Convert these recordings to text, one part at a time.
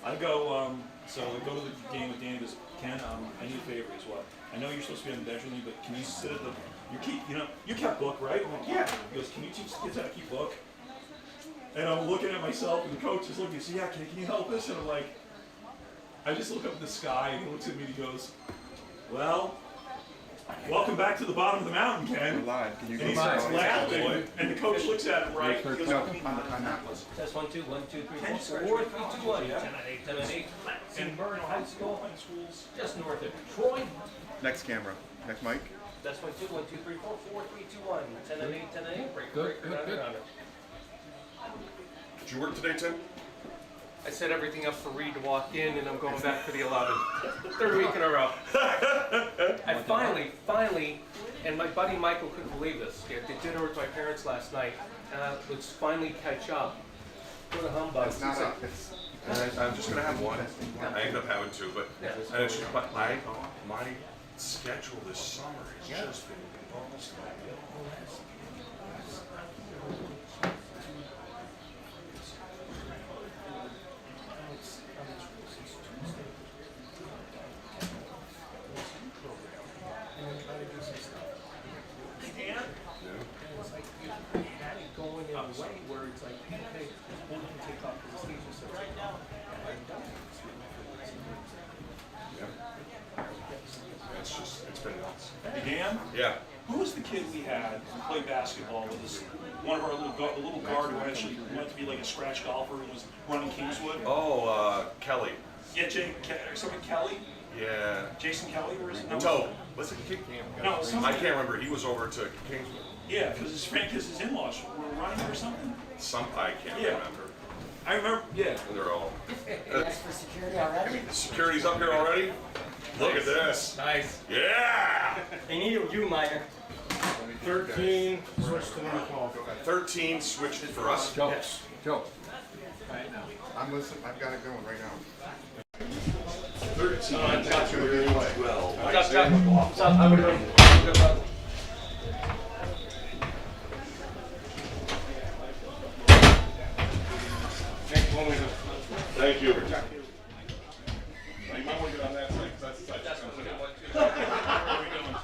I go, so I go to the game with Dan. Goes, Ken, I need a favor. He's what? I know you're supposed to be on the bench with me, but can you sit at the? You kept book, right? I'm like, yeah. He goes, can you teach the kids how to keep book? And I'm looking at myself, and the coach is looking. So yeah, can you help us? And I'm like, I just look up at the sky, and he looks at me, and he goes, well. Welcome back to the bottom of the mountain, Ken. Can you and he starts laughing, and the coach looks at him, right? He goes, Test 1, 2, 1, 2, 3, 4, 4, 3, 2, 1. 10 and 8, 10 and 8. Lansingburgh High School, schools just north of Troy. Next camera. Next mic. Test 1, 2, 1, 2, 3, 4, 4, 3, 2, 1. 10 and 8, 10 and 8. Break, good. Did you work today, Tim? I set everything up for Reed to walk in, and I'm going back for the 11th. Third week in a row. I finally, and my buddy Michael couldn't believe this. I did dinner with my parents last night, and I was finally catch up. What a humbug. It's not up. I'm just going to have one. I ended up having two, but and it's just, my schedule this summer has just been almost it's been nuts. Hey, Dan? Yeah. Who was the kid we had who played basketball with us? One of our little guard who actually went to be like a scratch golfer and was running Kingswood. Oh, Kelly. Yeah, something Kelly? Yeah. Jason Kelly, or is it? No. Was it No, I can't remember. He was over to Kingswood. Yeah, because his in-laws were running it or something. I can't remember. I remember, yeah. And they're all. Ask for security already? Security's up here already? Look at this. Nice. Yeah! They need you, Minor. 13, switch to number 12. 13 switched for us. Joe. I'm listening. I've got it going right now. 13. Got you. 12. I would have. Thank you. You might want to get on that side, because that's the side. What are we doing?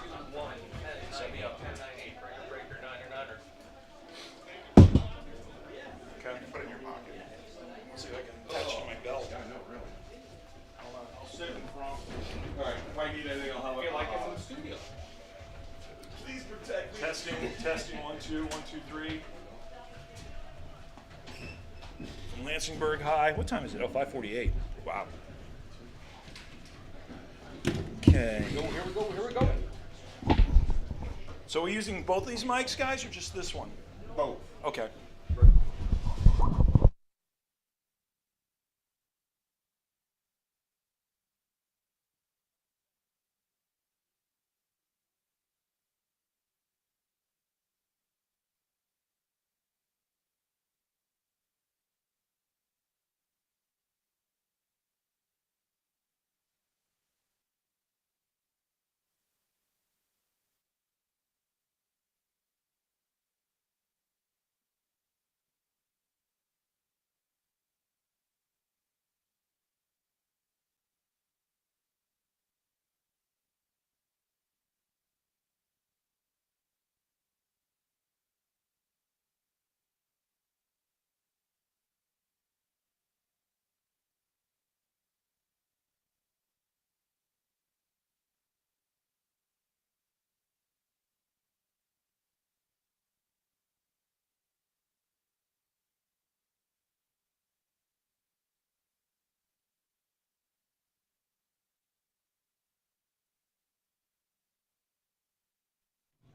Okay. Put it in your pocket. Let's see if I can attach it to my belt. Yeah, no, really. Hold on, I'll sit in front. Alright, if I need anything, I'll have I feel like it's in the studio. Please protect me. Testing, 1, 2, 1, 2, 3. From Lansingburgh High. What time is it? Oh, 5:48. Wow. Okay. Here we go. So we're using both of these mics, guys, or just this one? Both. Okay.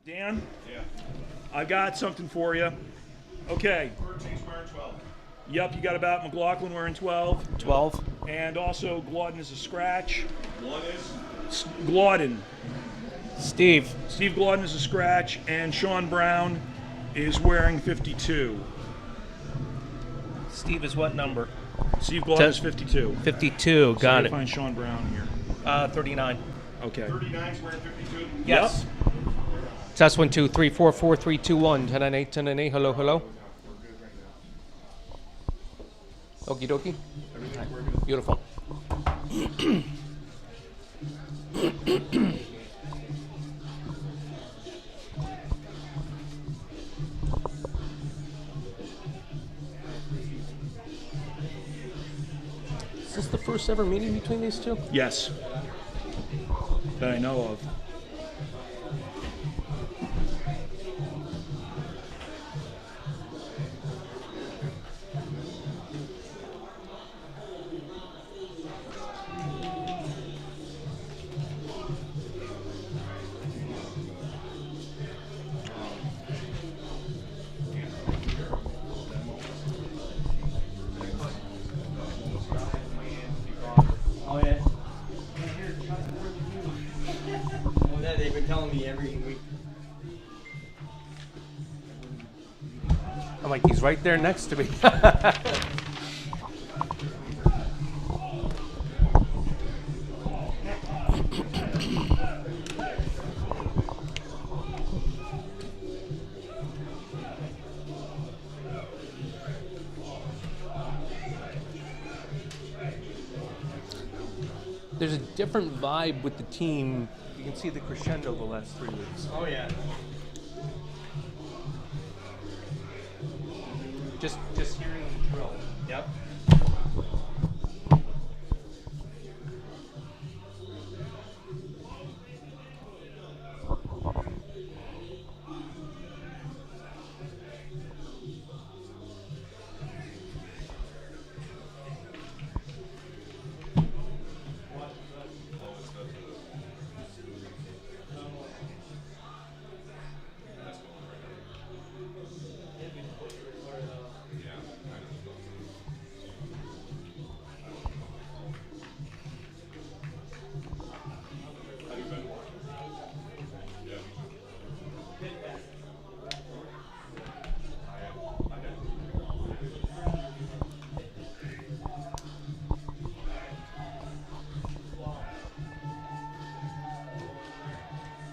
Dan? Yeah. I got something for you. Okay. 13's wearing 12. Yep, you got about McLaughlin wearing 12. 12. And also Glodden is a scratch. One is? Glodden. Steve. Steve Glodden is a scratch, and Sean Brown is wearing 52. Steve is what number? Steve Glodden is 52. 52. So Got I it. find Sean Brown here. 39. Okay. 39's wearing 52. Yes. Test 1, 2, 3, 4, 4, 3, 2, 1. 10 and 8, 10 and 8. Hello. Okie dokie. Beautiful. Is this the first ever meeting between these two? Yes. That I know of. Oh, yeah. Oh, that they've been telling me every week. I'm like, he's right there next to me. There's a different vibe with the team. You can see the crescendo the last 3 weeks. Oh, yeah. Just hearing the drill. Yep.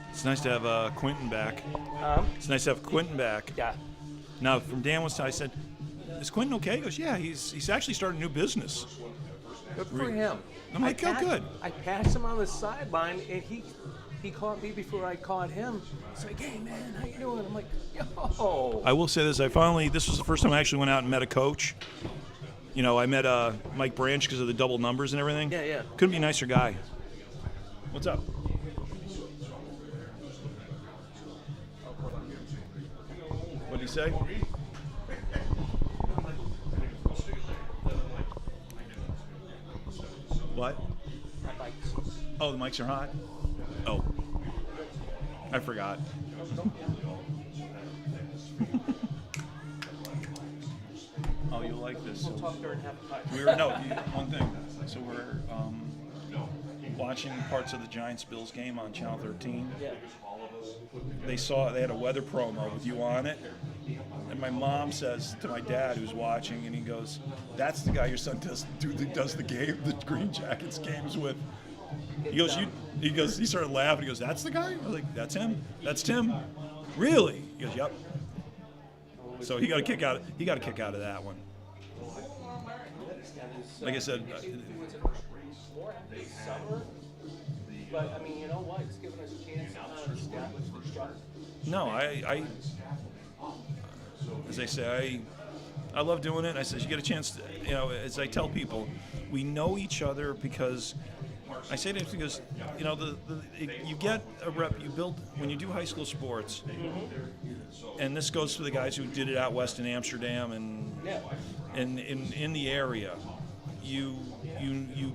It's nice to have Quentin back. It's nice to have Quentin back. Yeah. Now, from Dan was I said, "Is Quentin okay?" He goes, "Yeah, he's actually started a new business." Good for him. I'm like, "Oh, good." I passed him on the sideline, and he caught me before I caught him. He's like, "Hey, man, how you doing?" I'm like, "Yo." I will say this: this was the first time I actually went out and met a coach. You know, I met Mike Branch because of the double numbers and everything. Yeah, yeah. Couldn't be a nicer guy. What's up? What did he say? What? Oh, the mics are hot? Oh. I forgot. Oh, you'll like this. We'll talk during half time. One thing. So we're watching parts of the Giants-Bills game on Channel 13. Yeah. They had a weather promo with you on it. And my mom says to my dad, who's watching, and he goes, "That's the guy your son does the game, the Greenjackets games with." He started laughing. He goes, "That's the guy?" I was like, "That's him. That's Tim." Really? He goes, "Yep." So he got a kick out of that one. Like I said, But I mean, you know what? It's given us a chance to establish the trust. no, I as I say, I love doing it. I says you get a chance to, as I tell people, we know each other because I say this because, you get a rep, you build, when you do high school sports, and this goes to the guys who did it out west in Amsterdam and in the area, you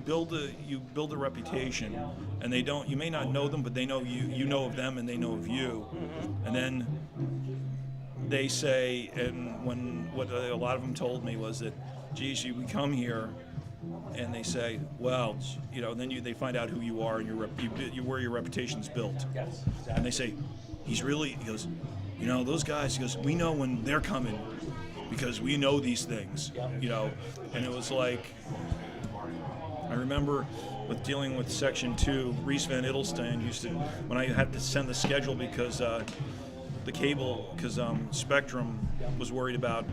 build a reputation, and you may not know them, but they know you know of them, and they know of you, and then they say, and what a lot of them told me was that, geez, we come here, and they say, well, then they find out who you are and where your reputation's built. Yes, exactly. And they say, he goes, those guys, he goes, we know when they're coming because we know these things, and it was like, I remember with dealing with Section 2, Reese Van Idelstein used to, when I had to send the schedule because Spectrum was worried about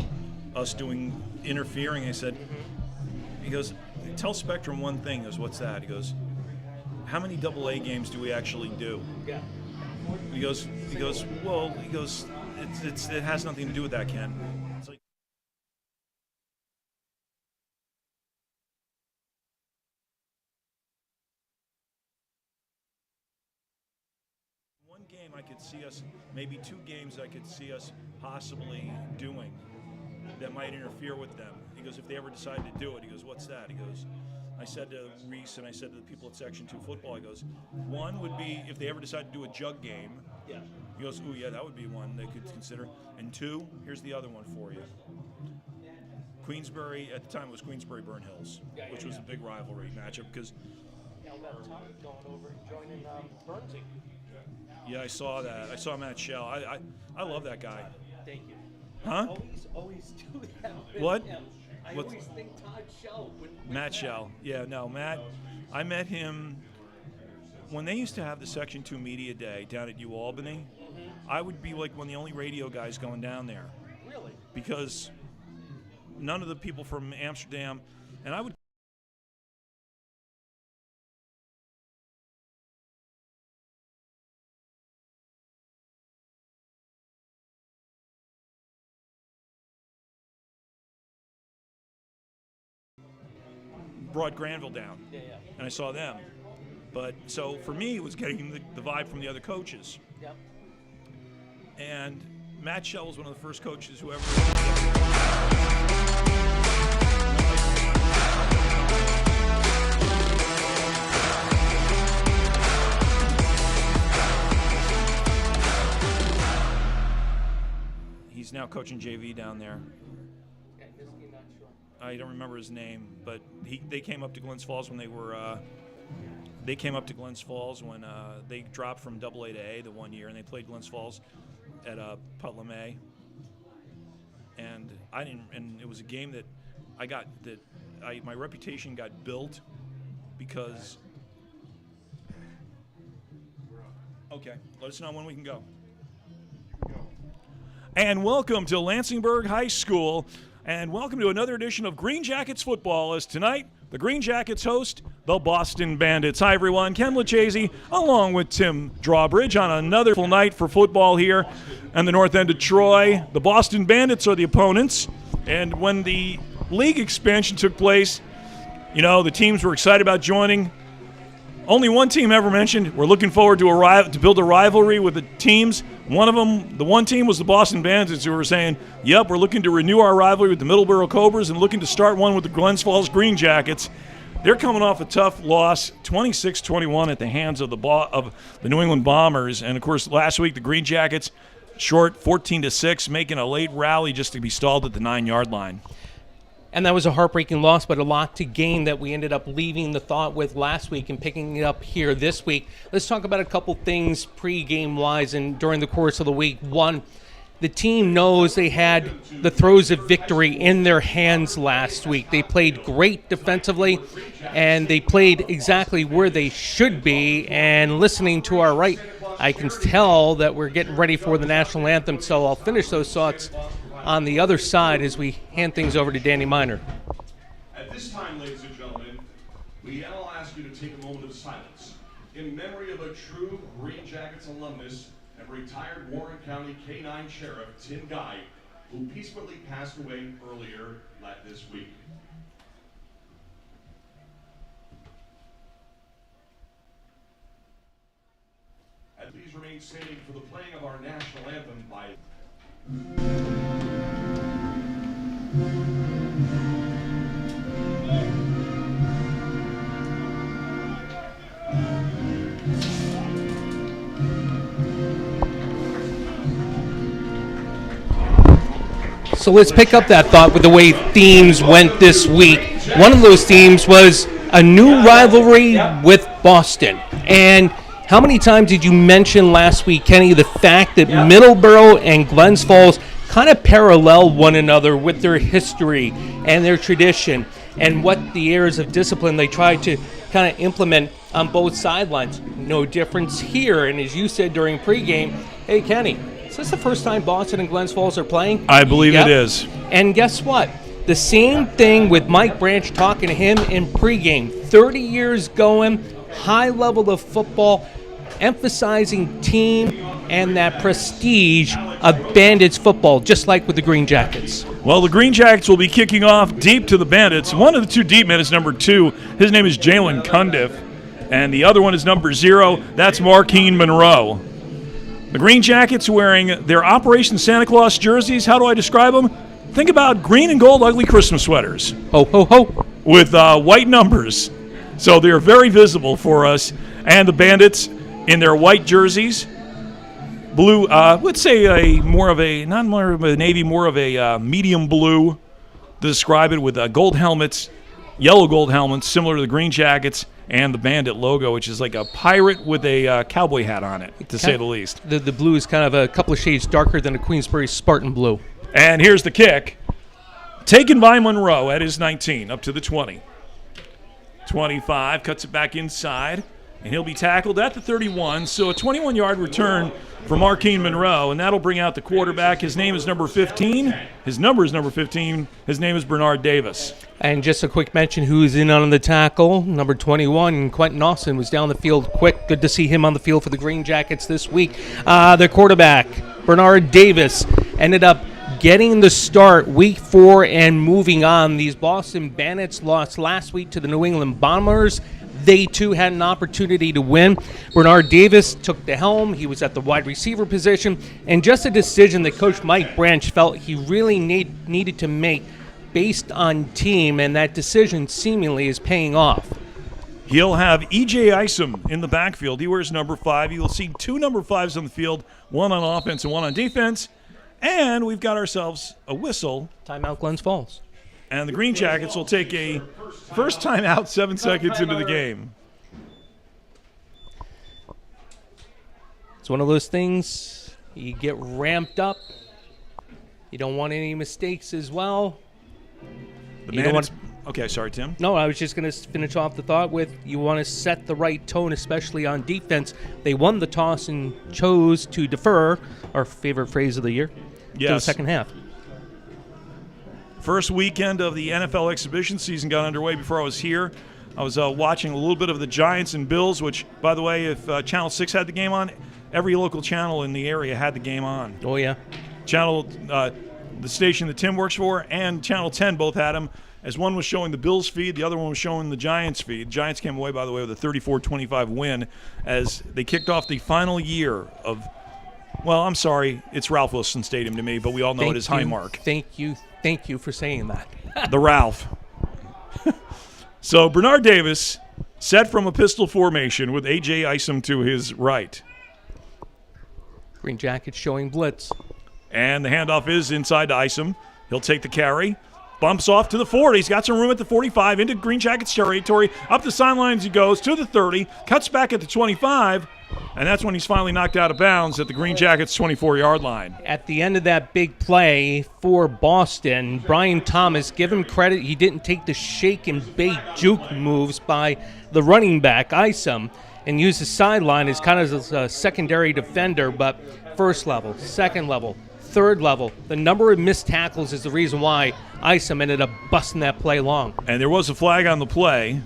us interfering. I said, he goes, tell Spectrum one thing. He goes, what's that? He goes, how many AA games do we actually do? Yeah. He goes, well, he goes, it has nothing to do with that, Ken. It's like, one game I could see us, maybe 2 games I could see us possibly doing that might interfere with them. He goes, if they ever decide to do it, he goes, what's that? He goes, I said to Reese and I said to the people at Section 2 football, he goes, one would be if they ever decide to do a jug game. Yeah. He goes, ooh, yeah, that would be one they could consider. And 2, here's the other one for you. Queensbury, at the time it was Queensbury-Burn Hills, which was a big rivalry matchup because. Now that Tom going over and joining Bernsey. Yeah, I saw that. I saw Matt Shell. I love that guy. Thank you. Huh? Always do that. What? I What's- always think Todd Shell would. Matt Shell. Yeah, no, Matt. I met him when they used to have the Section 2 Media Day down at UAlbany. I would be like one of the only radio guys going down there Really? because none of the people from Amsterdam, and I would. Brought Granville down, Yeah. and I saw them. But so for me, it was getting the vibe from the other coaches. Yep. And Matt Shell was one of the first coaches who ever. He's now coaching JV down there. Yeah, Nisky, not sure. I don't remember his name, but they came up to Glens Falls when they were. They came up to Glens Falls when they dropped from AA to A the one year, and they played Glens Falls at Putnam A. And I didn't. And it was a game that I got that my reputation got built because. Okay, let us know when we can go. And welcome to Lansingburgh High School, and welcome to another edition of Greenjackets football. As tonight, the Greenjackets host the Boston Bandits. Hi, everyone. Ken Lucchese, along with Tim Drawbridge, on another full night for football here in the north end of Troy. The Boston Bandits are the opponents, and when the league expansion took place, you know, the teams were excited about joining. Only one team ever mentioned we're looking forward to build a rivalry with the teams. One of them, the one team, was the Boston Bandits, who were saying, yep, we're looking to renew our rivalry with the Middleborough Cobras and looking to start one with the Glens Falls Greenjackets. They're coming off a tough loss, 26-21 at the hands of the New England Bombers. And, of course, last week the Greenjackets short 14-6, making a late rally just to be stalled at the 9-yard line. And that was a heartbreaking loss, but a lot to gain that we ended up leaving the thought with last week and picking it up here this week. Let's talk about a couple things pre-game-wise and during the course of the week. One, the team knows they had the throes of victory in their hands last week. They played great defensively, and they played exactly where they should be. And listening to our right, I can tell that we're getting ready for the national anthem, so I'll finish those thoughts on the other side as we hand things over to Danny Miner. At this time, ladies and gentlemen, we all ask you to take a moment of silence in memory of a true Greenjackets alumnus and retired Warren County K-9 Sheriff Tim Guy, who peacefully passed away earlier this week. And please remain standing for the playing of our national anthem by. So let's pick up that thought with the way themes went this week. One of those themes was a new rivalry with Boston. And how many times did you mention last week, Kenny, the fact that Middleborough and Glens Falls kind of parallel one another with their history and their tradition and what the areas of discipline they try to kind of implement on both sidelines. No difference here. And as you said during pregame, hey, Kenny, is this the first time Boston and Glens Falls are playing? I believe it is. And guess what? The same thing with Mike Branch talking to him in pregame. 30 years going, high level of football, emphasizing team and that prestige of Bandits football, just like with the Greenjackets. Well, the Greenjackets will be kicking off deep to the Bandits. One of the two deep men is number 2. His name is Jalen Cundiff. And the other one is number 0. That's Markeen Monroe. The Greenjackets wearing their Operation Santa Claus jerseys. How do I describe them? Think about green and gold ugly Christmas sweaters. Ho, ho, ho. With white numbers. So they're very visible for us. And the Bandits in their white jerseys. Blue, let's say not more of a navy, more of a medium blue to describe it, with gold helmets, yellow gold helmets, similar to the Greenjackets, and the Bandit logo, which is like a pirate with a cowboy hat on it, to say the least. The blue is kind of a couple of shades darker than a Queensbury Spartan blue. And here's the kick. Taken by Monroe at his 19, up to the 20. 25, cuts it back inside, and he'll be tackled at the 31. So a 21-yard return for Markeen Monroe, and that'll bring out the quarterback. His name is number 15. His number is number 15. His name is Bernard Davis. And just a quick mention who's in on the tackle. Number 21, Quentin Austin, was down the field quick. Good to see him on the field for the Greenjackets this week. The quarterback, Bernard Davis, ended up getting the start week 4 and moving on. These Boston Bandits lost last week to the New England Bombers. They, too, had an opportunity to win. Bernard Davis took the helm. He was at the wide receiver position. And just a decision that Coach Mike Branch felt he really needed to make based on team, and that decision seemingly is paying off. He'll have E.J. Isom in the backfield. He wears number 5. You'll see 2 number 5s on the field, one on offense and one on defense. And we've got ourselves a whistle. Timeout, Glens Falls. And the Greenjackets will take a first time out 7 seconds into the game. It's one of those things, you get ramped up. You don't want any mistakes as well. Okay, sorry, Tim. No, I was just going to finish off the thought with you want to set the right tone, especially on defense. They won the toss and chose to defer, our favorite phrase of the year, to the second half. First weekend of the NFL exhibition season got underway before I was here. I was watching a little bit of the Giants and Bills, which, by the way, if Channel 6 had the game on, every local channel in the area had the game on. Oh, yeah. The station that Tim works for and Channel 10 both had them, as one was showing the Bills feed, the other one was showing the Giants feed. Giants came away, by the way, with a 34-25 win as they kicked off the final year of, well, I'm sorry, it's Ralph Wilson Stadium to me, but we all know it as Highmark. Thank you for saying that. The Ralph. So Bernard Davis set from a pistol formation with A.J. Isom to his right. Greenjackets showing blitz. And the handoff is inside to Isom. He'll take the carry. Bumps off to the 40. He's got some room at the 45, into Greenjackets territory. Up the sidelines he goes to the 30, cuts back at the 25, and that's when he's finally knocked out of bounds at the Greenjackets' 24-yard line. At the end of that big play for Boston, Brian Thomas, give him credit, he didn't take the shake and bait juke moves by the running back, Isom, and used the sideline as kind of a secondary defender, but first level, second level, third level. The number of missed tackles is the reason why Isom ended up busting that play long. And there was a flag on the play.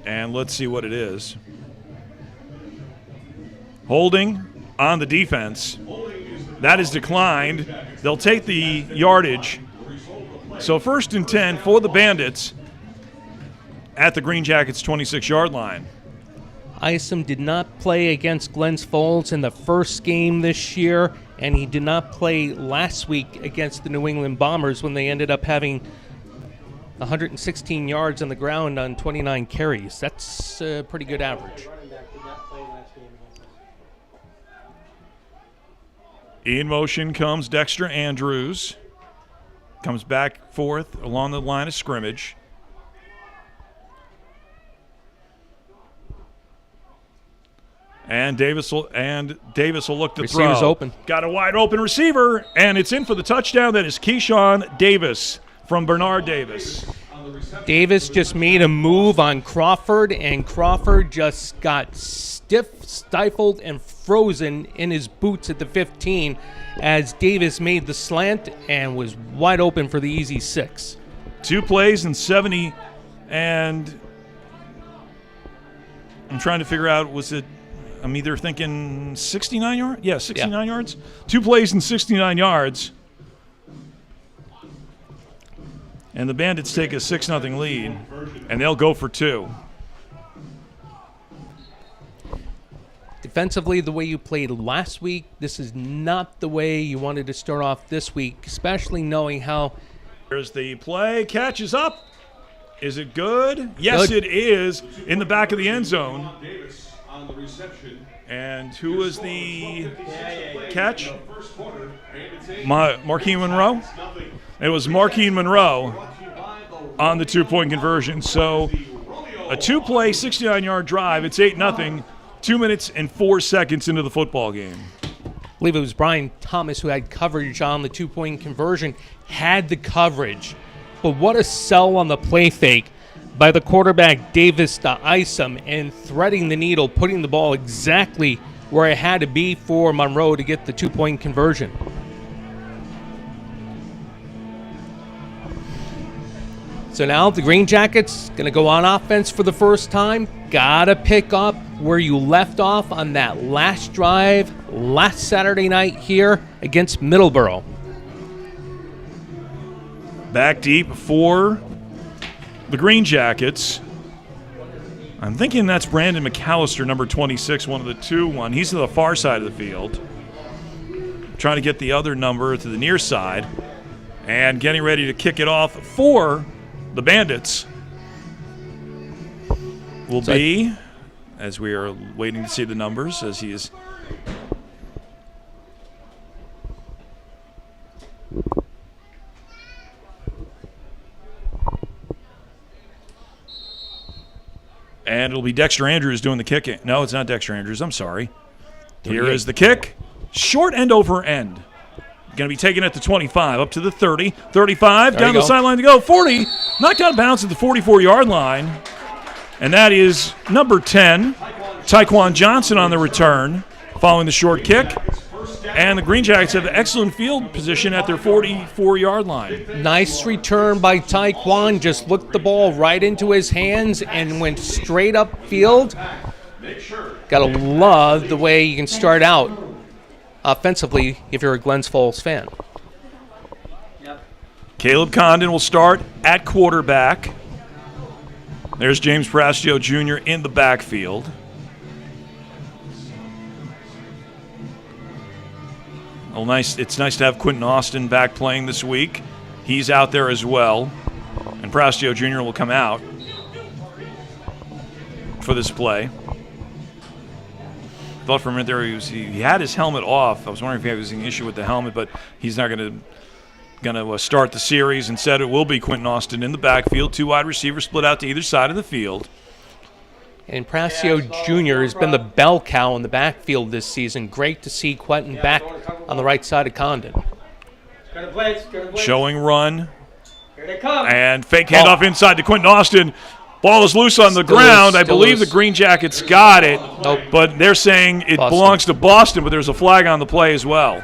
And let's see what it is. Holding on the defense. That is declined. They'll take the yardage. So 1st and 10 for the Bandits at the Greenjackets' 26-yard line. Isom did not play against Glens Falls in the first game this year, and he did not play last week against the New England Bombers when they ended up having 116 yards on the ground on 29 carries. That's a pretty good average. In motion comes Dexter Andrews. Comes back forth along the line of scrimmage. And Davis will look to throw. Receiver's open. Got a wide open receiver, and it's in for the touchdown. That is Keyshawn Davis from Bernard Davis. Davis just made a move on Crawford, and Crawford just got stiff, stifled, and frozen in his boots at the 15 as Davis made the slant and was wide open for the easy 6. 2 plays and 70, and I'm trying to figure out, I'm either thinking 69 yards? Yeah, 69 yards. 2 plays and 69 yards. And the Bandits take a 6-0 lead, and they'll go for 2. Defensively, the way you played last week, this is not the way you wanted to start off this week, especially knowing how... Here's the play. Catch is up. Is it good? Yes, it is. In the back of the end zone. And who was the catch? Marquise Monroe? It was Marquise Monroe on the 2-point conversion. So a 2-play, 69-yard drive. It's 8-0. 2 minutes and 4 seconds into the football game. I believe it was Brian Thomas who had coverage on the 2-point conversion, had the coverage. But what a sell on the play fake by the quarterback Davis to ice him and threading the needle, putting the ball exactly where it had to be for Monroe to get the 2-point conversion. So now the Greenjackets going to go on offense for the first time. Got to pick up where you left off on that last drive last Saturday night here against Middleborough. Back deep for the Greenjackets. I'm thinking that's Brandon McAllister, number 26, one of the 2-1. He's to the far side of the field. Trying to get the other number to the near side. And getting ready to kick it off for the Bandits will be, as we are waiting to see the numbers, as he is... And it'll be Dexter Andrews doing the kicking. No, it's not Dexter Andrews. I'm sorry. Here is the kick. Short end over end. Going to be taken at the 25, up to the 30, 35, down the sideline to go, 40. Knocked out of bounds at the 44-yard line. And that is number 10, Tyquan Johnson on the return, following the short kick. And the Greenjackets have excellent field position at their 44-yard line. Nice return by Tyquan. Just looked the ball right into his hands and went straight up field. Gotta love the way you can start out offensively if you're a Glens Falls fan. Caleb Condon will start at quarterback. There's James Prastio Jr. in the backfield. Well, nice. It's nice to have Quentin Austin back playing this week. He's out there as well. And Prastio Jr. will come out for this play. Thought for a minute there he had his helmet off. I was wondering if he was an issue with the helmet, but he's not going to start the series. Instead, it will be Quentin Austin in the backfield. 2 wide receivers split out to either side of the field. And Prastio Jr. has been the bell cow in the backfield this season. Great to see Quentin back on the right side of Condon. Showing run. Here they come. And fake handoff inside to Quentin Austin. Ball is loose on the ground. I believe the Greenjackets got it, but they're saying it belongs to Boston, but there's a flag on the play as well.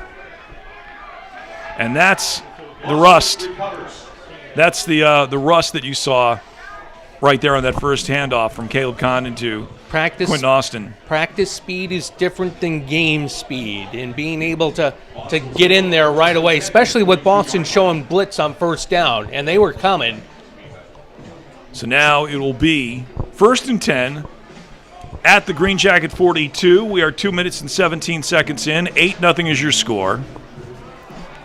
And that's the rust. That's the rust that you saw right there on that first handoff from Caleb Condon to Quentin Austin. Practice speed is different than game speed, and being able to get in there right away, especially with Boston showing blitz on first down, and they were coming. So now it will be 1st and 10 at the Greenjacket 42. We are 2 minutes and 17 seconds in. 8-0 is your score,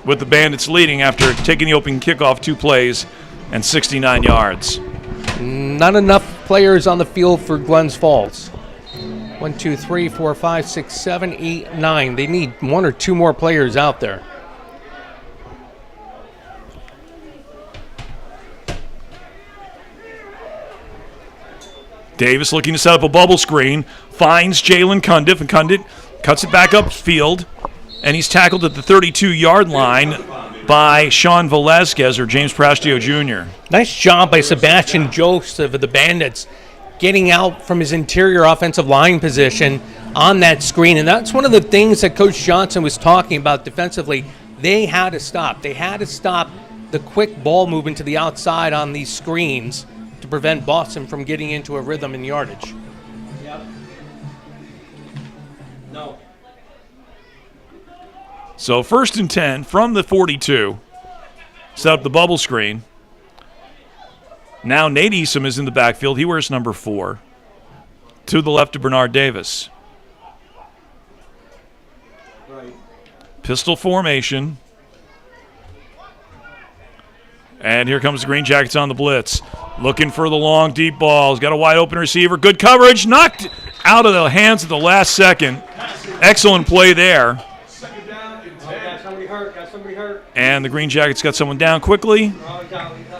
with the Bandits leading after taking the opening kickoff 2 plays and 69 yards. Not enough players on the field for Glens Falls. 1, 2, 3, 4, 5, 6, 7, 8, 9. They need 1 or 2 more players out there. Davis looking to set up a bubble screen, finds Jalen Cundiff, and Cundiff cuts it back upfield, and he's tackled at the 32-yard line by Sean Velasquez or James Prastio Jr. Nice job by Sebastian Joseph of the Bandits, getting out from his interior offensive line position, on that screen. And that's one of the things that Coach Johnson was talking about defensively. They had to stop. They had to stop the quick ball movement to the outside on these screens to prevent Boston from getting into a rhythm and yardage. Yep. No. So 1st and 10 from the 42. Set up the bubble screen. Now Nate Easom is in the backfield. He wears number 4. To the left of Bernard Davis. Right. Pistol formation. And here comes the Green Jackets on the blitz. Looking for the long, deep ball. He's got a wide open receiver. Good coverage. Knocked out of the hands at the last second. Excellent play there. Got somebody hurt. Got somebody hurt. And the Green Jackets got someone down quickly.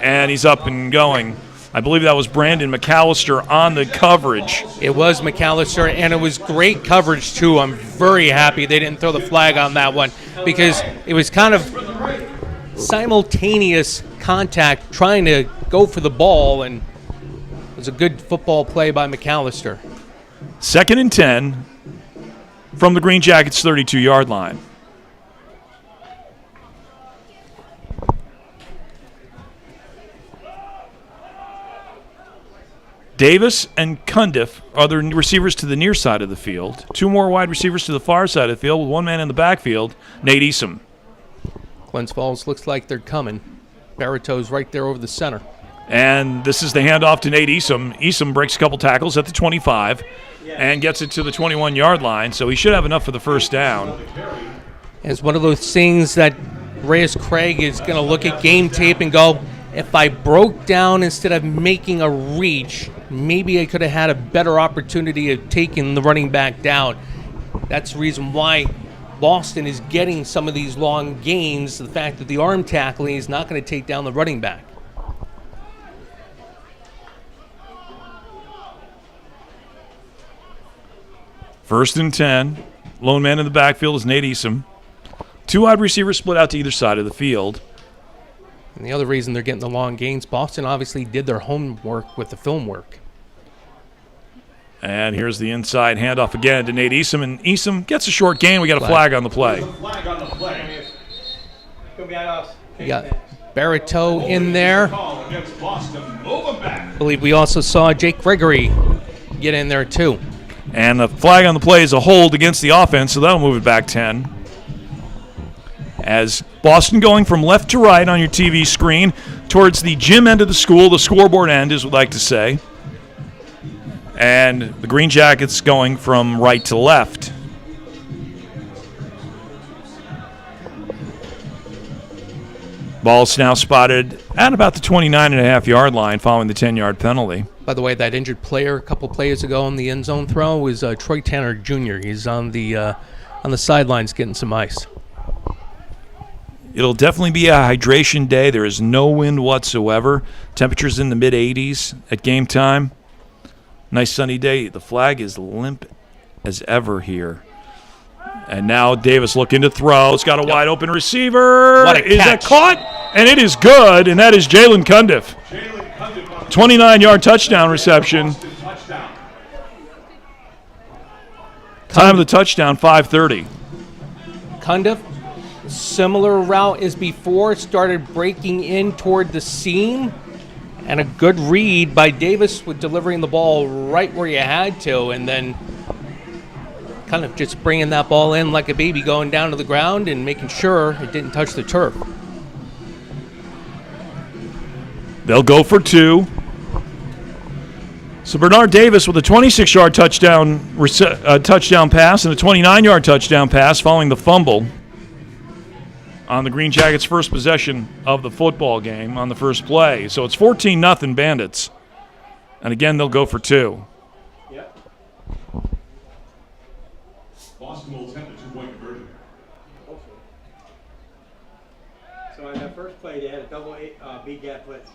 And he's up and going. I believe that was Brandon McAllister on the coverage. It was McAllister, and it was great coverage, too. I'm very happy they didn't throw the flag on that one because it was kind of simultaneous contact trying to go for the ball, and it was a good football play by McAllister. 2nd and 10 from the Green Jackets' 32-yard line. Davis and Cundiff are the receivers to the near side of the field. 2 more wide receivers to the far side of the field with 1 man in the backfield, Nate Easom. Glens Falls looks like they're coming. Barreto's right there over the center. And this is the handoff to Nate Easom. Easom breaks a couple tackles at the 25 and gets it to the 21-yard line, so he should have enough for the first down. It's one of those things that Reyes Craig is going to look at game tape and go, if I broke down instead of making a reach, maybe I could have had a better opportunity of taking the running back down. That's the reason why Boston is getting some of these long gains, the fact that the arm tackling is not going to take down the running back. First and 10. Lone man in the backfield is Nate Easom. 2 wide receivers split out to either side of the field. And the other reason they're getting the long gains, Boston obviously did their homework with the film work. And here's the inside handoff again to Nate Easom, and Easom gets a short gain. We got a flag on the play. Flag on the play. Gonna be on us. We got Barreto in there. Call against Boston. Move them back. I believe we also saw Jake Gregory get in there too. And the flag on the play is a hold against the offense, so that'll move it back 10. As Boston going from left to right on your TV screen towards the gym end of the school, the scoreboard end, as we like to say. And the Green Jackets going from right to left. Ball's now spotted at about the 29.5-yard line following the 10-yard penalty. By the way, that injured player a couple plays ago on the end zone throw was Troy Tanner Jr. He's on the sidelines getting some ice. It'll definitely be a hydration day. There is no wind whatsoever. Temperatures in the mid-80s at game time. Nice sunny day. The flag is limp as ever here. And now Davis looking to throw. It's got a wide open receiver. What a catch. Is that caught? And it is good, and that is Jalen Cundiff. 29-yard touchdown reception. Time of the touchdown, 5:30. Cundiff, similar route as before, started breaking in toward the seam, and a good read by Davis with delivering the ball right where you had to, and then kind of just bringing that ball in like a baby going down to the ground and making sure it didn't touch the turf. They'll go for 2. So Bernard Davis with a 26-yard touchdown pass and a 29-yard touchdown pass following the fumble on the Green Jackets' first possession of the football game on the first play. So it's 14-0 Bandits. And again, they'll go for 2. Yep. Boston will attempt a 2-point conversion. So on that first play, they had a double B-gap blitz.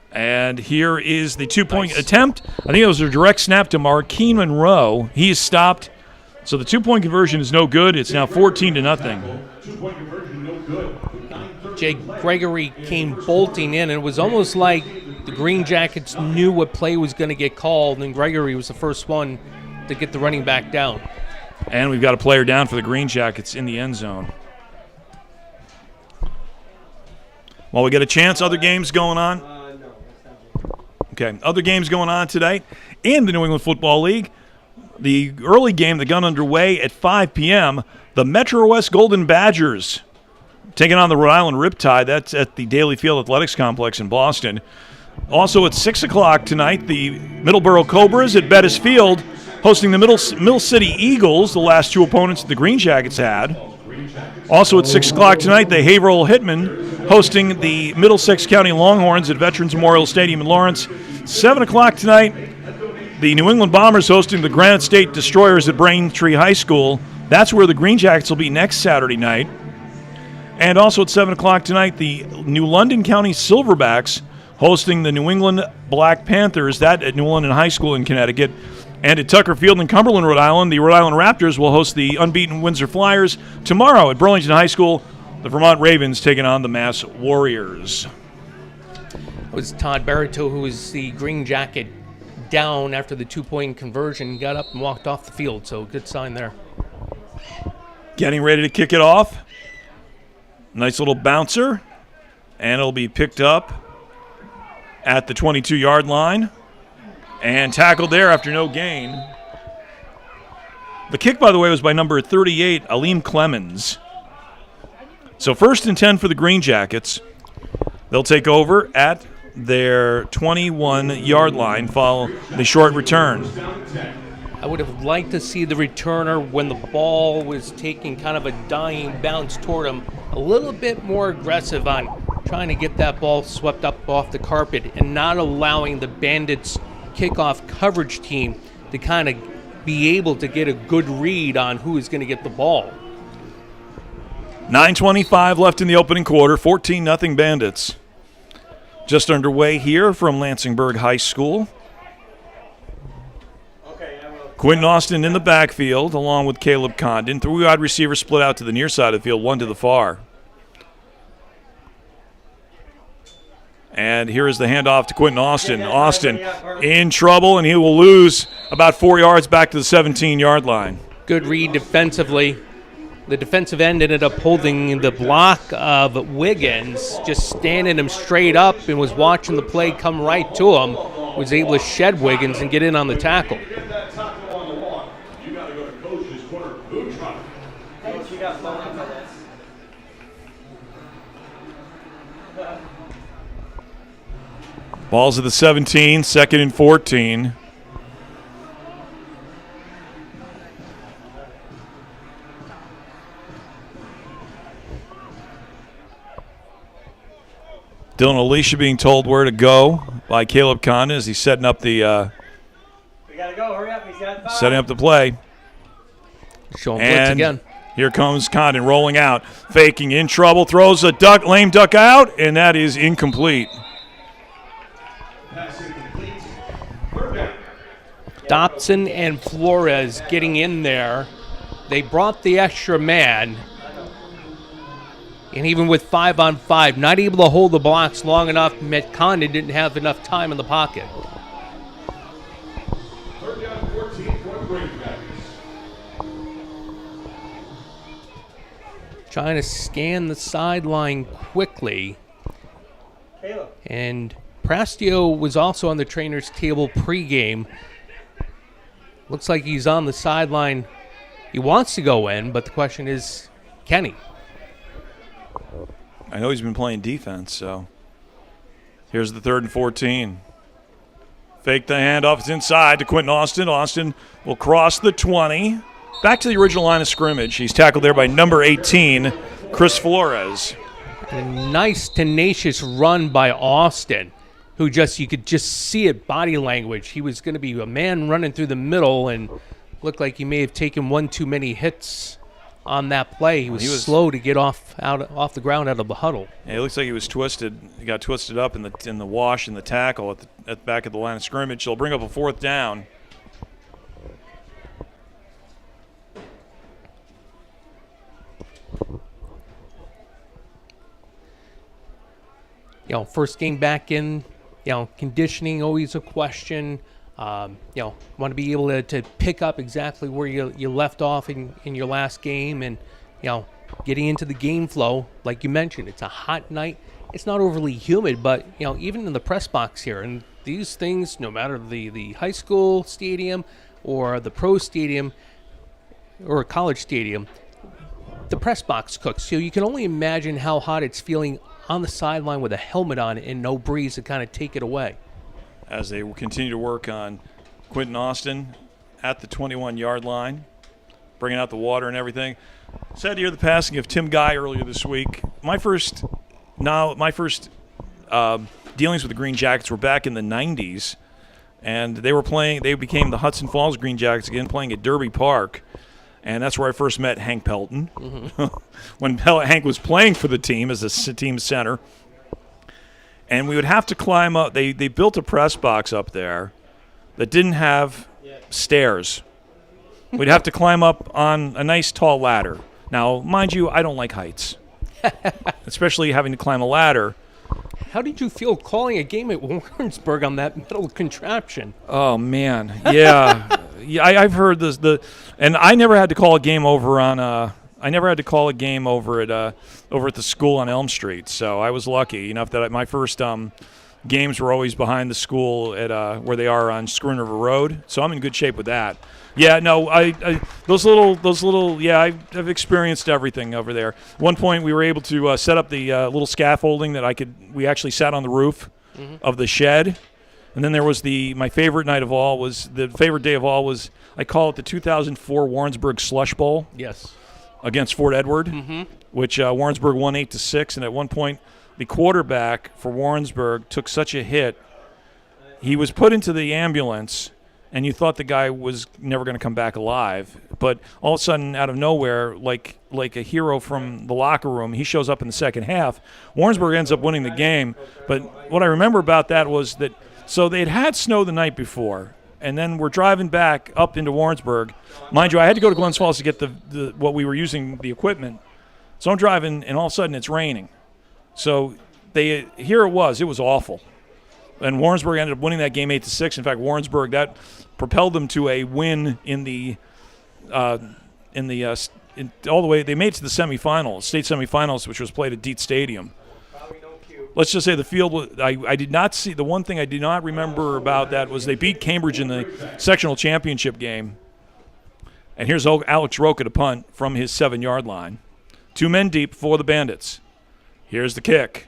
And here is the 2-point attempt. I think it was a direct snap to Marquine Monroe. He is stopped. So the 2-point conversion is no good. It's now 14-0. 2-point conversion, no good. Jake Gregory came bolting in, and it was almost like the Green Jackets knew what play was going to get called, and Gregory was the first one to get the running back down. And we've got a player down for the Greenjackets in the end zone. While we get a chance, other games going on. No, that's not me. Okay, other games going on today in the New England Football League. The early game that got underway at 5 p.m., the Metro West Golden Badgers taking on the Rhode Island Riptide. That's at the Daily Field Athletics Complex in Boston. Also at 6 o'clock tonight, the Middleborough Cobras at Bettis Field hosting the Mill City Eagles, the last two opponents the Greenjackets had. Also at 6 o'clock tonight, the Haverhill Hitmen hosting the Middlesex County Longhorns at Veterans Memorial Stadium in Lawrence. 7 o'clock tonight, the New England Bombers hosting the Granite State Destroyers at Braintree High School. That's where the Greenjackets will be next Saturday night. And also at 7 o'clock tonight, the New London County Silverbacks hosting the New England Black Panthers, that at New London High School in Connecticut. And at Tucker Field in Cumberland, Rhode Island, the Rhode Island Raptors will host the unbeaten Windsor Flyers. Tomorrow at Burlington High School, the Vermont Ravens taking on the Mass Warriors. It was Todd Barito, who was the Green Jacket down after the 2-point conversion, got up and walked off the field, so good sign there. Getting ready to kick it off. Nice little bouncer, and it'll be picked up at the 22-yard line and tackled there after no gain. The kick, by the way, was by number 38, Aleem Clemens. So 1st and 10 for the Green Jackets. They'll take over at their 21-yard line, follow the short return. I would have liked to see the returner, when the ball was taking kind of a dying bounce toward him, a little bit more aggressive on trying to get that ball swept up off the carpet and not allowing the Bandits kickoff coverage team to kind of be able to get a good read on who is going to get the ball. 9:25 left in the opening quarter, 14-0 Bandits. Just underway here from Lansingburgh High School. Quentin Austin in the backfield along with Caleb Condon. 3 wide receivers split out to the near side of the field, 1 to the far. And here is the handoff to Quentin Austin. Austin in trouble, and he will lose about 4 yards back to the 17-yard line. Good read defensively. The defensive end ended up holding the block of Wiggins, just standing him straight up, and was watching the play come right to him. Was able to shed Wiggins and get in on the tackle. Ball's at the 17, 2nd and 14. Dylan Alicia being told where to go by Caleb Condon as he's setting up the We gotta go, hurry up, he's got 5. setting up the play. Showing blitz again. Here comes Condon rolling out, faking, in trouble, throws a lame duck out, and that is incomplete. Dobson and Flores getting in there. They brought the extra man. And even with 5-on-5, not able to hold the blocks long enough, Matt Condon didn't have enough time in the pocket. 3rd down 14 for the Greenjackets. Trying to scan the sideline quickly. Caleb. And Prastio was also on the trainer's table pregame. Looks like he's on the sideline. He wants to go in, but the question is, can he? I know he's been playing defense, so here's the 3rd and 14. Fake the handoff. It's inside to Quentin Austin. Austin will cross the 20. Back to the original line of scrimmage. He's tackled there by number 18, Chris Flores. A nice, tenacious run by Austin, who you could just see it, body language. He was going to be a man running through the middle and looked like he may have taken one too many hits on that play. He was slow to get off the ground out of the huddle. Yeah, it looks like he was twisted. He got twisted up in the wash and the tackle at the back of the line of scrimmage. They'll bring up a 4th down. First game back in, conditioning always a question. Want to be able to pick up exactly where you left off in your last game, and getting into the game flow. Like you mentioned, it's a hot night. It's not overly humid, but even in the press box here, and these things, no matter the high school stadium or the pro stadium or a college stadium, the press box cooks. So you can only imagine how hot it's feeling on the sideline with a helmet on and no breeze to kind of take it away. As they continue to work on Quentin Austin at the 21-yard line, bringing out the water and everything. Sad to hear the passing of Tim Guy earlier this week. My first dealings with the Greenjackets were back in the 90s, and they became the Hudson Falls Greenjackets again, playing at Derby Park. And that's where I first met Hank Pelton, when Hank was playing for the team as a team center. And we would have to climb up. They built a press box up there that didn't have stairs. We'd have to climb up on a nice tall ladder. Now, mind you, I don't like heights, especially having to climb a ladder. How did you feel calling a game at Warrensburg on that metal contraption? Oh man, yeah, yeah. I've heard this. And I never had to call a game over on. I never had to call a game over at the school on Elm Street. So I was lucky enough that my first games were always behind the school at where they are on Schooner River Road. So I'm in good shape with that. Yeah, no, those little. Yeah, I've experienced everything over there. One point, we were able to set up the little scaffolding that we actually sat on the roof of the shed, and then there was my favorite day of all was I call it the 2004 Warrensburg Slush Bowl. Yes. Against Fort Edward, which Warrensburg won 8-6, and at one point, the quarterback for Warrensburg took such a hit, he was put into the ambulance. And you thought the guy was never going to come back alive. But all of a sudden, out of nowhere, like a hero from the locker room, he shows up in the second half. Warrensburg ends up winning the game. But what I remember about that was that, so they'd had snow the night before, and then we're driving back up into Warrensburg. Mind you, I had to go to Glens Falls to get the what we were using, the equipment. So I'm driving, and all of a sudden it's raining. So here it was awful. And Warrensburg ended up winning that game 8-6. In fact, Warrensburg, that propelled them to a win all the way. They made it to the semifinals, state semifinals, which was played at Dietz Stadium. Let's just say the field. I did not see. The one thing I did not remember about that was they beat Cambridge in the sectional championship game. And here's Alex Roca to punt from his 7-yard line. 2 men deep for the Bandits. Here's the kick.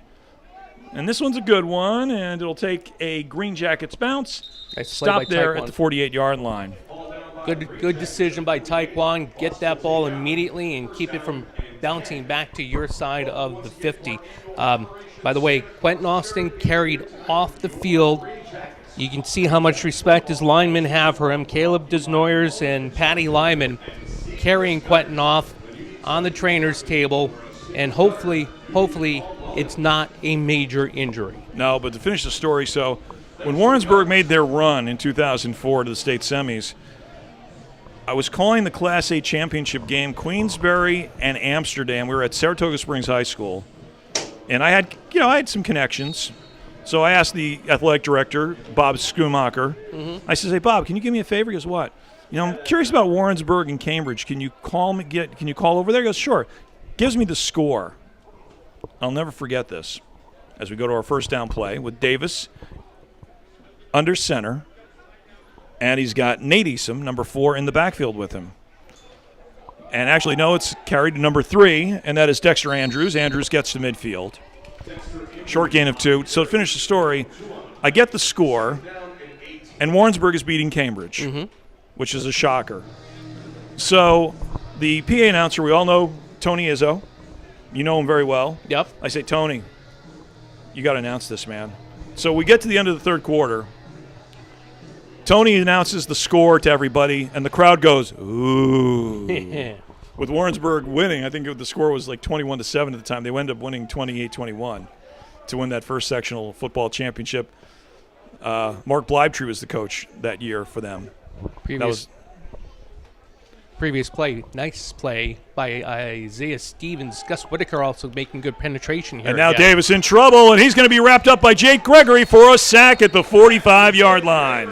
And this one's a good one, and it'll take a Greenjackets bounce. Stop there at the 48-yard line. Good decision by Taekwon. Get that ball immediately and keep it from bouncing back to your side of the 50. By the way, Quentin Austin carried off the field. You can see how much respect his linemen have for him. Caleb Desnoyers and Patty Lyman carrying Quentin off on the trainer's table, and hopefully it's not a major injury. No, but to finish the story, so when Warrensburg made their run in 2004 to the state semis, I was calling the Class A championship game, Queensbury and Amsterdam. We were at Saratoga Springs High School, and I had some connections. So I asked the athletic director, Bob Schumacher. I said, "Hey, Bob, can you give me a favor?" He goes, "What?" I'm curious about Warrensburg and Cambridge. Can you call over there? He goes, "Sure." Gives me the score. I'll never forget this. As we go to our first down play with Davis under center, and he's got Nate Easom, number 4, in the backfield with him. And actually, no, it's carried to number 3, and that is Dexter Andrews. Andrews gets to midfield. Short gain of 2. So to finish the story, I get the score, and Warrensburg is beating Cambridge, which is a shocker. So the PA announcer, we all know Tony Izzo. You know him very well. Yep. I say, "Tony, you got to announce this, man." So we get to the end of the third quarter. Tony announces the score to everybody, and the crowd goes, "Ooh." With Warrensburg winning, I think the score was like 21-7 at the time. They ended up winning 28-21 to win that first sectional football championship. Mark Bleibtree was the coach that year for them. Previous play, nice play by Isaiah Stevens. Gus Whitaker also making good penetration here. And now Davis in trouble, and he's going to be wrapped up by Jake Gregory for a sack at the 45-yard line.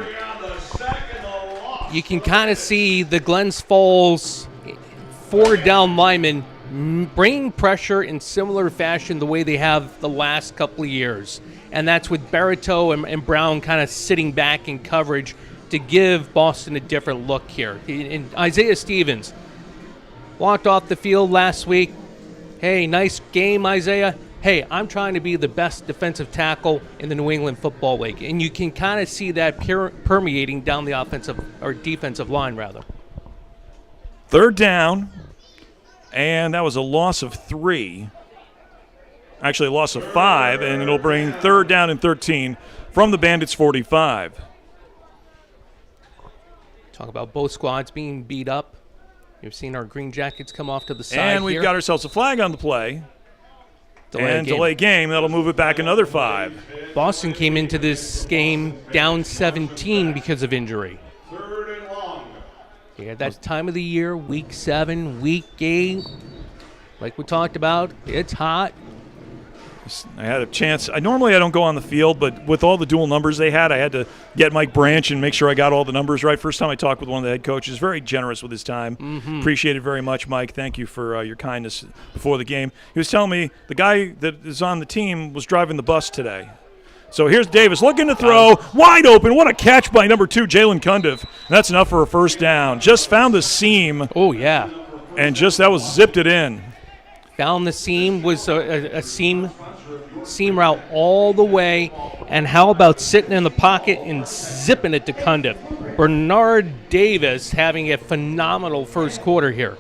you can kind of see the Glens Falls 4 down linemen bringing pressure in similar fashion the way they have the last couple of years. And that's with Barreto and Brown kind of sitting back in coverage to give Boston a different look here. And Isaiah Stevens walked off the field last week. Hey, nice game, Isaiah. Hey, I'm trying to be the best defensive tackle in the New England Football League. And you can kind of see that permeating down the offensive or defensive line, rather. 3rd down, and that was a loss of 3. Actually, a loss of 5, and it'll bring 3rd down and 13 from the Bandits' 45. Talk about both squads being beat up. You've seen our Greenjackets come off to the side And we've here. got ourselves a flag on the play. Delay game. That'll move it back another 5. Boston came into this game down 17 because of injury. 3rd and long. Yeah, that time of the year, week 7, week 8. Like we talked about, it's hot. I had a chance. Normally I don't go on the field, but with all the dual numbers they had, I had to get Mike Branch and make sure I got all the numbers right. First time I talked with one of the head coaches, very generous with his time. Appreciate it very much, Mike. Thank you for your kindness before the game. He was telling me the guy that is on the team was driving the bus today. So here's Davis looking to throw, wide open. What a catch by number 2, Jalen Cundiff. That's enough for a 1st down. Just found the seam. Oh, yeah. And that was zipped it in. Found the seam, was a seam route all the way. And how about sitting in the pocket and zipping it to Cundiff? Bernard Davis having a phenomenal first quarter here.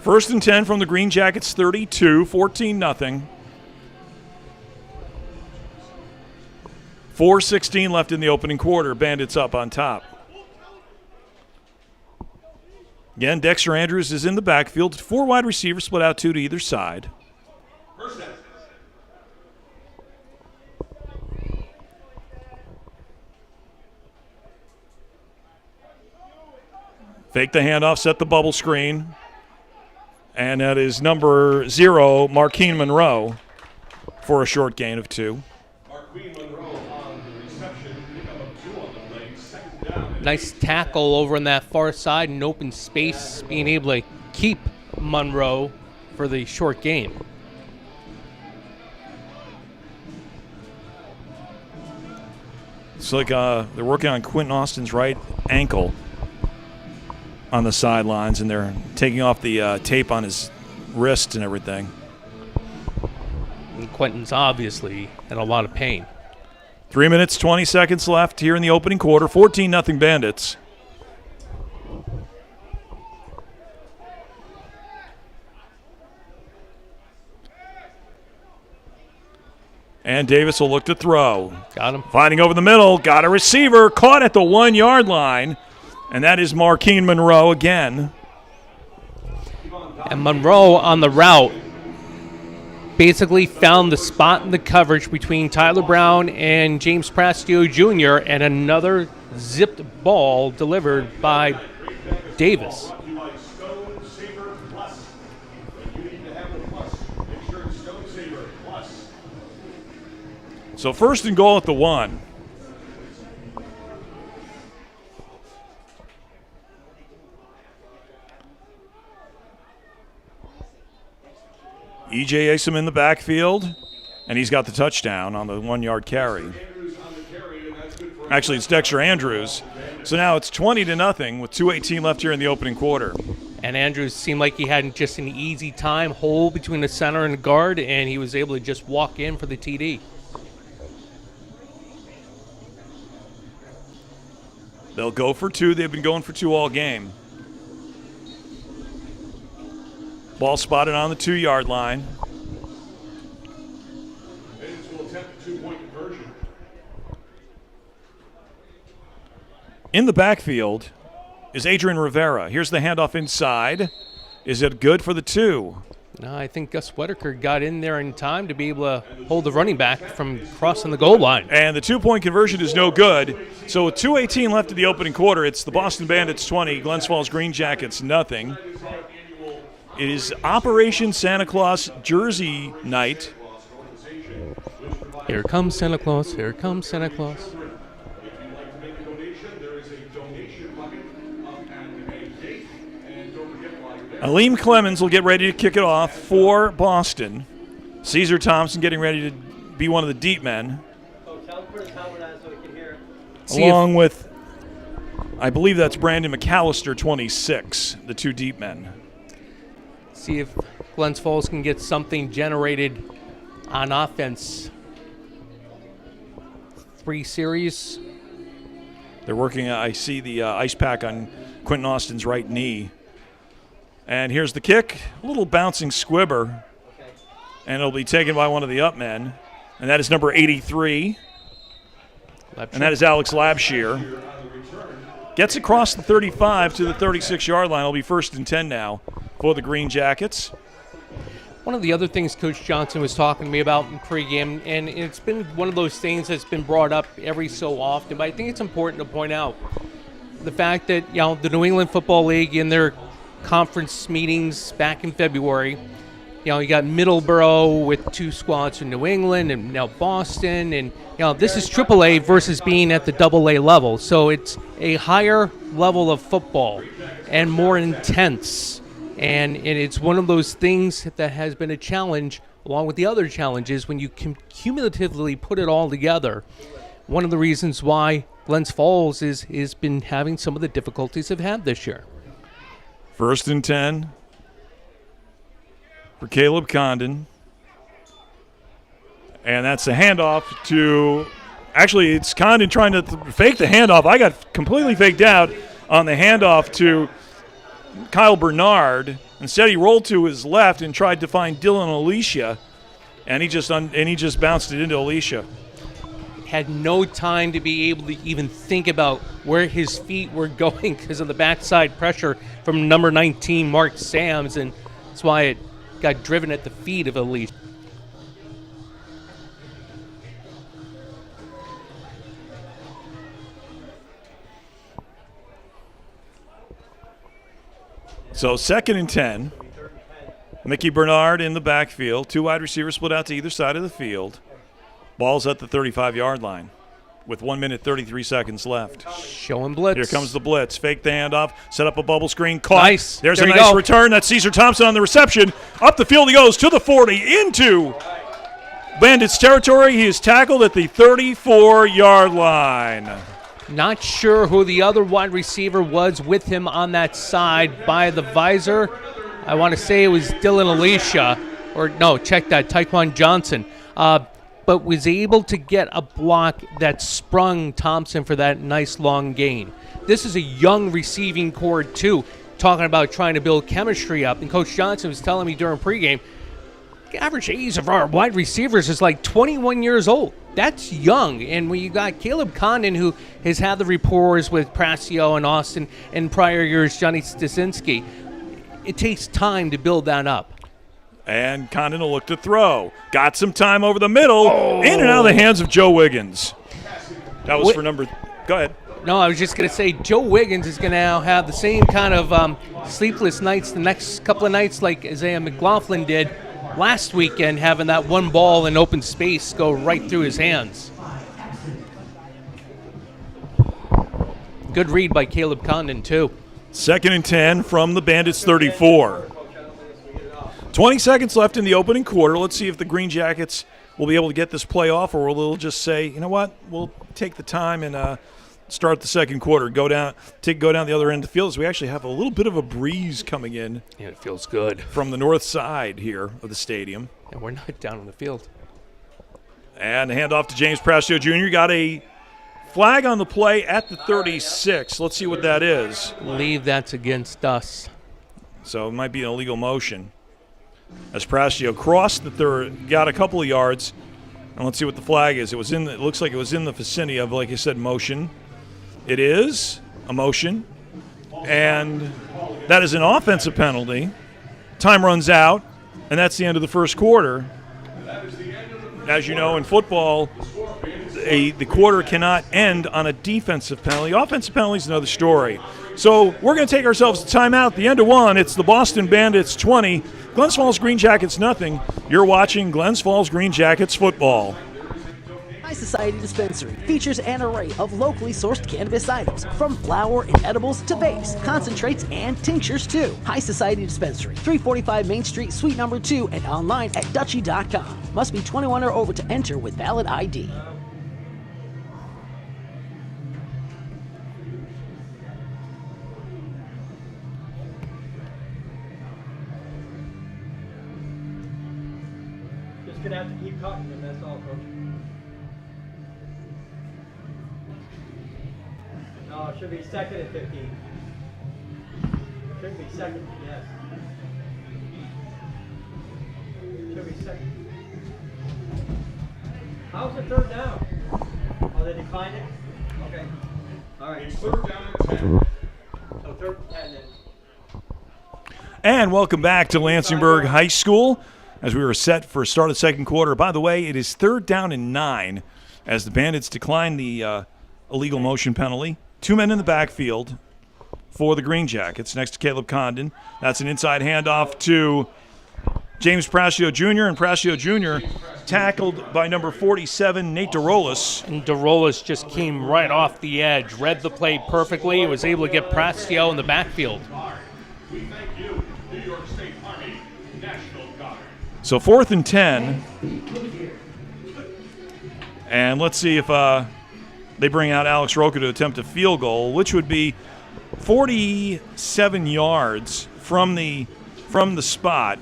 1st and 10 from the Greenjackets 32, 14-0. 4:16 left in the opening quarter. Bandits up on top. Again, Dexter Andrews is in the backfield. 4 wide receivers split out 2 to either side. First down. Fake the handoff, set the bubble screen. And that is number 0, Marquine Monroe, for a short gain of 2. Marquine Monroe on the reception. Pickup of 2 on the play. 2nd down. Nice tackle over on that far side in open space, being able to keep Monroe for the short gain. It's like they're working on Quentin Austin's right ankle on the sidelines, and they're taking off the tape on his wrist and everything. And Quentin's obviously in a lot of pain. 3 minutes, 20 seconds left here in the opening quarter. 14-0 Bandits. And Davis will look to throw. Got him. Fighting over the middle. Got a receiver. Caught at the 1-yard line. And that is Marquine Monroe again. And Monroe on the route basically found the spot in the coverage between Tyler Brown and James Prastio Jr. and another zipped ball delivered by Davis. So 1st and goal at the 1. E.J. Asom in the backfield, and he's got the touchdown on the 1-yard carry. Actually, it's Dexter Andrews. So now it's 20-0 with 2:18 left here in the opening quarter. And Andrews seemed like he had just an easy time hole between the center and the guard, and he was able to just walk in for the TD. They'll go for 2. They've been going for 2 all game. Ball spotted on the 2-yard line. Bandits will attempt a 2-point conversion. In the backfield is Adrian Rivera. Here's the handoff inside. Is it good for the 2? No, I think Gus Whitaker got in there in time to be able to hold the running back from crossing the goal line. And the 2-point conversion is no good. So with 2:18 left in the opening quarter, it's the Boston Bandits 20, Glens Falls Greenjackets nothing. It is Operation Santa Claus Jersey night. Here comes Santa Claus. Here comes Santa Claus. If you'd like to make a donation, there is a Aleem Clemens will get ready to kick it off for Boston. Caesar Thompson getting ready to be one of the deep men. Along with, I believe that's Brandon McAllister, 26, the two deep men. See if Glens Falls can get something generated on offense. 3 series. They're working, I see the ice pack on Quentin Austin's right knee. And here's the kick, a little bouncing squibber. And it'll be taken by one of the up men. And that is number 83. And that is Alex Labshear. Gets across the 35 to the 36-yard line. It'll be 1st and 10 now for the Green Jackets. One of the other things Coach Johnson was talking to me about in pregame, and it's been one of those things that's been brought up every so often, but I think it's important to point out the fact that, the New England Football League in their conference meetings back in February, you got Middleborough with 2 squads from New England and now Boston, and this is AAA versus being at the AA level, so it's a higher level of football and more intense. And it's one of those things that has been a challenge, along with the other challenges, when you cumulatively put it all together. One of the reasons why Glens Falls is been having some of the difficulties they've had this year. 1st and 10 for Caleb Condon. And that's a handoff to, actually it's Condon trying to fake the handoff. I got completely faked out on the handoff to Kyle Bernard. Instead, he rolled to his left and tried to find Dylan Alicia, and he just bounced it into Alicia. Had no time to be able to even think about where his feet were going because of the backside pressure from number 19, Mark Sams, and that's why it got driven at the feet of Alicia. So 2nd and 10. Mickey Bernard in the backfield. 2 wide receivers split out to either side of the field. Ball's at the 35-yard line with 1 minute 33 seconds left. Showing blitz. Here comes the blitz. Fake the handoff. Set up a bubble screen. Caught. Nice. There's a nice return. That's Caesar Thompson on the reception. Up the field he goes to the 40 into Bandits territory. He is tackled at the 34-yard line. Not sure who the other wide receiver was with him on that side by the visor. I want to say it was Dylan Alicia, or no, check that, Tyquan Johnson. But was able to get a block that sprung Thompson for that nice long gain. This is a young receiving core too, talking about trying to build chemistry up. And Coach Johnson was telling me during pregame, the average age of our wide receivers is like 21 years old. That's young. And when you got Caleb Condon, who has had the rapport with Prasio and Austin, and prior years Johnny Stasinski, it takes time to build that up. And Condon will look to throw. Got some time over the middle. In and out of the hands of Joe Wiggins. That was for number. Go ahead. No, I was just going to say Joe Wiggins is going to now have the same kind of sleepless nights the next couple of nights like Isaiah McLaughlin did last weekend, having that one ball in open space go right through his hands. Good read by Caleb Condon, too. 2nd and 10 from the Bandits 34. 20 seconds left in the opening quarter. Let's see if the Green Jackets will be able to get this play off, or they'll just say, you know what, we'll take the time and start the second quarter. Go down the other end of the field, as we actually have a little bit of a breeze coming in. Yeah, it feels good. From the north side here of the stadium. And we're not down on the field. And the handoff to James Prasio Jr. Got a flag on the play at the 36. Let's see what that is. I believe that's against us. So it might be an illegal motion. As Prasio crossed the third, got a couple of yards, and let's see what the flag is. It looks like it was in the vicinity of, like I said, motion. It is a motion, and that is an offensive penalty. Time runs out, and that's the end of the first quarter. As you know, in football, the quarter cannot end on a defensive penalty. Offensive penalty is another story. So we're going to take ourselves a timeout. At the end of one, it's the Boston Bandits 20, Glens Falls Green Jackets nothing. You're watching Glens Falls Green Jackets football. High Society Dispensary features an array of locally sourced cannabis items, from flower and edibles to vapes, concentrates, and tinctures too. High Society Dispensary, 345 Main Street, Suite number 2, and online at Dutchie.com. Must be 21 or over to enter with valid ID. Just gonna have to keep cutting them, that's all, Coach. No, it should be second and 15. Should be second, yes. Should be second. How's it third down? Oh, they declined it? Okay. All right. It's third down and 10. So third and 10 then. And welcome back to Lansingburgh High School as we were set for start of second quarter. By the way, it is third down and 9 as the Bandits decline the illegal motion penalty. 2 men in the backfield for the Greenjackets next to Caleb Condon. That's an inside handoff to James Prascio Jr. And Prascio Jr. tackled by number 47, Nate DeRolis. And DeRolis just came right off the edge, read the play perfectly, and was able to get Prascio in the backfield. We thank you, New York State Army National Guard. So 4th and 10. And let's see if they bring out Alex Roca to attempt a field goal, which would be 47 yards from the spot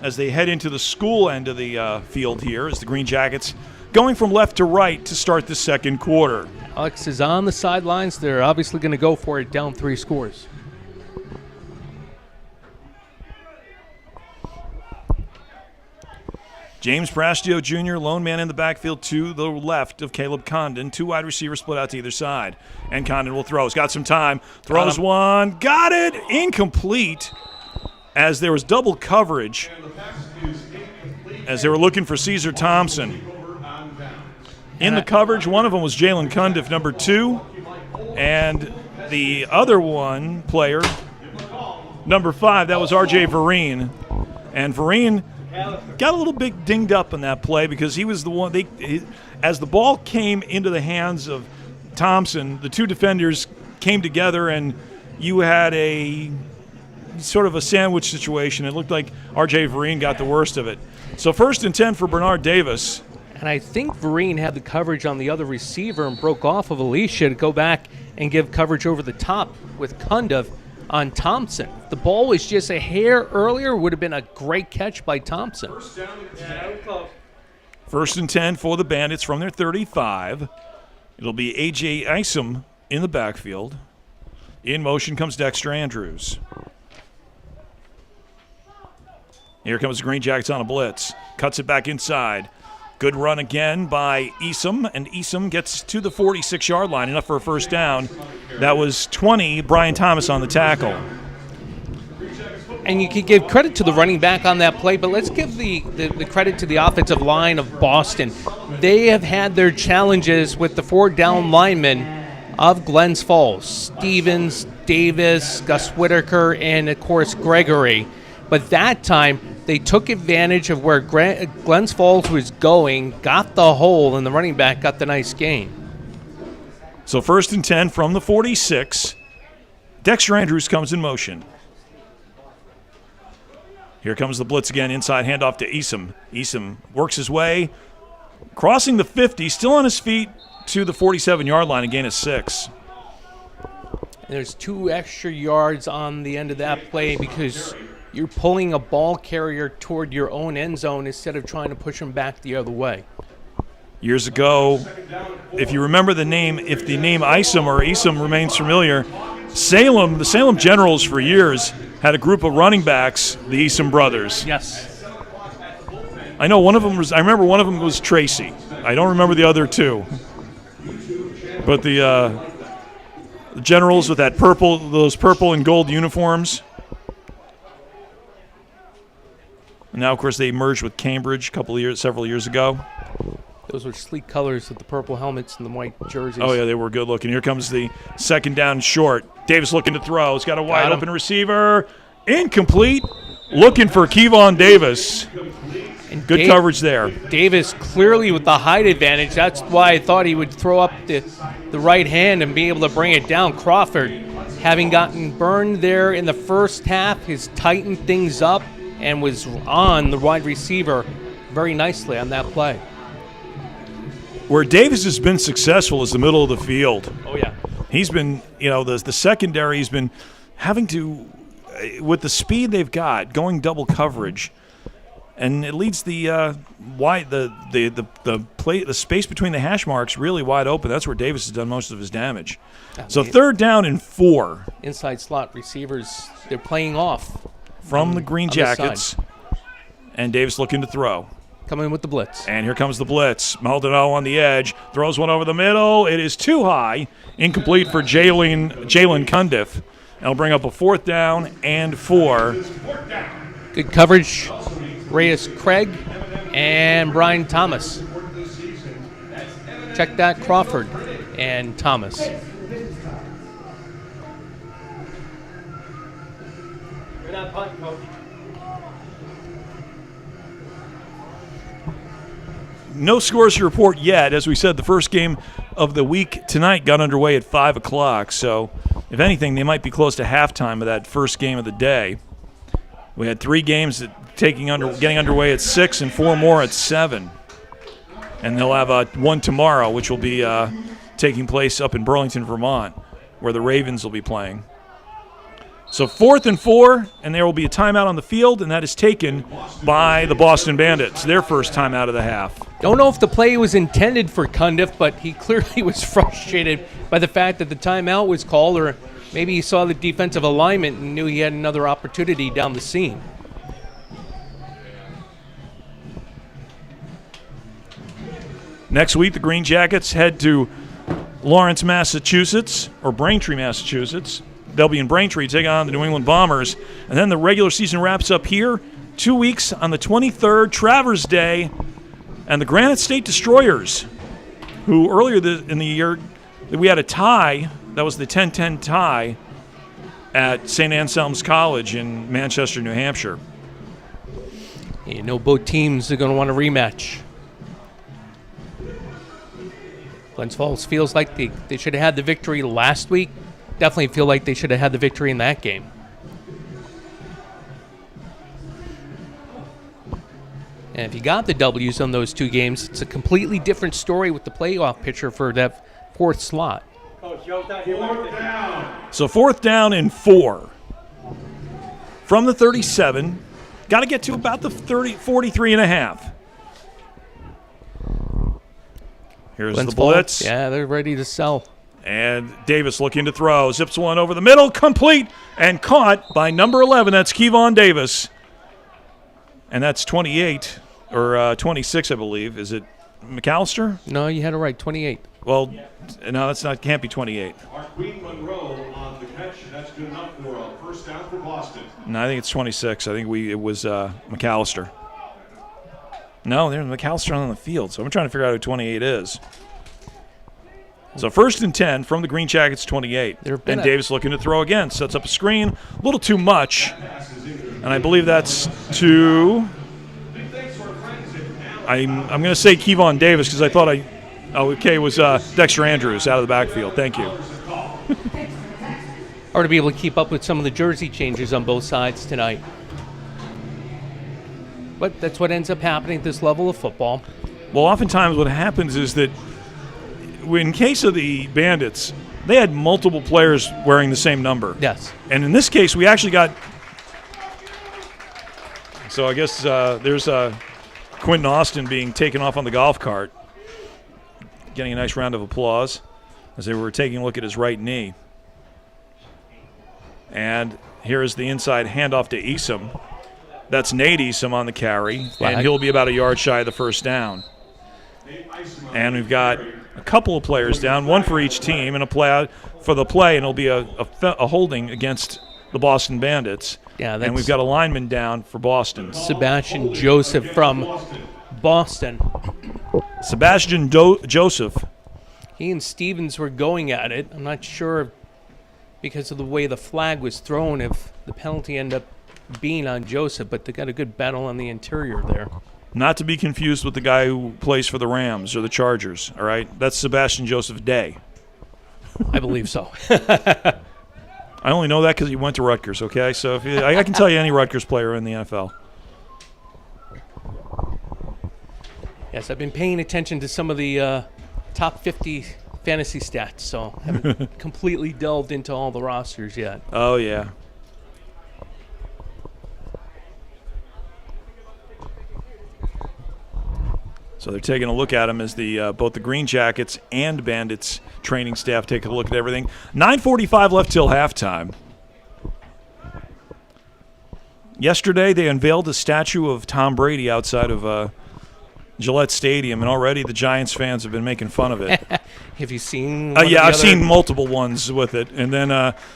as they head into the school end of the field here as the Greenjackets going from left to right to start the second quarter. Alex is on the sidelines. They're obviously going to go for it, down 3 scores. James Prascio Jr., lone man in the backfield to the left of Caleb Condon. 2 wide receivers split out to either side. And Condon will throw. He's got some time. Throws one. Got it. Incomplete as there was double coverage as they were looking for Caesar Thompson. In the coverage, one of them was Jalen Cundiff, number 2. And the other one player, number 5, that was R.J. Vereen. And Vereen got a little bit dinged up in that play because he was the one. As the ball came into the hands of Thompson, the 2 defenders came together, and you had a sort of a sandwich situation. It looked like R.J. Vereen got the worst of it. So 1st and 10 for Bernard Davis. And I think Vereen had the coverage on the other receiver and broke off of Alicia to go back and give coverage over the top with Cundiff on Thompson. If the ball was just a hair earlier, would have been a great catch by Thompson. First and 10 for the Bandits from their 35. It'll be A.J. Isom in the backfield. In motion comes Dexter Andrews. Here comes the Greenjackets on a blitz. Cuts it back inside. Good run again by Isom, and Isom gets to the 46-yard line, enough for a first down. That was 20, Brian Thomas on the tackle. And you could give credit to the running back on that play, but let's give the credit to the offensive line of Boston. They have had their challenges with the 4 down linemen of Glens Falls. Stevens, Davis, Gus Whitaker, and, of course, Gregory. But that time, they took advantage of where Glens Falls was going, got the hole, and the running back got the nice gain. So 1st and 10 from the 46. Dexter Andrews comes in motion. Here comes the blitz again, inside handoff to Isom. Isom works his way, crossing the 50, still on his feet to the 47-yard line, a gain of 6. There's 2 extra yards on the end of that play because you're pulling a ball carrier toward your own end zone instead of trying to push him back the other way. Years ago, if you remember the name, if the name Isom or Isom remains familiar, the Salem Generals for years had a group of running backs, the Isom brothers. Yes. I know one of them was Tracy. I don't remember the other 2. But the Generals with that those purple and gold uniforms. And now, of course, they merged with Cambridge several years ago. Those were sleek colors with the purple helmets and the white jerseys. Oh, yeah, they were good looking. Here comes the second down short. Davis looking to throw. He's got a wide open receiver. Incomplete. Looking for Kevon Davis. Good coverage there. Davis clearly with the height advantage. That's why I thought he would throw up the right hand and be able to bring it down. Crawford, having gotten burned there in the first half, has tightened things up and was on the wide receiver very nicely on that play. Where Davis has been successful is the middle of the field. Oh, yeah. He's been, the secondary has been having to, with the speed they've got, going double coverage, and it leads the space between the hash marks really wide open. That's where Davis has done most of his damage. So 3rd down and 4. Inside slot receivers, they're playing off. From the Greenjackets, and Davis looking to throw. Coming with the blitz. And here comes the blitz. Maldonado on the edge. Throws one over the middle. It is too high. Incomplete for Jalen Cundiff. That'll bring up a 4th down and 4. Good coverage. Reyes Craig and Brian Thomas. Check that, Crawford and Thomas. You're not punting, Coach. No scores to report yet. As we said, the first game of the week tonight got underway at 5 o'clock. So, if anything, they might be close to halftime of that first game of the day. We had 3 games getting underway at 6 and 4 more at 7. And they'll have one tomorrow, which will be taking place up in Burlington, Vermont, where the Ravens will be playing. So 4th and 4, and there will be a timeout on the field, and that is taken by the Boston Bandits, their first timeout of the half. Don't know if the play was intended for Cundiff, but he clearly was frustrated by the fact that the timeout was called, or maybe he saw the defensive alignment and knew he had another opportunity down the seam. Next week, the Greenjackets head to Lawrence, Massachusetts, or Braintree, Massachusetts. They'll be in Braintree taking on the New England Bombers. And then the regular season wraps up here. 2 weeks on the 23rd, Travers Day, and the Granite State Destroyers, who earlier in the year, we had a tie. That was the 10-10 tie at St. Anselm's College in Manchester, New Hampshire. You know, both teams are going to want a rematch. Glens Falls feels like they should have had the victory last week. Definitely feel like they should have had the victory in that game. And if you got the W's on those 2 games, it's a completely different story with the playoff picture for that 4th slot. Coach, Joe's not here. 4th down. So 4th down and 4. From the 37, got to get to about the 43 and a half. Here's Glens the blitz. Falls, yeah, they're ready to sell. And Davis looking to throw. Zips one over the middle. Complete and caught by number 11. That's Kevon Davis. And that's 28 or 26, I believe. Is it McAllister? No, you had it right, 28. Well, no, can't be 28. Queen Monroe on the catch. That's good enough for a 1st down for Boston. No, I think it's 26. I think it was McAllister. No, there's McAllister on the field. So I'm trying to figure out who 28 is. So 1st and 10 from the Greenjackets 28. And Davis looking to throw again. Sets up a screen. A little too much. And I believe that's to... I'm going to say Kevon Davis because I thought it was Dexter Andrews out of the backfield. Thank you. Hard to be able to keep up with some of the jersey changes on both sides tonight. But that's what ends up happening at this level of football. Well, oftentimes what happens is that in case of the Bandits, they had multiple players wearing the same number. Yes. And in this case, we actually got... So I guess there's Quentin Austin being taken off on the golf cart, getting a nice round of applause as they were taking a look at his right knee. And here is the inside handoff to Easom. That's Nate Easom on the carry, and he'll be about a yard shy of the 1st down. And we've got a couple of players down, one for each team, and a play out for the play, and it'll be a holding against the Boston Bandits. Yeah, and we've got a lineman down for Boston. Sebastian Joseph from Boston. Sebastian Joseph. He and Stevens were going at it. I'm not sure because of the way the flag was thrown if the penalty ended up being on Joseph, but they got a good battle on the interior there. Not to be confused with the guy who plays for the Rams or the Chargers, all right? That's Sebastian Joseph Day. I believe so. I only know that because he went to Rutgers, okay? So I can tell you any Rutgers player in the NFL. Yes, I've been paying attention to some of the top 50 fantasy stats, so I haven't completely delved into all the rosters yet. Oh, yeah. So they're taking a look at him as the both the Greenjackets and Bandits training staff take a look at everything. 9:45 left till halftime. Yesterday they unveiled a statue of Tom Brady outside of Gillette Stadium, and already the Giants fans have been making fun of it. Have you seen? Yeah, I've seen multiple ones with it. And then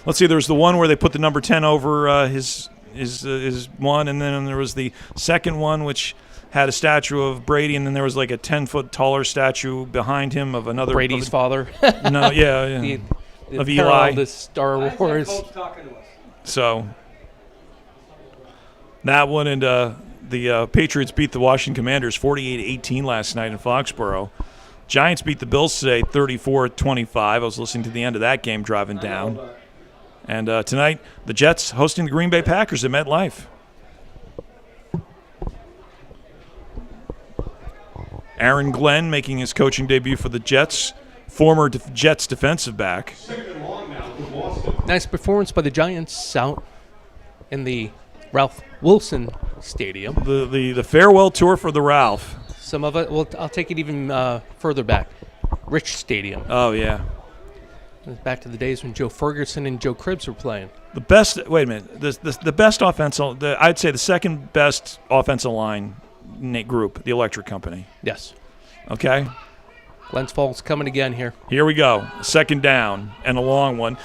let's see, there's the one where they put the number 10 over his one, and then there was the second one which had a statue of Brady, and then there was like a 10-foot taller statue behind him of another Brady's father. No, yeah. the Of Eli. To Star Wars. So that one, and the Patriots beat the Washington Commanders 48-18 last night in Foxborough. Giants beat the Bills today 34-25. I was listening to the end of that game driving down. And tonight, the Jets hosting the Green Bay Packers at MetLife. Aaron Glenn making his coaching debut for the Jets, former Jets defensive back. Nice performance by the Giants out in the Ralph Wilson Stadium. The farewell tour for the Ralph. Some of it, well, I'll take it even further back. Rich Stadium. Oh, yeah. Back to the days when Joe Ferguson and Joe Cribbs were playing. The best, wait a minute, the best offensive, I'd say the second best offensive line group, the Electric Company. Yes. Okay? Glens Falls coming again here. Here we go. Second down and a long one.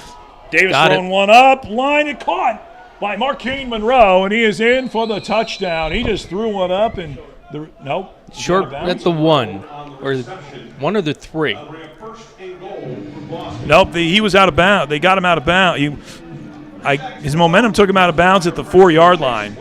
Davis Got throwing one up. Line it caught by Marquine Monroe, and he is in for the touchdown. He just threw one up and nope. Short at the one or the three. Nope, he was out of bounds. They got him out of bounds. His momentum took him out of bounds at the 4-yard line.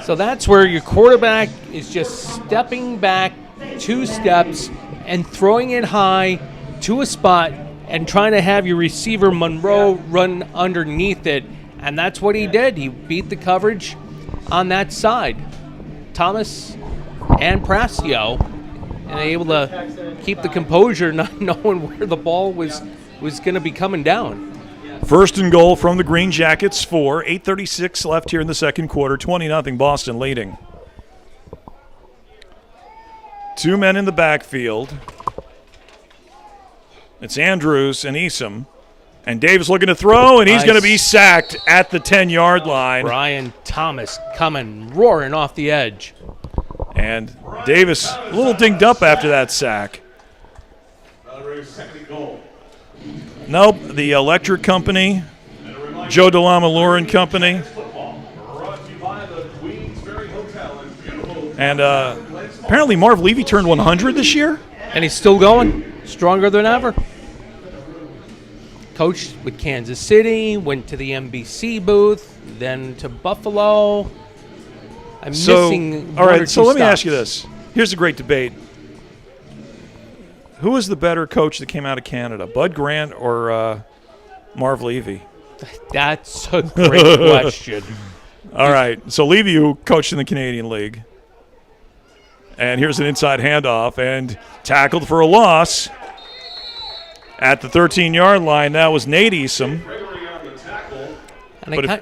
So that's where your quarterback is just stepping back 2 steps and throwing it high to a spot and trying to have your receiver Monroe run underneath it. And that's what he did. He beat the coverage on that side. Thomas and Prasio, and able to keep the composure, not knowing where the ball was going to be coming down. First and goal from the Greenjackets, 8:36 left here in the second quarter, 20-0 Boston leading. 2 men in the backfield. It's Andrews and Easom. And Davis looking to throw, and he's going to be sacked at the 10-yard line. Brian Thomas coming, roaring off the edge. And Davis a little dinged up after that sack. Nope, the Electric Company, Joe DeLama Company. And apparently Marv Levy turned 100 this year. And he's still going, stronger than ever. Coached with Kansas City, went to the NBC booth, then to Buffalo. I'm missing all right, so let me stops. ask you this. Here's a great debate. Who is the better coach that came out of Canada, Bud Grant or Marv Levy? That's a great question. All right, so Levy, who coached in the Canadian League. And here's an inside handoff and tackled for a loss at the 13-yard line. That was Nate Easom. And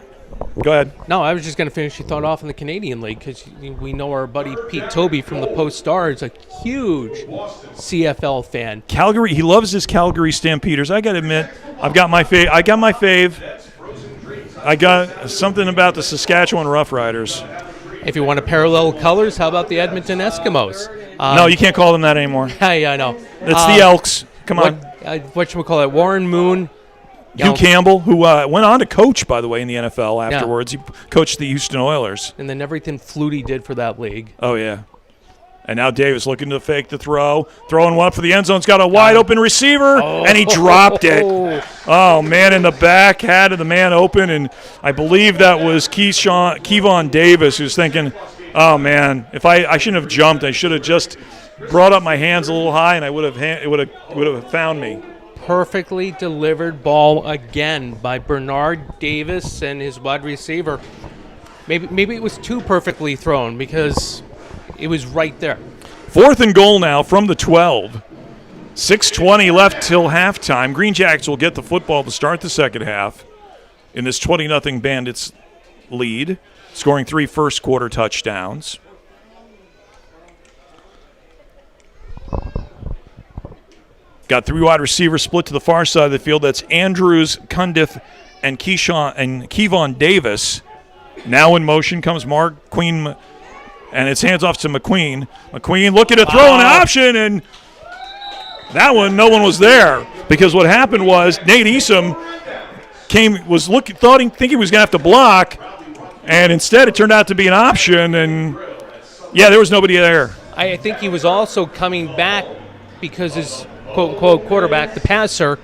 Go ahead. No, I was just going to finish your thought off in the Canadian League because we know our buddy Pete Toby from the Post-Star is a huge CFL fan. Calgary, he loves his Calgary Stampeders. I got to admit, I got my fave. I got something about the Saskatchewan Roughriders. If you want to parallel colors, how about the Edmonton Eskimos? No, you can't call them that anymore. Yeah, I know. It's the Elks. Come on. Whatchamacallit, Warren Moon. Hugh Campbell, who went on to coach, by the way, in the NFL afterwards. He coached the Houston Oilers. And then everything Flutie did for that league. Oh, yeah. And now Davis looking to fake the throw. Throwing one up for the end zone. He's got a wide-open receiver, and he dropped it. Oh, man in the back had the man open, and I believe that was Kevon Davis who's thinking, Oh man, if I shouldn't have jumped. I should have just brought up my hands a little high, and it would have found me. Perfectly delivered ball again by Bernard Davis and his wide receiver. Maybe it was too perfectly thrown because it was right there. 4th and goal now from the 12. 6:20 left till halftime. Greenjackets will get the football to start the second half in this 20-0 Bandits lead, scoring 3 first-quarter touchdowns. Got 3 wide receivers split to the far side of the field. That's Andrews, Cundiff, and Kevon Davis. Now in motion comes Mark Queen, and it's hands off to McQueen. McQueen looking to throw an option, and that one, no one was there. Because what happened was Nate Easom thinking he was going to have to block, and instead it turned out to be an option, and yeah, there was nobody there. I think he was also coming back because his quote-unquote quarterback, the passer,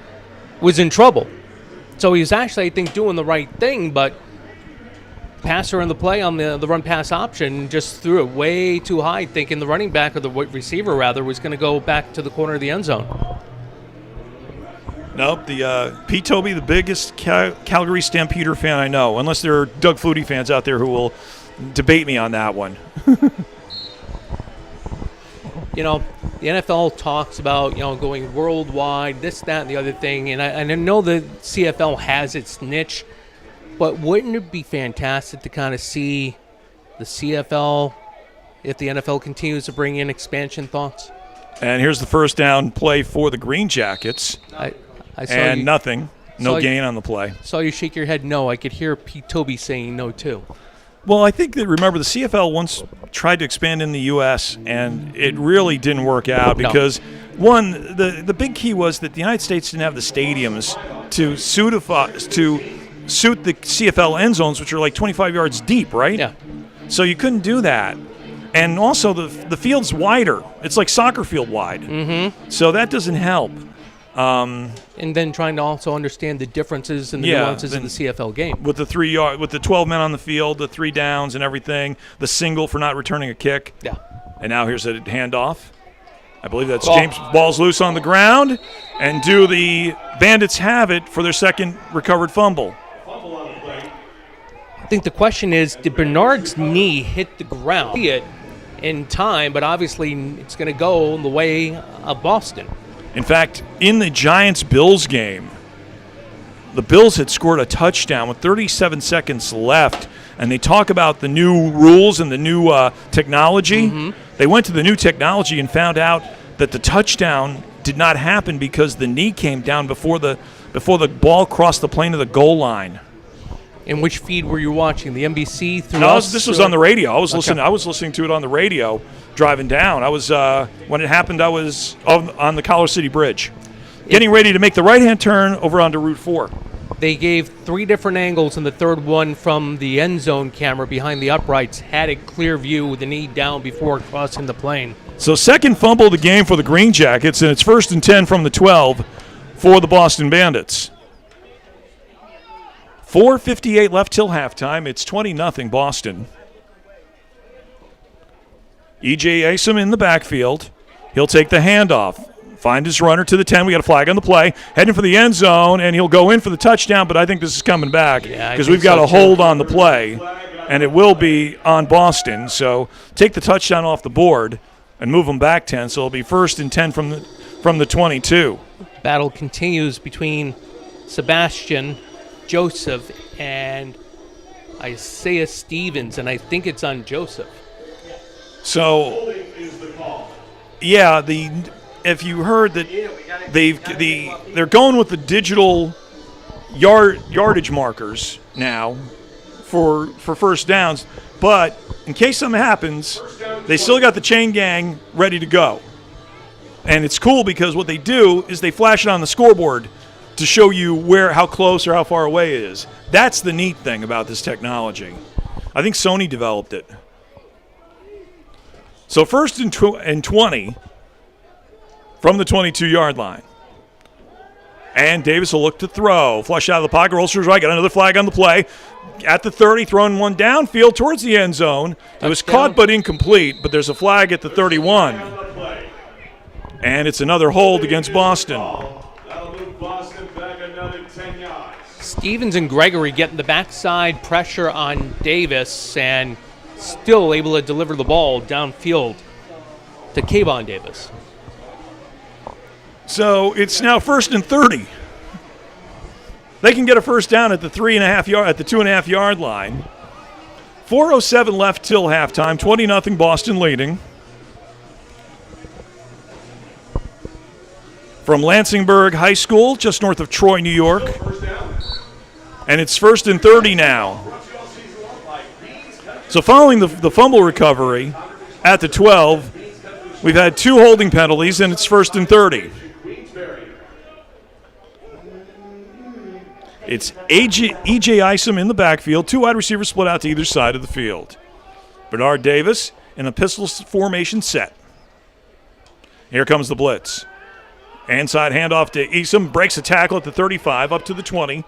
was in trouble. So he was actually, I think, doing the right thing, but passer in the play on the run-pass option just threw it way too high, thinking the running back, or the receiver, rather, was going to go back to the corner of the end zone. Nope, Pete Tobey, the biggest Calgary Stampeder fan I know, unless there are Doug Flutie fans out there who will debate me on that one. You know, the NFL talks about, going worldwide, this, that, and the other thing, and I know the CFL has its niche, but wouldn't it be fantastic to kind of see the CFL, if the NFL continues to bring in expansion thoughts? And here's the first down play for the Greenjackets. I saw and you, nothing. No gain on the play. Saw you shake your head no. I could hear Pete Tobey saying no, too. Well, I think that, remember, the CFL once tried to expand in the U.S., and it really didn't work out because, one, the big key was that the United States didn't have the stadiums to suit the CFL end zones, which are like 25 yards deep, right? Yeah. So you couldn't do that. And also, the field's wider. It's like soccer field wide. Mm-hmm. So that doesn't help. And then trying to also understand the differences and the nuances in the CFL game. With the 12 men on the field, the 3 downs and everything, the single for not returning a kick. Yeah. And now here's a handoff. I believe that's James. Ball's loose on the ground. And do the Bandits have it for their second recovered fumble? I think the question is, did Bernard's knee hit the ground? See it in time, but obviously it's going to go the way of Boston. In fact, in the Giants-Bills game, the Bills had scored a touchdown with 37 seconds left, and they talk about the new rules and the new technology. Mm-hmm. They went to the new technology and found out that the touchdown did not happen because the knee came down before the ball crossed the plane of the goal line. And which feed were you watching? The NBC through us? This was on the radio. I was listening to it on the radio driving down. I was when it happened. I was on the Colorado City Bridge, getting ready to make the right-hand turn over onto Route 4. They gave 3 different angles, and the third one from the end zone camera behind the uprights had a clear view with the knee down before crossing the plane. So second fumble of the game for the Greenjackets, and it's 1st and 10 from the 12 for the Boston Bandits. 4:58 left till halftime. It's 20-0 Boston. E.J. Asom in the backfield. He'll take the handoff. Find his runner to the 10. We got a flag on the play. Heading for the end zone, and he'll go in for the touchdown, but I think this is coming back because we've got a hold on the play, and it will be on Boston. So take the touchdown off the board and move them back 10. So it'll be 1st and 10 from the 22. Battle continues between Sebastian Joseph and Isaiah Stevens, and I think it's on Joseph. So, yeah, if you heard that they're going with the digital yardage markers now for first downs, but in case something happens, they still got the chain gang ready to go. And it's cool because what they do is they flash it on the scoreboard to show you how close or how far away it is. That's the neat thing about this technology. I think Sony developed it. So 1st and 20 from the 22-yard line. And Davis will look to throw. Flush out of the pocket, rolls to his right. Got another flag on the play. At the 30, throwing one downfield towards the end zone. It was caught but incomplete, but there's a flag at the 31. And it's another hold against Boston. That'll move Boston back another 10 yards. Stevens and Gregory getting the backside pressure on Davis and still able to deliver the ball downfield to Kayvon Davis. So it's now 1st and 30. They can get a first down at the 2.5 yard line. 4:07 left till halftime. 20-0 Boston leading. From Lansingburgh High School, just north of Troy, New York. And it's 1st and 30 now. So following the fumble recovery at the 12, we've had 2 holding penalties, and it's 1st and 30. It's E.J. Isom in the backfield. 2 wide receivers split out to either side of the field. Bernard Davis in a pistol formation set. Here comes the blitz. Inside handoff to Isom. Breaks a tackle at the 35, up to the 20,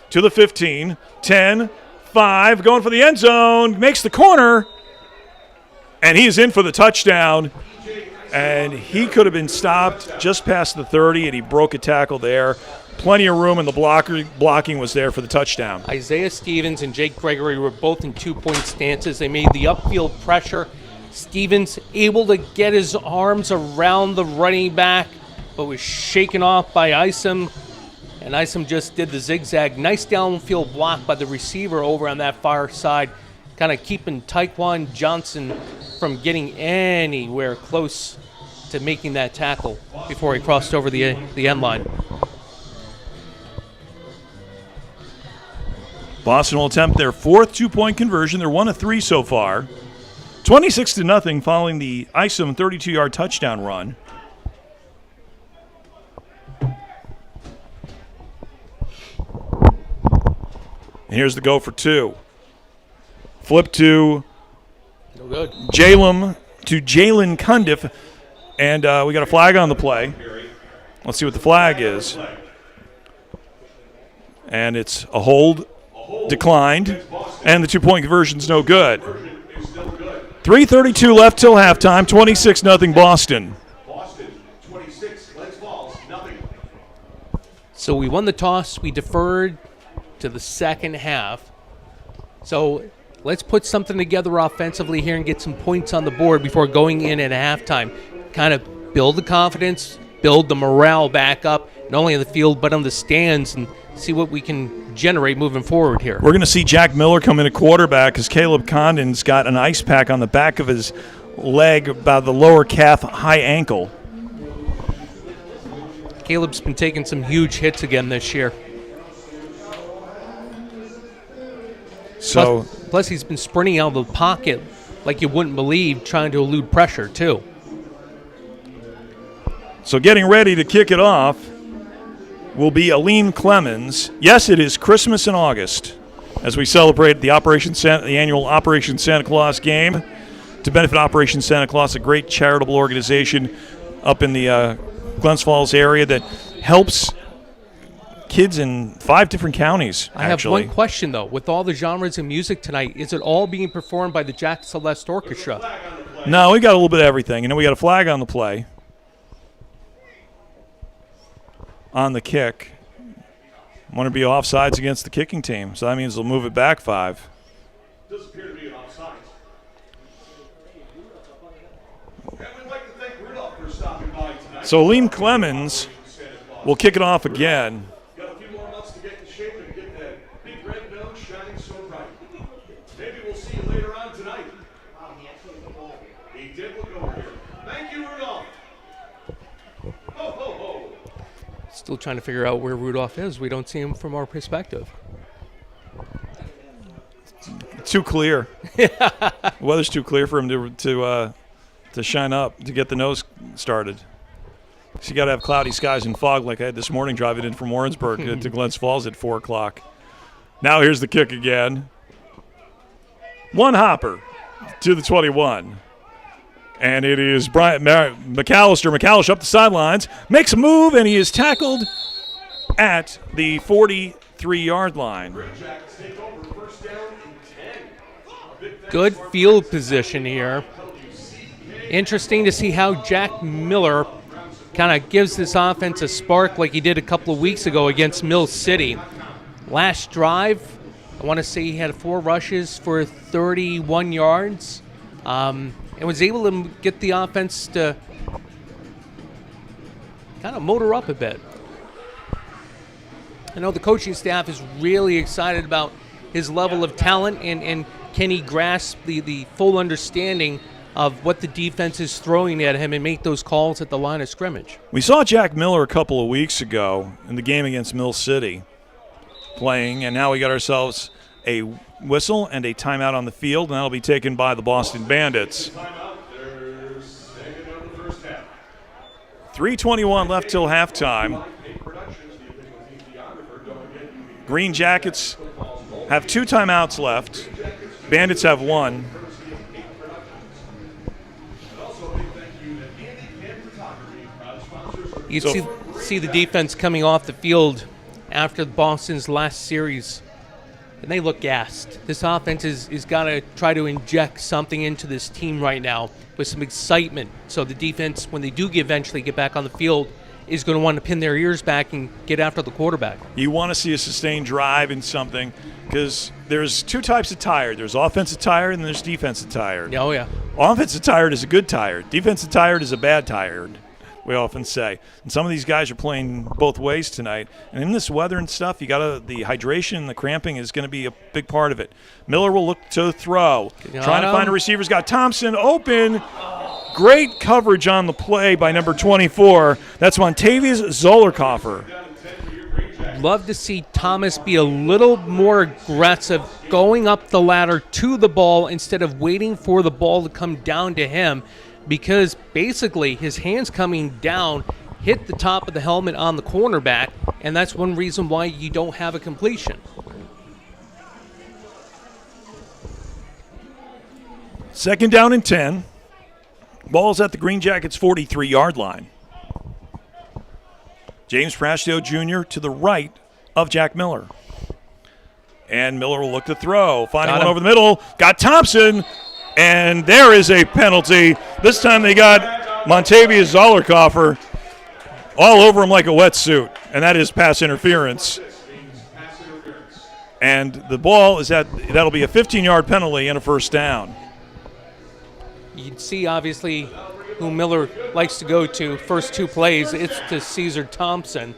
to the 15, 10, 5. Going for the end zone. Makes the corner. And he is in for the touchdown. And he could have been stopped just past the 30, and he broke a tackle there. Plenty of room, and the blocking was there for the touchdown. Isaiah Stevens and Jake Gregory were both in 2-point stances. They made the upfield pressure. Stevens able to get his arms around the running back, but was shaken off by Isom. And Isom just did the zigzag. Nice downfield block by the receiver over on that far side, kind of keeping Taekwon Johnson from getting anywhere close to making that tackle before he crossed over the end line. Boston will attempt their 4th 2-point conversion. They're 1 of 3 so far. 26-0 following the Isom 32-yard touchdown run. And here's the go for 2. Flip to Jalen Cundiff, and we got a flag on the play. Let's see what the flag is. And it's a hold. Declined, and the 2-point conversion's no good. 3:32 left till halftime. 26-0 Boston. Boston 26, Glens Falls, nothing. So we won the toss. We deferred to the second half. So let's put something together offensively here and get some points on the board before going in at halftime. Kind of build the confidence, build the morale back up, not only in the field but on the stands, and see what we can generate moving forward here. We're going to see Jack Miller come in at quarterback because Caleb Condon's got an ice pack on the back of his leg by the lower calf, high ankle. Caleb's been taking some huge hits again this year. So plus he's been sprinting out of the pocket like you wouldn't believe, trying to elude pressure too. So getting ready to kick it off will be Aline Clemens. Yes, it is Christmas in August as we celebrate the annual Operation Santa Claus game to benefit Operation Santa Claus, a great charitable organization up in the Glens Falls area that helps kids in 5 different counties, I have one question, though. With all the genres of music tonight, is it all being performed by the Jack Celeste Orchestra? No, we got a little bit of everything. And then we got a flag on the play. On the kick. Want to be offsides against the kicking team, so that means they'll move it back 5. Does appear to be an offside. And we'd like to thank Rudolph for stopping by tonight. So Liam Clemens will kick it off again. Got a few more months to get in shape and get that big red nose shining so bright. Maybe we'll see you later on tonight. He did look over here. Thank you, Rudolph. Ho, ho, ho. Still trying to figure out where Rudolph is. We don't see him from our perspective. Too clear. The weather's too clear for him to shine up, to get the nose started. So you got to have cloudy skies and fog like I had this morning driving in from Warrensburg to Glens Falls at 4 o'clock. Now here's the kick again. One hopper to the 21. And it is Brian McAllister. McAllister up the sidelines, makes a move, and he is tackled at the 43-yard line. Greenjackets take over, first down and 10. A big thanks Good to our field position here. Interesting to see how Jack Miller kind of gives this offense a spark like he did a couple of weeks ago against Mill City. Last drive, I want to say he had 4 rushes for 31 yards and was able to get the offense to kind of motor up a bit. I know the coaching staff is really excited about his level of talent and can he grasp the full understanding of what the defense is throwing at him and make those calls at the line of scrimmage. We saw Jack Miller a couple of weeks ago in the game against Mill City playing, and now we got ourselves a whistle and a timeout on the field, and that'll be taken by the Boston Bandits. 3:21 left till halftime. Greenjackets have 2 timeouts left. Bandits have 1. You see the defense coming off the field after Boston's last series, and they look gassed. This offense is got to try to inject something into this team right now with some excitement. So the defense, when they do eventually get back on the field, is going to want to pin their ears back and get after the quarterback. You want to see a sustained drive in something because there's 2 types of tired. There's offensive tired and there's defensive tired. Oh, yeah. Offensive tired is a good tired. Defensive tired is a bad tired, we often say. And some of these guys are playing both ways tonight. And in this weather and stuff, the hydration and the cramping is going to be a big part of it. Miller will look to throw. Trying to find a receiver's got Thompson open. Great coverage on the play by number 24. That's Montavious Zollernhofer. Love to see Thomas be a little more aggressive going up the ladder to the ball instead of waiting for the ball to come down to him, because basically his hands coming down hit the top of the helmet on the cornerback, and that's one reason why you don't have a completion. Second down and 10. Ball's at the Greenjackets' 43-yard line. James Prastio Jr. to the right of Jack Miller. And Miller will look to throw. Finding one over the middle. Got Thompson. And there is a penalty. This time they got Montavious Zollernhofer all over him like a wetsuit. And that is pass interference. And the ball is that'll be a 15-yard penalty and a first down. You'd see, obviously, who Miller likes to go to. First 2 plays, it's to Caesar Thompson.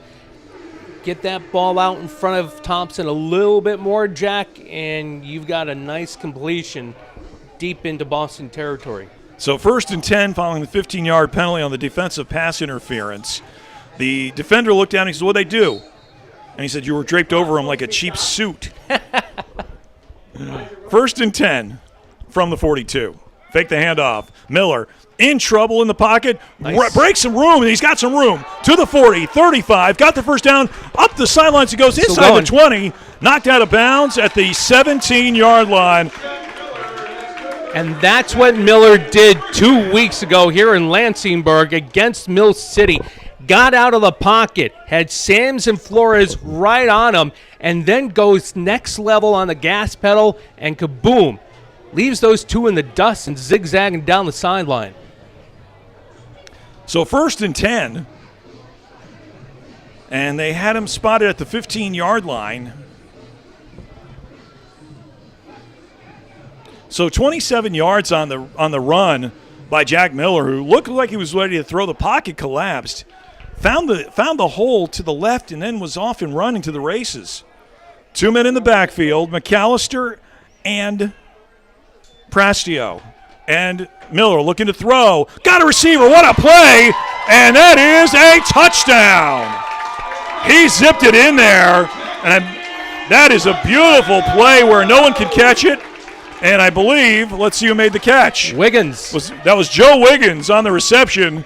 Get that ball out in front of Thompson a little bit more, Jack, and you've got a nice completion deep into Boston territory. So 1st and 10 following the 15-yard penalty on the defensive pass interference. The defender looked down and he said, "What'd they do?" And he said, "You were draped over him like a cheap suit." 1st and 10 from the 42. Fake the handoff. Miller in trouble in the pocket. Nice. Breaks some room, and he's got some room. To the 40, 35. Got the first down. Up the sidelines he goes inside the 20. Knocked out of bounds at the 17-yard line. And that's what Miller did 2 weeks ago here in Lansingburgh against Mill City. Got out of the pocket, had Sams and Flores right on him, and then goes next level on the gas pedal, and kaboom. Leaves those 2 in the dust and zigzagging down the sideline. So 1st and 10. And they had him spotted at the 15-yard line. So 27 yards on the run by Jack Miller, who looked like he was ready to throw. The pocket collapsed. Found the hole to the left and then was off and running to the races. 2 men in the backfield, McAllister and Prastio. And Miller looking to throw. Got a receiver. What a play. And that is a touchdown. He zipped it in there. And that is a beautiful play where no one can catch it. And I believe, let's see who made the catch. Wiggins. That was Joe Wiggins on the reception.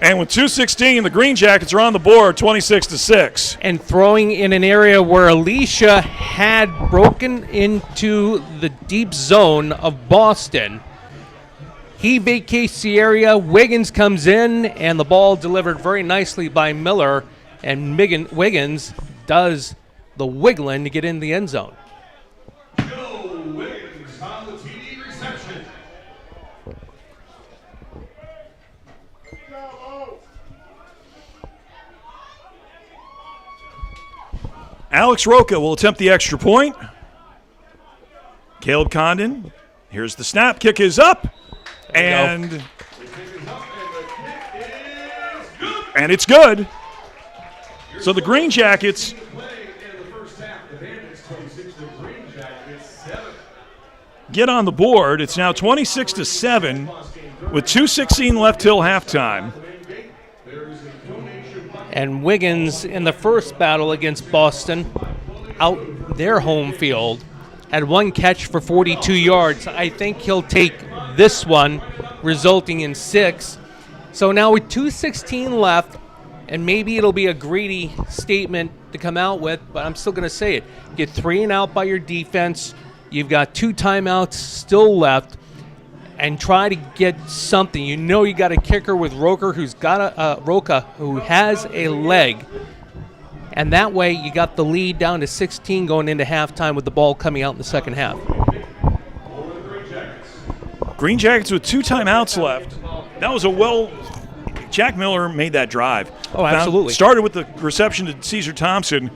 And with 2:16, the Greenjackets are on the board, 26-6. And throwing in an area where Alicia had broken into the deep zone of Boston. He vacates the area. Wiggins comes in, and the ball delivered very nicely by Miller and Wiggins does the wiggling to get in the end zone. Joe Wiggins on the TD reception. Alex Roca will attempt the extra point. Caleb Condon, here's the snap. Kick is up. And it's good. So the Greenjackets get on the board. It's now 26-7 with 2:16 left till halftime. And Wiggins, in the first battle against Boston, out their home field, had one catch for 42 yards. I think he'll take this one, resulting in 6. So now with 2:16 left, and maybe it'll be a greedy statement to come out with, but I'm still going to say it. Get 3 and out by your defense. You've got 2 timeouts still left, and try to get something. You know you got a kicker with Roca who has a leg. And that way you got the lead down to 16 going into halftime with the ball coming out in the second half. Greenjackets with 2 timeouts left. That was Jack Miller made that drive. Oh, absolutely. Started with the reception to Caesar Thompson,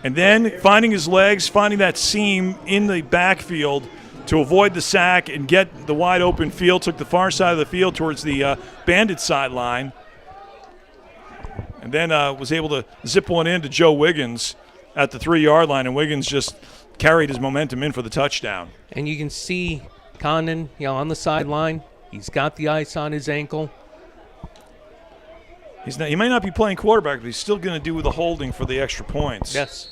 and then finding his legs, finding that seam in the backfield to avoid the sack and get the wide open field, took the far side of the field towards the Bandits sideline, and then was able to zip one in to Joe Wiggins at the 3-yard line, and Wiggins just carried his momentum in for the touchdown. And you can see Condon, on the sideline. He's got the ice on his ankle. He may not be playing quarterback, but he's still going to do the holding for the extra points. Yes.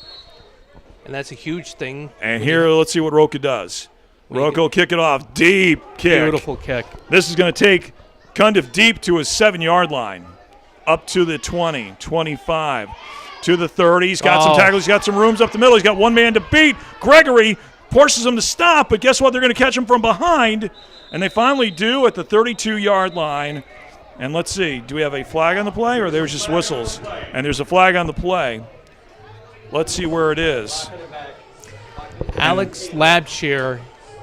And that's a huge thing. And here, let's see what Roca does. Roca will kick it off. Deep kick. Beautiful kick. This is going to take Cundiff deep to his 7-yard line. Up to the 20, 25, to the 30. He's got some tackles. He's got some rooms up the middle. He's got one man to beat. Gregory forces him to stop, but guess what? They're going to catch him from behind, and they finally do at the 32-yard line. And let's see, do we have a flag on the play, or there's just whistles? And there's a flag on the play. Let's see where it is. Alex Labshire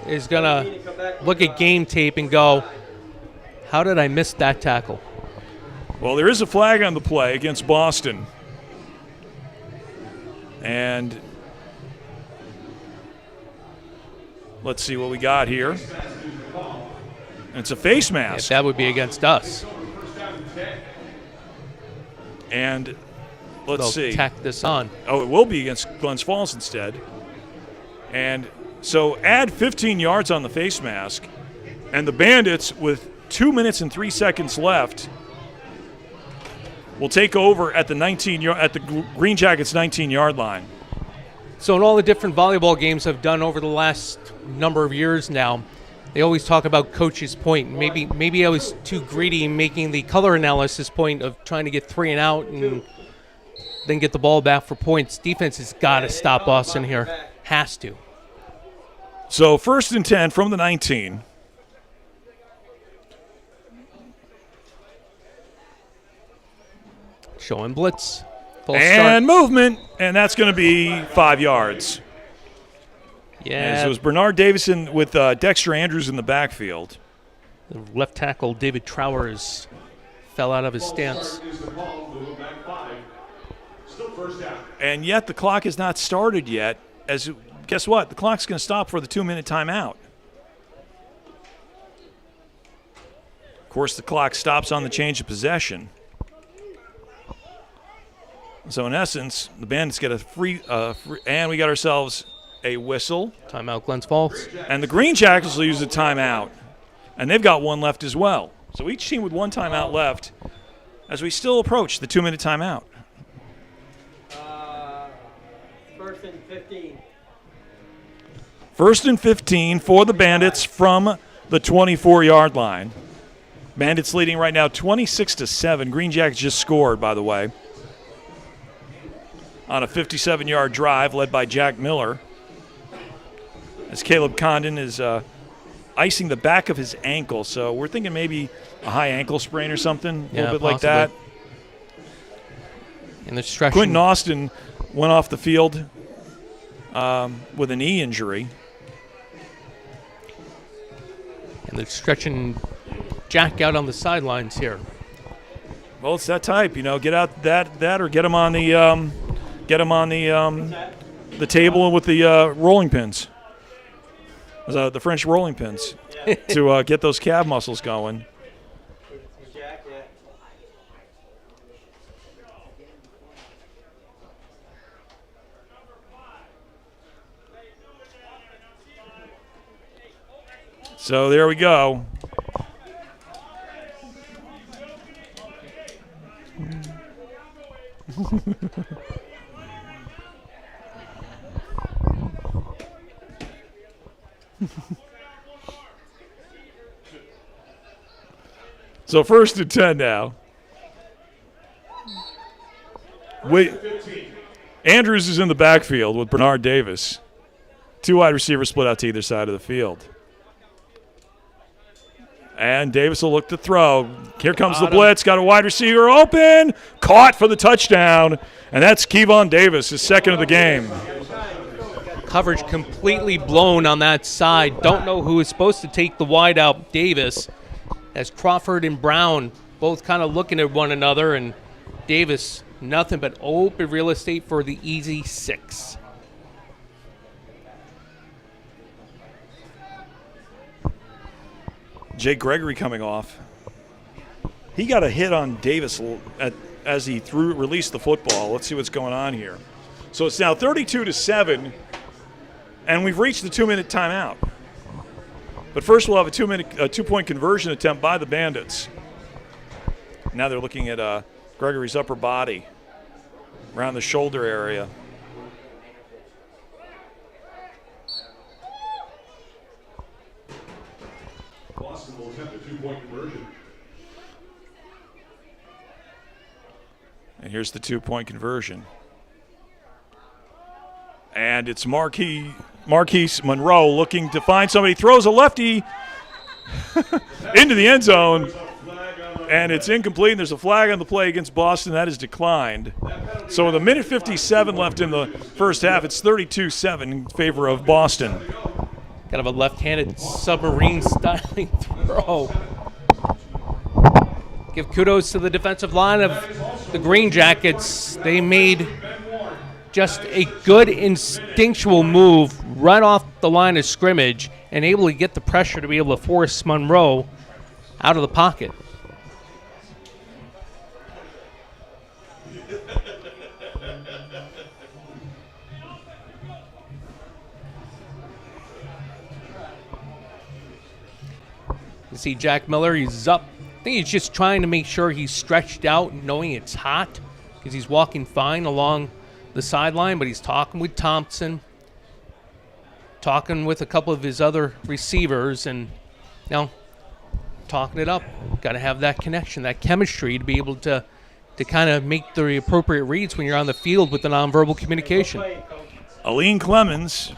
is going to look at game tape and go, how did I miss that tackle? Well, there is a flag on the play against Boston. And let's see what we got here. It's a face mask. That would be against us. And let's see. Tack this on. Oh, it will be against Glens Falls instead. And so add 15 yards on the face mask. And the Bandits, with 2 minutes and 3 seconds left, will take over at the Greenjackets 19-yard line. So in all the different volleyball games I've done over the last number of years now, they always talk about coach's point. Maybe I was too greedy in making the color analysis point of trying to get 3 and out and then get the ball back for points. Defense has got to stop Boston here. Has to. So 1st and 10 from the 19. Showing blitz. And movement, and that's going to be 5 yards. Yeah. As it was Bernard Davison with Dexter Andrews in the backfield. The left tackle, David Trowers, fell out of his stance. And yet the clock has not started yet. Guess what? The clock's going to stop for the 2-minute timeout. Of course, the clock stops on the change of possession. So in essence, the Bandits get a free and we got ourselves a whistle. Timeout, Glens Falls. And the Greenjackets will use a timeout. And they've got one left as well. So each team with one timeout left as we still approach the 2-minute timeout. 1st and 15. 1st and 15 for the Bandits from the 24-yard line. Bandits leading right now 26-7. Greenjackets just scored, by the way, on a 57-yard drive led by Jack Miller. As Caleb Condon is icing the back of his ankle. So we're thinking maybe a high ankle sprain or something, a little bit possibly. like that. And the stretching. Quentin Austin went off the field with a knee injury. And they're stretching Jack out on the sidelines here. Well, it's that type, Get out that, or get him on the the table with the rolling pins, the French rolling pins, to get those calf muscles going. So there we go. So 1st and 10 now. Andrews is in the backfield with Bernard Davis. 2 wide receivers split out to either side of the field. And Davis will look to throw. Here comes the blitz. Got a wide receiver open. Caught for the touchdown. And that's Kevon Davis, his second of the game. Coverage completely blown on that side. Don't know who is supposed to take the wide out. Davis, as Crawford and Brown both kind of looking at one another. And Davis, nothing but open real estate for the easy 6. Jake Gregory coming off. He got a hit on Davis as he released the football. Let's see what's going on here. So it's now 32-7, and we've reached the 2-minute timeout. But first we'll have a 2-point conversion attempt by the Bandits. Now they're looking at Gregory's upper body, around the shoulder area. Boston will attempt a 2-point conversion. And here's the 2-point conversion. And it's Marquise Monroe looking to find somebody. Throws a lefty into the end zone. And it's incomplete, and there's a flag on the play against Boston. That is declined. So with 1:57 left in the first half, it's 32-7 in favor of Boston. Kind of a left-handed submarine-styling throw. Give kudos to the defensive line of the Greenjackets. They made just a good instinctual move right off the line of scrimmage and able to get the pressure to be able to force Monroe out of the pocket. You see Jack Miller, he's up. I think he's just trying to make sure he's stretched out, knowing it's hot, because he's walking fine along the sideline, but he's talking with Thompson, talking with a couple of his other receivers, and talking it up. Got to have that connection, that chemistry to be able to kind of make the appropriate reads when you're on the field with the nonverbal communication. Aline Clemens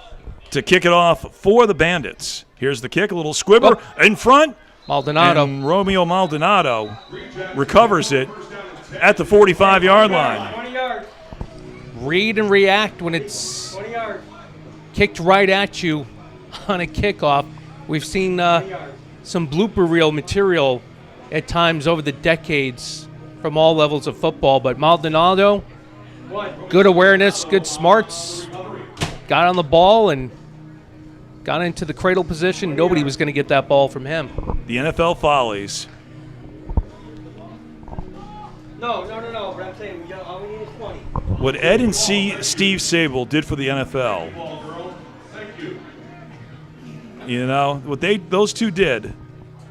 to kick it off for the Bandits. Here's the kick, a little squibber in front. Maldonado. And Romeo Maldonado recovers it at the 45-yard line. 20 yards. Read and react when it's 20 yards. kicked right at you on a kickoff. We've seen some blooper reel material at times over the decades from all levels of football, but Maldonado, good awareness, good smarts, got on the ball and got into the cradle position. Nobody was going to get that ball from him. The NFL follies. No. But I'm saying all we need is 20. What Ed and Steve Sable did for the NFL, what those two did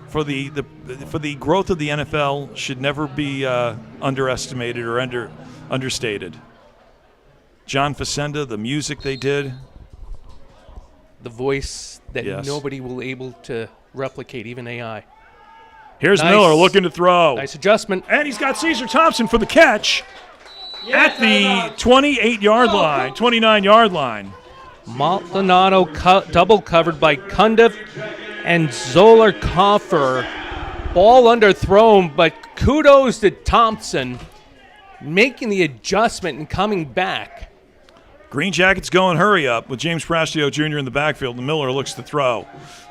for the growth of the NFL should never be underestimated or understated. John Facenda, the music they did. The voice that Yes. nobody will able to replicate, even AI. Here's Nice. Miller looking to throw. Nice adjustment. And he's got Caesar Thompson for the catch at the 28-yard line, 29-yard line. Maldonado double covered by Cundiff and Zoller Koffer. Ball underthrown, but kudos to Thompson. making the adjustment and coming back. Greenjackets going hurry up with James Prastio Jr. in the backfield. And Miller looks to throw.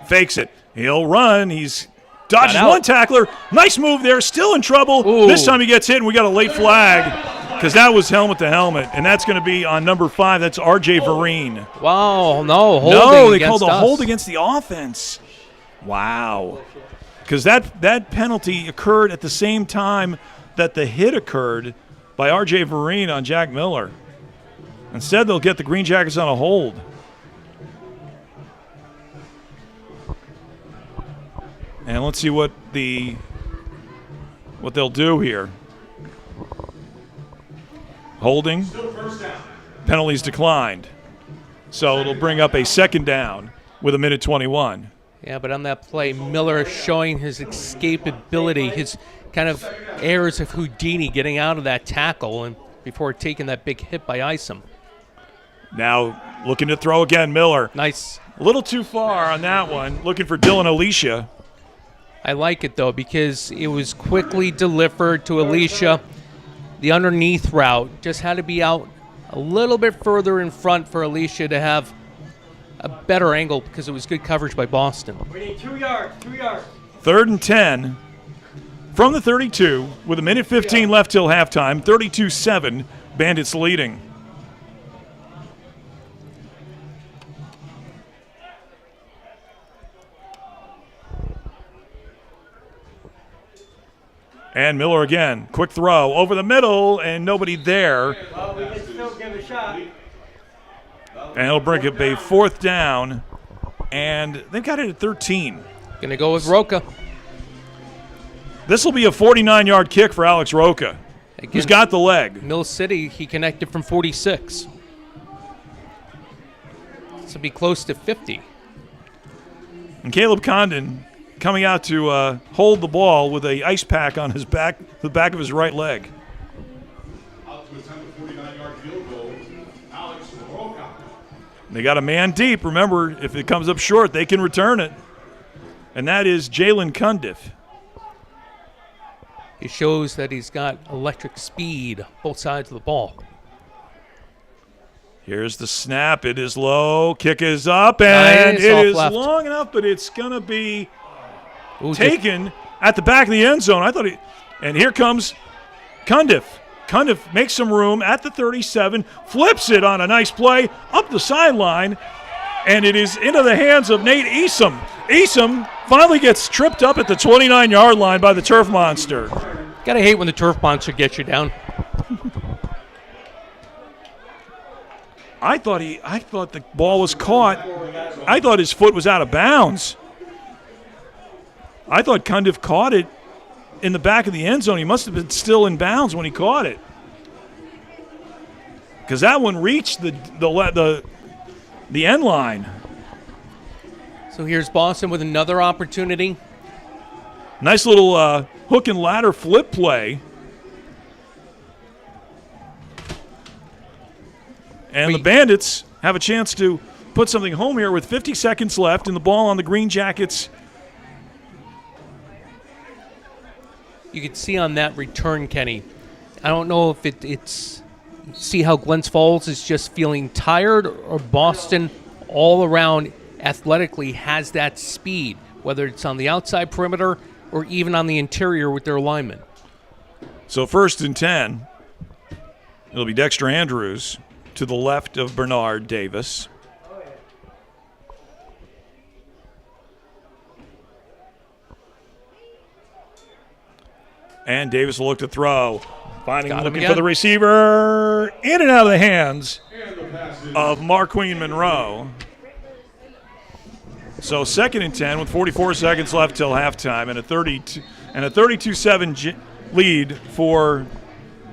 Fakes it. He'll run. He's dodges one tackler. Nice move there. Still in trouble. Ooh. This time he gets hit, and we got a late flag because that was helmet to helmet. And that's going to be on number 5. That's R.J. Vereen. Wow, no, holding No, they against called a us. hold against the offense. Wow. Because that penalty occurred at the same time that the hit occurred by R.J. Vereen on Jack Miller. Instead, they'll get the Greenjackets on a hold. And let's see what they'll do here. Holding. Penalties declined. So it'll bring up a second down with 1:21. Yeah, but on that play, Miller showing his escapability, his kind of airs of Houdini getting out of that tackle and before taking that big hit by Isom. Now looking to throw again, Miller. Nice. A little too far on that one. Looking for Dylan Alicia. I like it, though, because it was quickly delivered to Alicia. The underneath route just had to be out a little bit further in front for Alicia to have a better angle because it was good coverage by Boston. We need 2 yards, 2 yards. 3rd and 10 from the 32 with 1:15 left till halftime. 32-7, Bandits leading. And Miller again. Quick throw over the middle, and nobody there. Well, we can still give it a shot. And it'll bring up a 4th down. And they've got it at 13. Going to go with Roca. This will be a 49-yard kick for Alex Roca. Again, He's got the leg. Mill City, he connected from 46. This will be close to 50. And Caleb Condon coming out to hold the ball with a ice pack on his back, the back of his right leg. Out to attempt a 49-yard field goal, Alex Roca. They got a man deep. Remember, if it comes up short, they can return it. And that is Jalen Cundiff. It shows that he's got electric speed, both sides of the ball. Here's the snap. It is low. Kick is up, and Nice, it off is left. long enough, but it's going to be Ooh, taken at the back of the end zone. And here comes Cundiff. Cundiff makes some room at the 37, flips it on a nice play up the sideline, and it is into the hands of Nate Esom. Esom finally gets tripped up at the 29-yard line by the Turf Monster. Gotta hate when the Turf Monster gets you down. I thought the ball was caught. I thought his foot was out of bounds. I thought Cundiff caught it in the back of the end zone. He must have been still in bounds when he caught it, because that one reached the end line. So here's Boston with another opportunity. Nice little hook and ladder flip play. And the Bandits have a chance to put something home here with 50 seconds left and the ball on the Greenjackets. You can see on that return, Kenny. I don't know if it's see how Glens Falls is just feeling tired, or Boston all around athletically has that speed, whether it's on the outside perimeter or even on the interior with their linemen. So 1st and 10. It'll be Dexter Andrews to the left of Bernard Davis. And Davis will look to throw. Looking for the receiver. In and out of the hands of Marqueen Monroe. So 2nd and 10 with 44 seconds left till halftime, and a 32-7 lead for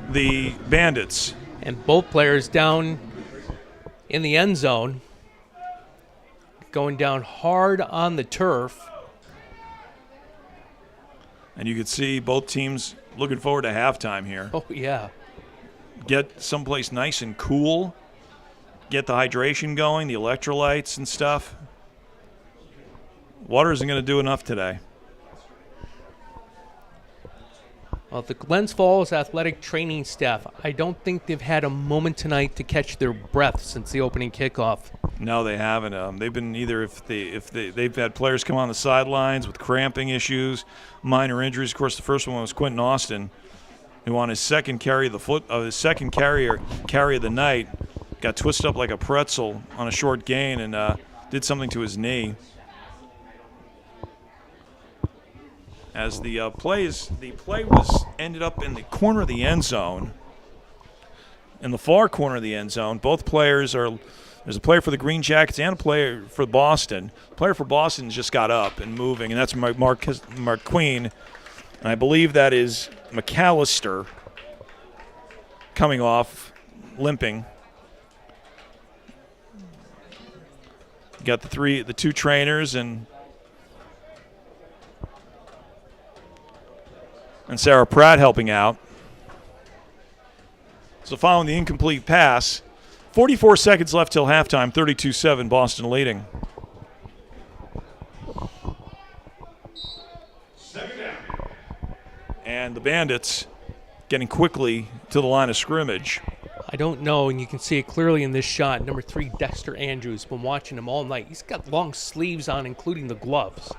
the Bandits. And both players down in the end zone, going down hard on the turf. And you can see both teams looking forward to halftime here. Oh, yeah. Get someplace nice and cool. Get the hydration going, the electrolytes and stuff. Water isn't going to do enough today. Well, the Glens Falls athletic training staff, I don't think they've had a moment tonight to catch their breath since the opening kickoff. No, they haven't. They've been either they've had players come on the sidelines with cramping issues, minor injuries. Of course, the first one was Quentin Austin, who on his second carry of the night got twisted up like a pretzel on a short gain and did something to his knee. As the play was ended up in the corner of the end zone, in the far corner of the end zone. Both players are. There's a player for the Greenjackets and a player for Boston. The player for Boston just got up and moving, and that's Mark Queen. And I believe that is McAllister coming off, limping. You got the two trainers and Sarah Pratt helping out. So following the incomplete pass, 44 seconds left till halftime, 32-7, Boston leading. Second down. And the Bandits getting quickly to the line of scrimmage. I don't know, and you can see it clearly in this shot. Number 3, Dexter Andrews. Been watching him all night. He's got long sleeves on, including the gloves.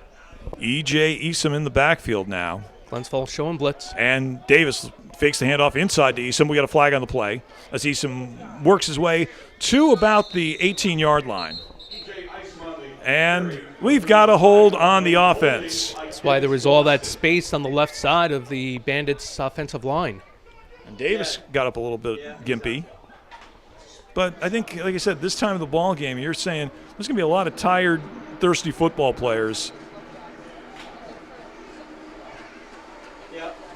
E.J. Easom in the backfield now. Glens Falls showing blitz. And Davis fakes the handoff inside to Easom. We got a flag on the play as Easom works his way to about the 18-yard line. And we've got a hold on the offense. That's why there was all that space on the left side of the Bandits' offensive line. And Davis got up a little bit gimpy. But I think, like I said, this time of the ball game, you're saying there's going to be a lot of tired, thirsty football players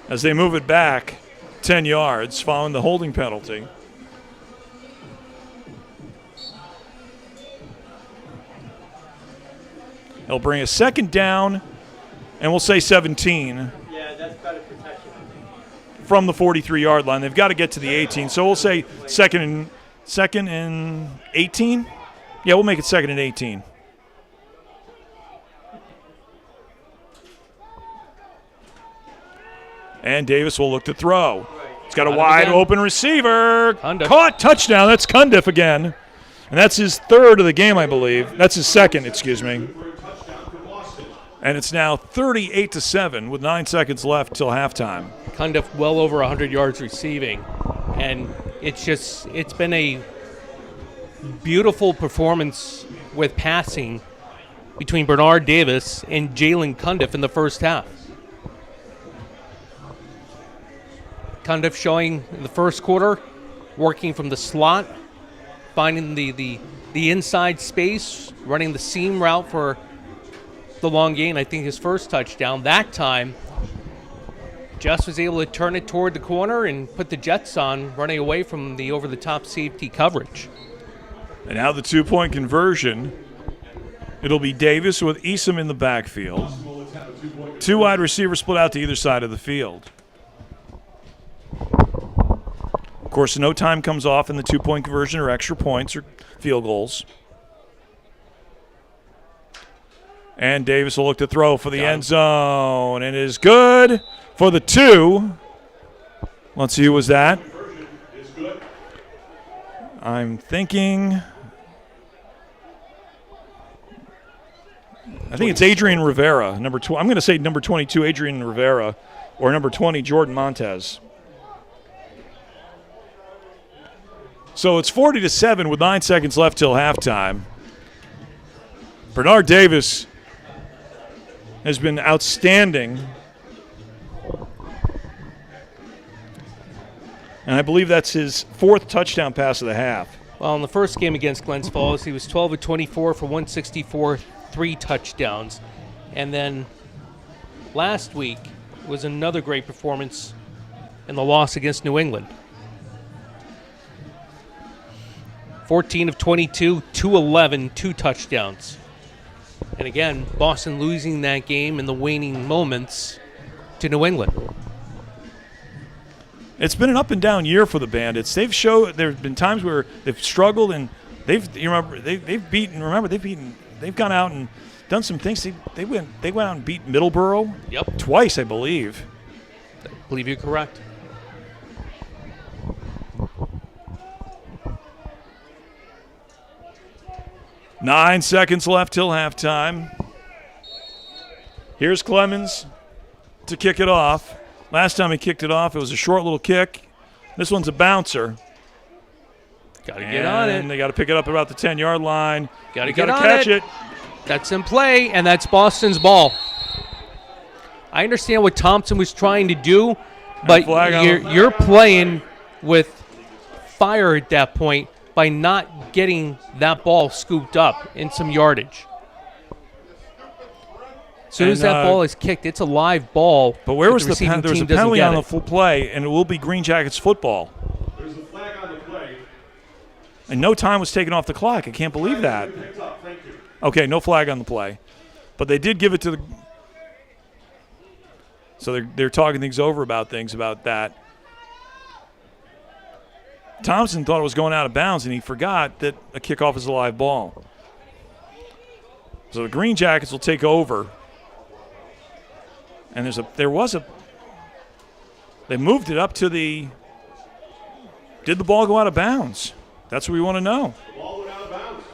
as they move it back 10 yards following the holding penalty. They'll bring a second down, and we'll say 17. Yeah, that's better protection. From the 43-yard line. They've got to get to the 18. So we'll say second and 18? Yeah, we'll make it second and 18. And Davis will look to throw. He's got a wide open receiver. Cundiff. Caught, touchdown. That's Cundiff again. And that's his third of the game, I believe. That's his second, excuse me. And it's now 38-7 with 9 seconds left till halftime. Cundiff well over 100 yards receiving. And it's been a beautiful performance with passing between Bernard Davis and Jalen Cundiff in the first half. Cundiff showing in the first quarter, working from the slot, finding the inside space, running the seam route for the long gain. I think his first touchdown. That time, Jess was able to turn it toward the corner and put the Jets on, running away from the over-the-top safety coverage. And now the two-point conversion. It'll be Davis with Easom in the backfield. Two wide receivers split out to either side of the field. Of course, no time comes off in the two-point conversion or extra points or field goals. And Davis will look to throw for the end zone. And it is good for the 2. Let's see who was that. I'm thinking. I think it's Adrian Rivera, number 2. I'm going to say number 22, Adrian Rivera, or number 20, Jordan Montez. So it's 40-7 with 9 seconds left till halftime. Bernard Davis has been outstanding. And I believe that's his 4th touchdown pass of the half. Well, in the first game against Glens Falls, he was 12 of 24 for 164, 3 touchdowns. And then last week was another great performance in the loss against New England. 14 of 22, 211, 2 touchdowns. And again, Boston losing that game in the waning moments to New England. It's been an up and down year for the Bandits. They've have been times where they've struggled and they've gone out and done some things. They went out and beat Middleborough. Yep. Twice, I believe. believe you're correct. 9 seconds left till halftime. Here's Clemens to kick it off. Last time he kicked it off, it was a short little kick. This one's a bouncer. Got to get on it. And they got to pick it up about the 10-yard line. Got to catch it. That's in play, and that's Boston's ball. I understand what Thompson was trying to do, but you're playing with fire at that point by not getting that ball scooped up in some yardage. As soon as that ball is kicked, it's a live ball. But where was the penalty? There was a penalty on the full play, and it will be Greenjackets football. There's a flag on the play. And no time was taken off the clock. I can't believe that. Okay, no flag on the play. But they did give it to the... So they're talking things over about that. Thompson thought it was going out of bounds, and he forgot that a kickoff is a live ball. So the Greenjackets will take over. And they moved it up to the... Did the ball go out of bounds? That's what we want to know. The ball went out of bounds.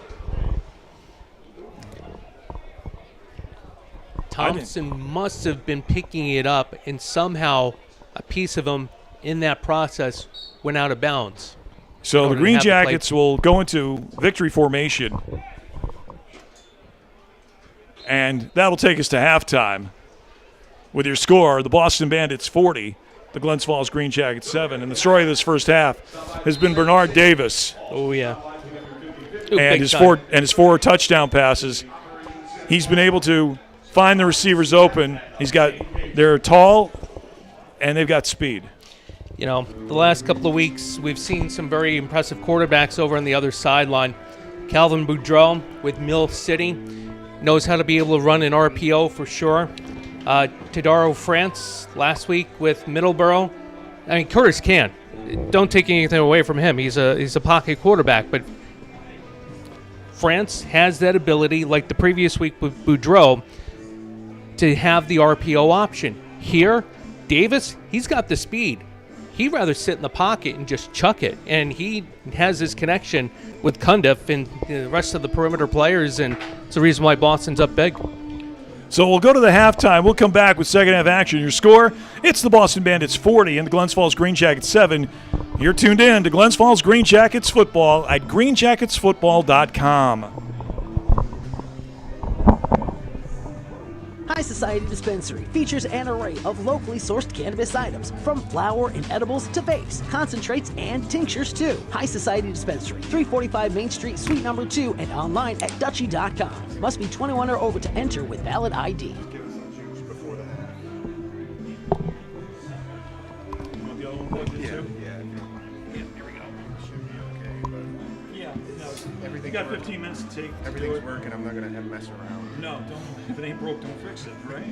Thompson must have been picking it up, and somehow a piece of him in that process went out of bounds. So the Greenjackets will go into victory formation, and that'll take us to halftime. With your score, the Boston Bandits 40, the Glens Falls Greenjackets 7. And the story of this first half has been Bernard Davis. Oh, yeah. And his four touchdown passes. He's been able to find the receivers open. They're tall, and they've got speed. You know, the last couple of weeks, we've seen some very impressive quarterbacks over on the other sideline. Calvin Boudreau with Mill City knows how to be able to run an RPO for sure. Tadaro France last week with Middleborough. I mean, Curtis can. Don't take anything away from him. He's a pocket quarterback, but France has that ability, like the previous week with Boudreau, to have the RPO option. Here, Davis, he's got the speed. He'd rather sit in the pocket and just chuck it, and he has his connection with Cundiff and the rest of the perimeter players, and it's the reason why Boston's up big. So we'll go to the halftime. We'll come back with second half action. Your score, it's the Boston Bandits 40 and the Glens Falls Greenjackets 7. You're tuned in to Glens Falls Greenjackets football at greenjacketsfootball.com. High Society Dispensary features an array of locally sourced cannabis items, from flower and edibles to vapes, concentrates, and tinctures too. High Society Dispensary, 345 Main Street, Suite number 2, and online at Dutchie.com. Must be 21 or over to enter with valid ID. You got 15 minutes to take. Everything's working. I'm not going to have mess around. No, don't. If it ain't broke, don't fix it, right?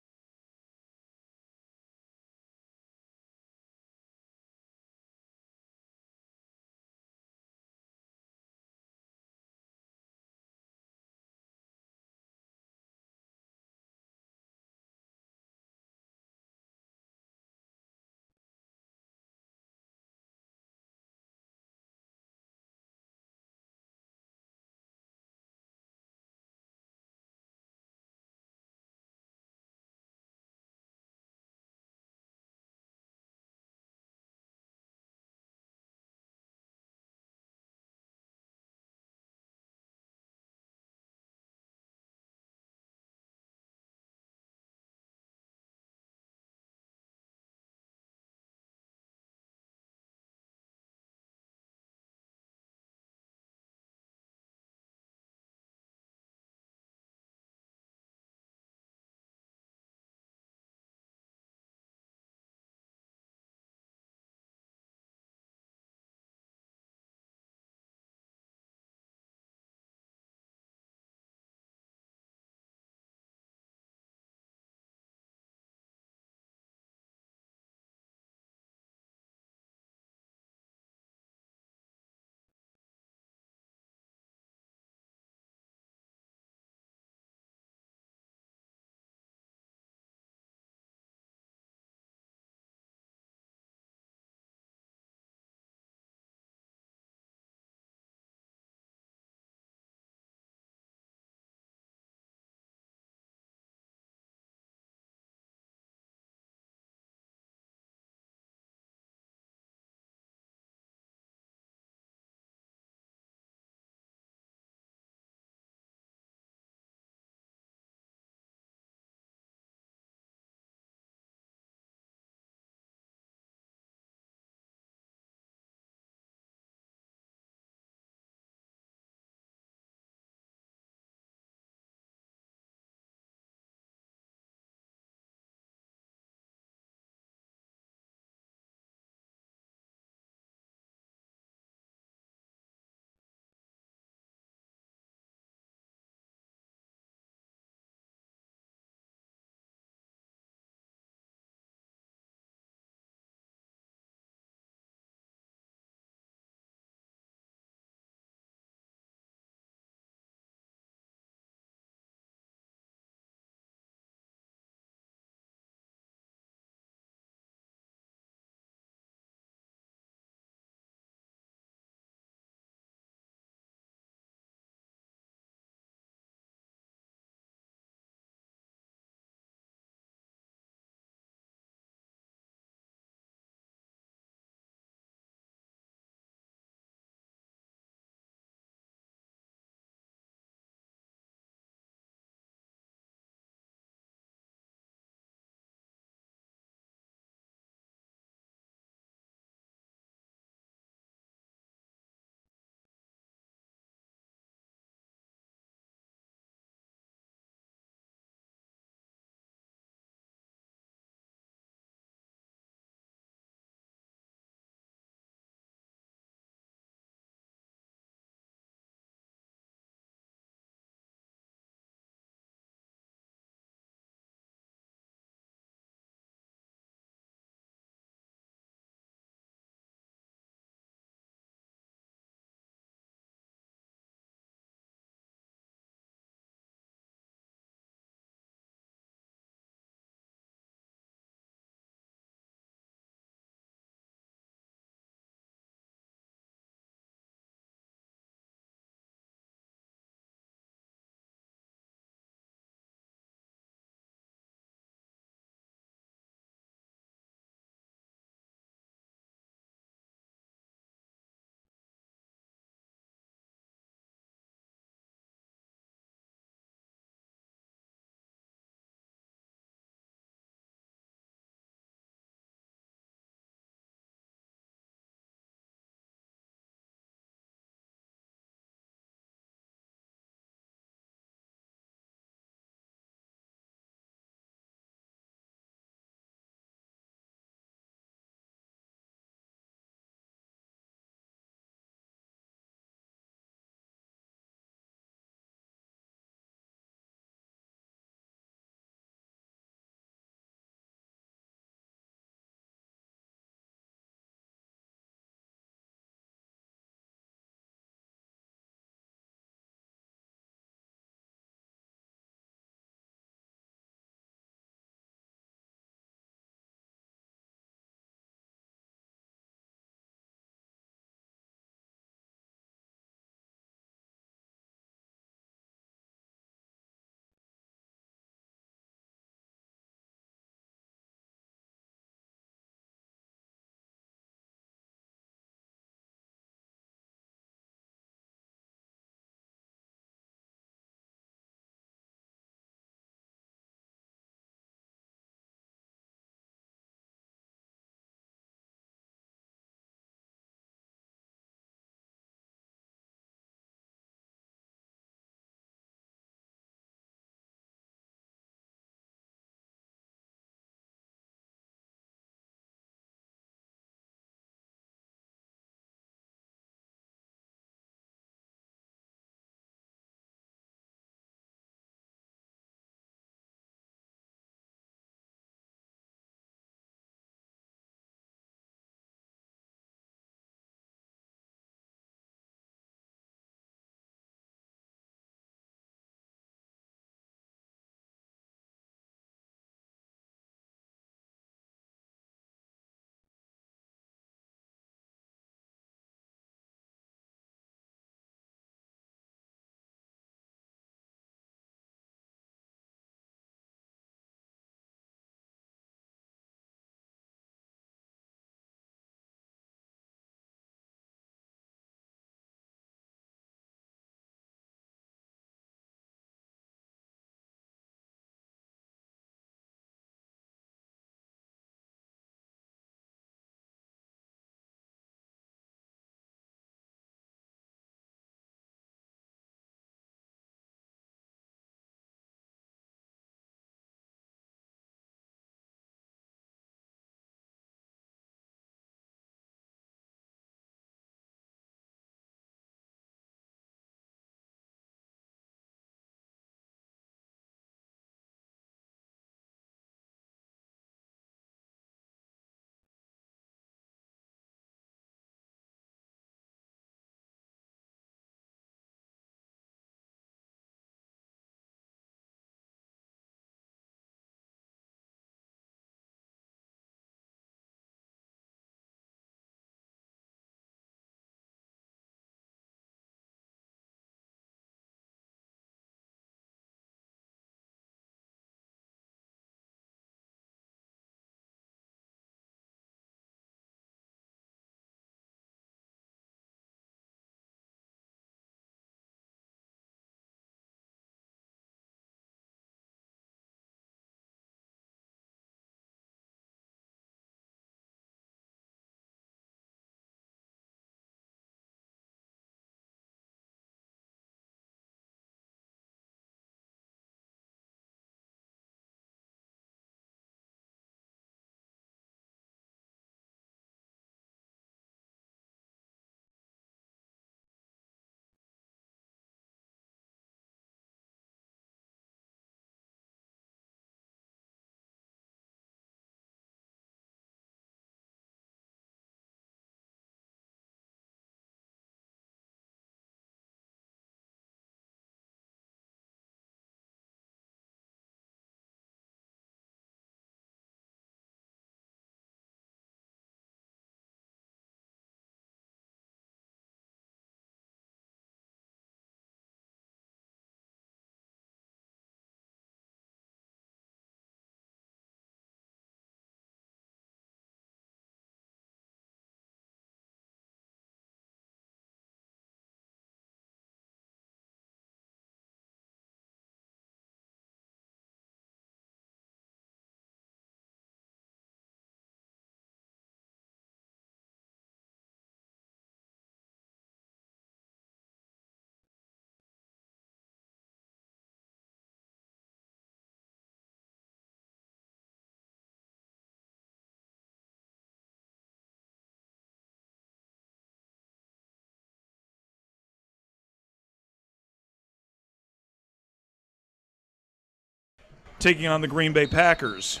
taking on the Green Bay Packers.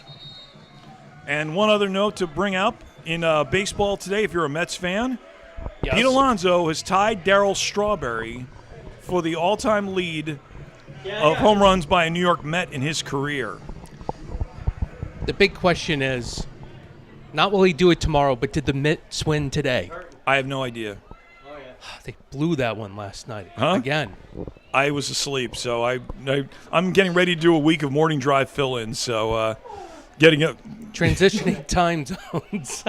And one other note to bring up in baseball today, if you're a Mets fan, Yes. Pete Alonso has tied Darryl Strawberry for the all-time lead of home runs by a New York Met in his career. The big question is, not will he do it tomorrow, but did the Mets win today? I have no idea. They blew that one last night. Huh? Again. I was asleep, so I'm getting ready to do a week of morning drive fill-ins, so getting up. Transitioning time zones.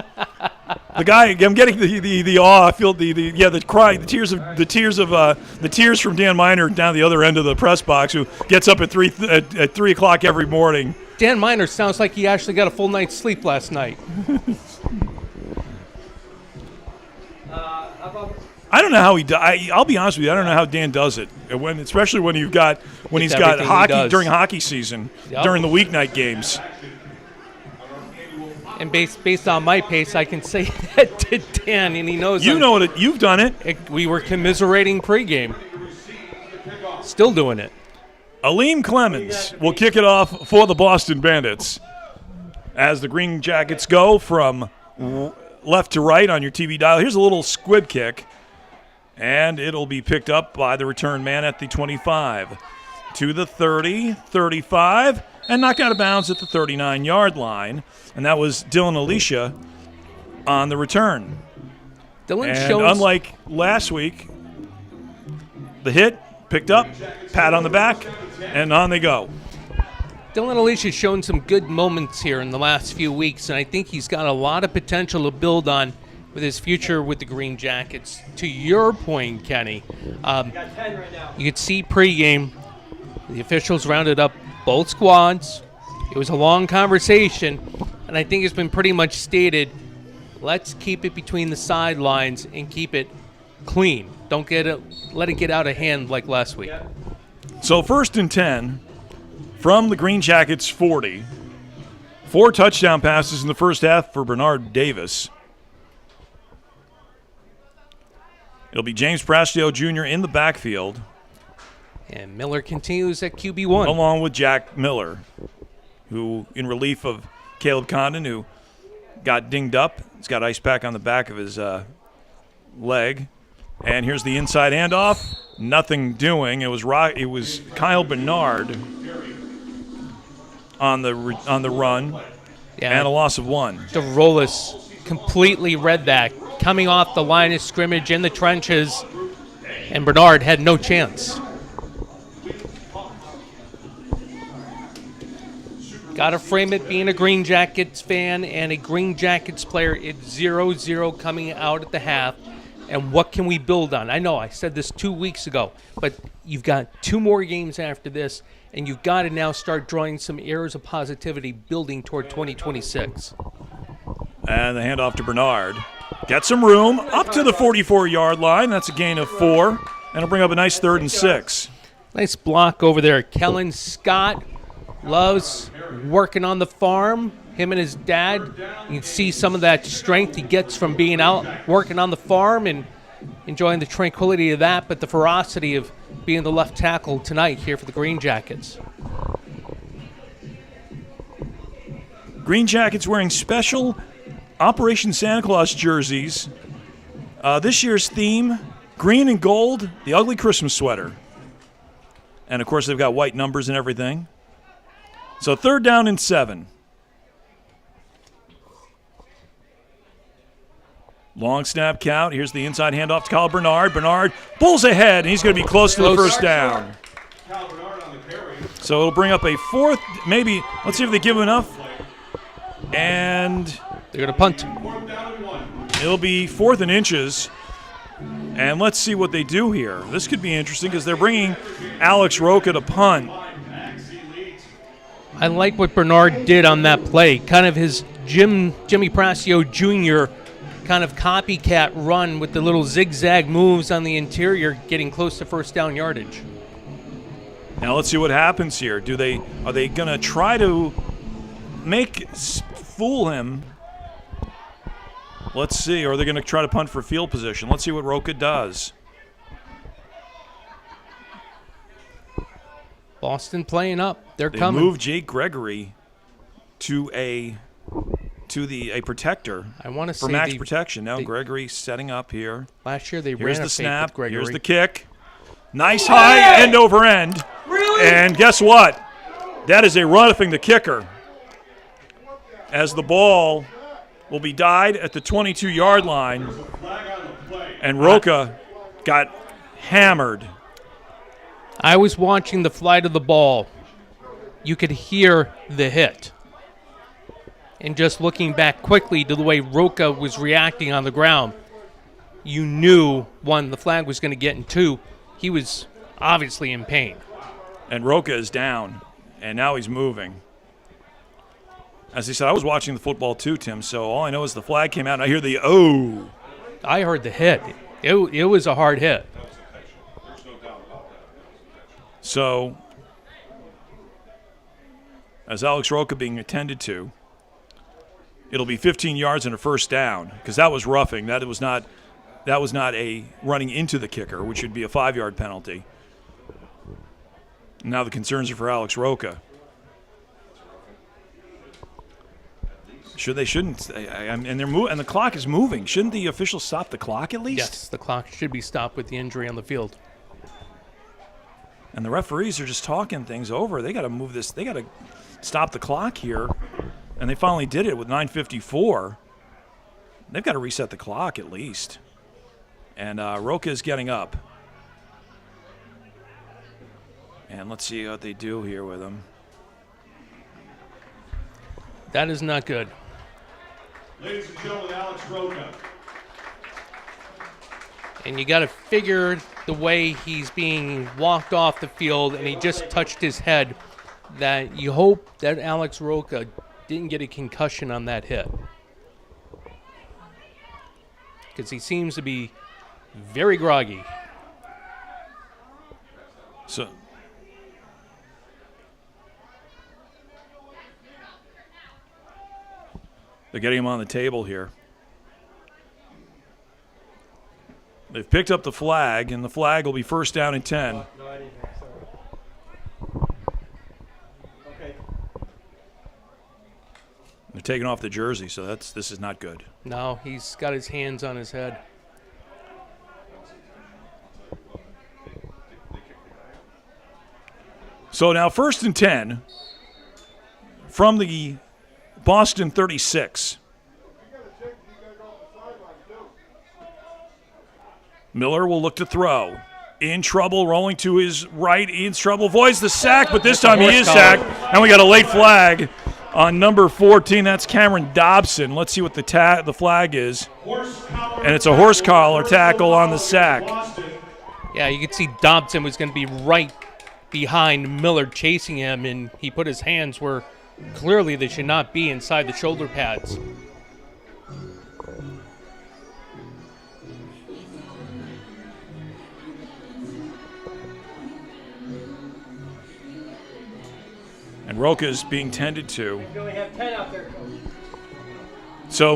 I'm getting the awe. I feel the cry, the tears from Dan Miner down the other end of the press box, who gets up at 3 o'clock every morning. Dan Miner sounds like he actually got a full night's sleep last night. I don't know how he does. I'll be honest with you. I don't know how Dan does it. Especially when he's got hockey during hockey season, during the weeknight games. And based on my pace, I can say that to Dan, and he knows. You know it. You've done it. We were commiserating pregame. Still doing it. Aleem Clemens will kick it off for the Boston Bandits as the Green Jackets go from left to right on your TV dial. Here's a little squib kick, and it'll be picked up by the return man at the 25 to the 30, 35, and knocked out of bounds at the 39-yard line. And that was Dylan Alicia on the return. Unlike last week, the hit, picked up, pat on the back, and on they go. Dylan Alicia's shown some good moments here in the last few weeks, and I think he's got a lot of potential to build on with his future with the Green Jackets. To your point, Kenny, you could see pregame, the officials rounded up both squads. It was a long conversation, and I think it's been pretty much stated, let's keep it between the sidelines and keep it clean. Don't let it get out of hand like last week. So 1st and 10 from the Green Jackets 40. 4 touchdown passes in the first half for Bernard Davis. It'll be James Prastio Jr. in the backfield. And Miller continues at QB1. Along with Jack Miller, who in relief of Caleb Condon, who got dinged up. He's got ice pack on the back of his leg. And here's the inside handoff. Nothing doing. It was Kyle Bernard on the run, and a loss of 1. DeRolis completely read that, coming off the line of scrimmage in the trenches, and Bernard had no chance. Got to frame it being a Green Jackets fan and a Green Jackets player. It's 0-0 coming out at the half. And what can we build on? I know I said this 2 weeks ago, but you've got 2 more games after this, and you've got to now start drawing some arrows of positivity building toward 2026. And the handoff to Bernard. Get some room up to the 44-yard line. That's a gain of 4. And it'll bring up a nice 3rd and 6. Nice block over there. Kellen Scott loves working on the farm. Him and his dad, you can see some of that strength he gets from being out working on the farm and enjoying the tranquility of that, but the ferocity of being the left tackle tonight here for the Green Jackets. Green Jackets wearing special Operation Santa Claus jerseys. This year's theme, green and gold, the ugly Christmas sweater. And, of course, they've got white numbers and everything. So 3rd down and 7. Long snap count. Here's the inside handoff to Kyle Bernard. Bernard pulls ahead, and he's going to be close to the first down. So it'll bring up a 4th, maybe. Let's see if they give him enough. And they're going to punt. It'll be 4th and inches. And let's see what they do here. This could be interesting because they're bringing Alex Roca to punt. I like what Bernard did on that play. Kind of his Jimmy Prastio Jr. kind of copycat run with the little zigzag moves on the interior, getting close to first down yardage. Now let's see what happens here. Are they going to try to fool him? Let's see. Or are they going to try to punt for field position? Let's see what Roca does. Boston playing up. They're They coming. moved Jake Gregory to a protector I want to for say max protection. Now they- Gregory setting up here. last year they Here's ran the a fake snap. with Gregory. Here's the kick. Nice high end over end. Really? And guess what? That is a roughing the kicker. As the ball will be dyed at the 22-yard line. Flag on the play. And Roca got hammered. I was watching the flight of the ball. You could hear the hit. And just looking back quickly to the way Roca was reacting on the ground, you knew, one, the flag was going to get, and two, he was obviously in pain. And Roca is down, and now he's moving. As he said, I was watching the football too, Tim, so all I know is the flag came out, and I hear the oh. I heard the hit. It was a hard hit. There's no doubt about that. So, as Alex Roca being attended to, it'll be 15 yards and a first down, because that was roughing. That was not a running into the kicker, which would be a 5-yard penalty. Now the concerns are for Alex Roca. Shouldn't, and the clock is moving. Shouldn't the officials stop the clock at least? Yes, the clock should be stopped with the injury on the field. And the referees are just talking things over. They got to move this. They got to stop the clock here. And they finally did it with 9:54. They've got to reset the clock at least. And Roca is getting up. And let's see what they do here with him. That is not good. Ladies and gentlemen, Alex Roca. And you got to figure the way he's being walked off the field and he just touched his head, that you hope that Alex Roca didn't get a concussion on that hit. Because he seems to be very groggy. So they're getting him on the table here. They've picked up the flag, and the flag will be first down and 10. No, I didn't hear. Sorry. Okay. They're taking off the jersey, so this is not good. No, he's got his hands on his head. So now first and 10 from the Boston 36. Miller will look to throw. In trouble, rolling to his right. Ian's trouble, avoids the sack, but this time he is sacked. And we got a late flag on number 14. That's Cameron Dobson. Let's see what the flag is. And it's a horse collar tackle on the sack. Yeah, you could see Dobson was going to be right behind Miller chasing him, and he put his hands where clearly they should not be, inside the shoulder pads. And Roca is being tended to. You only have 10 out there, Coach. So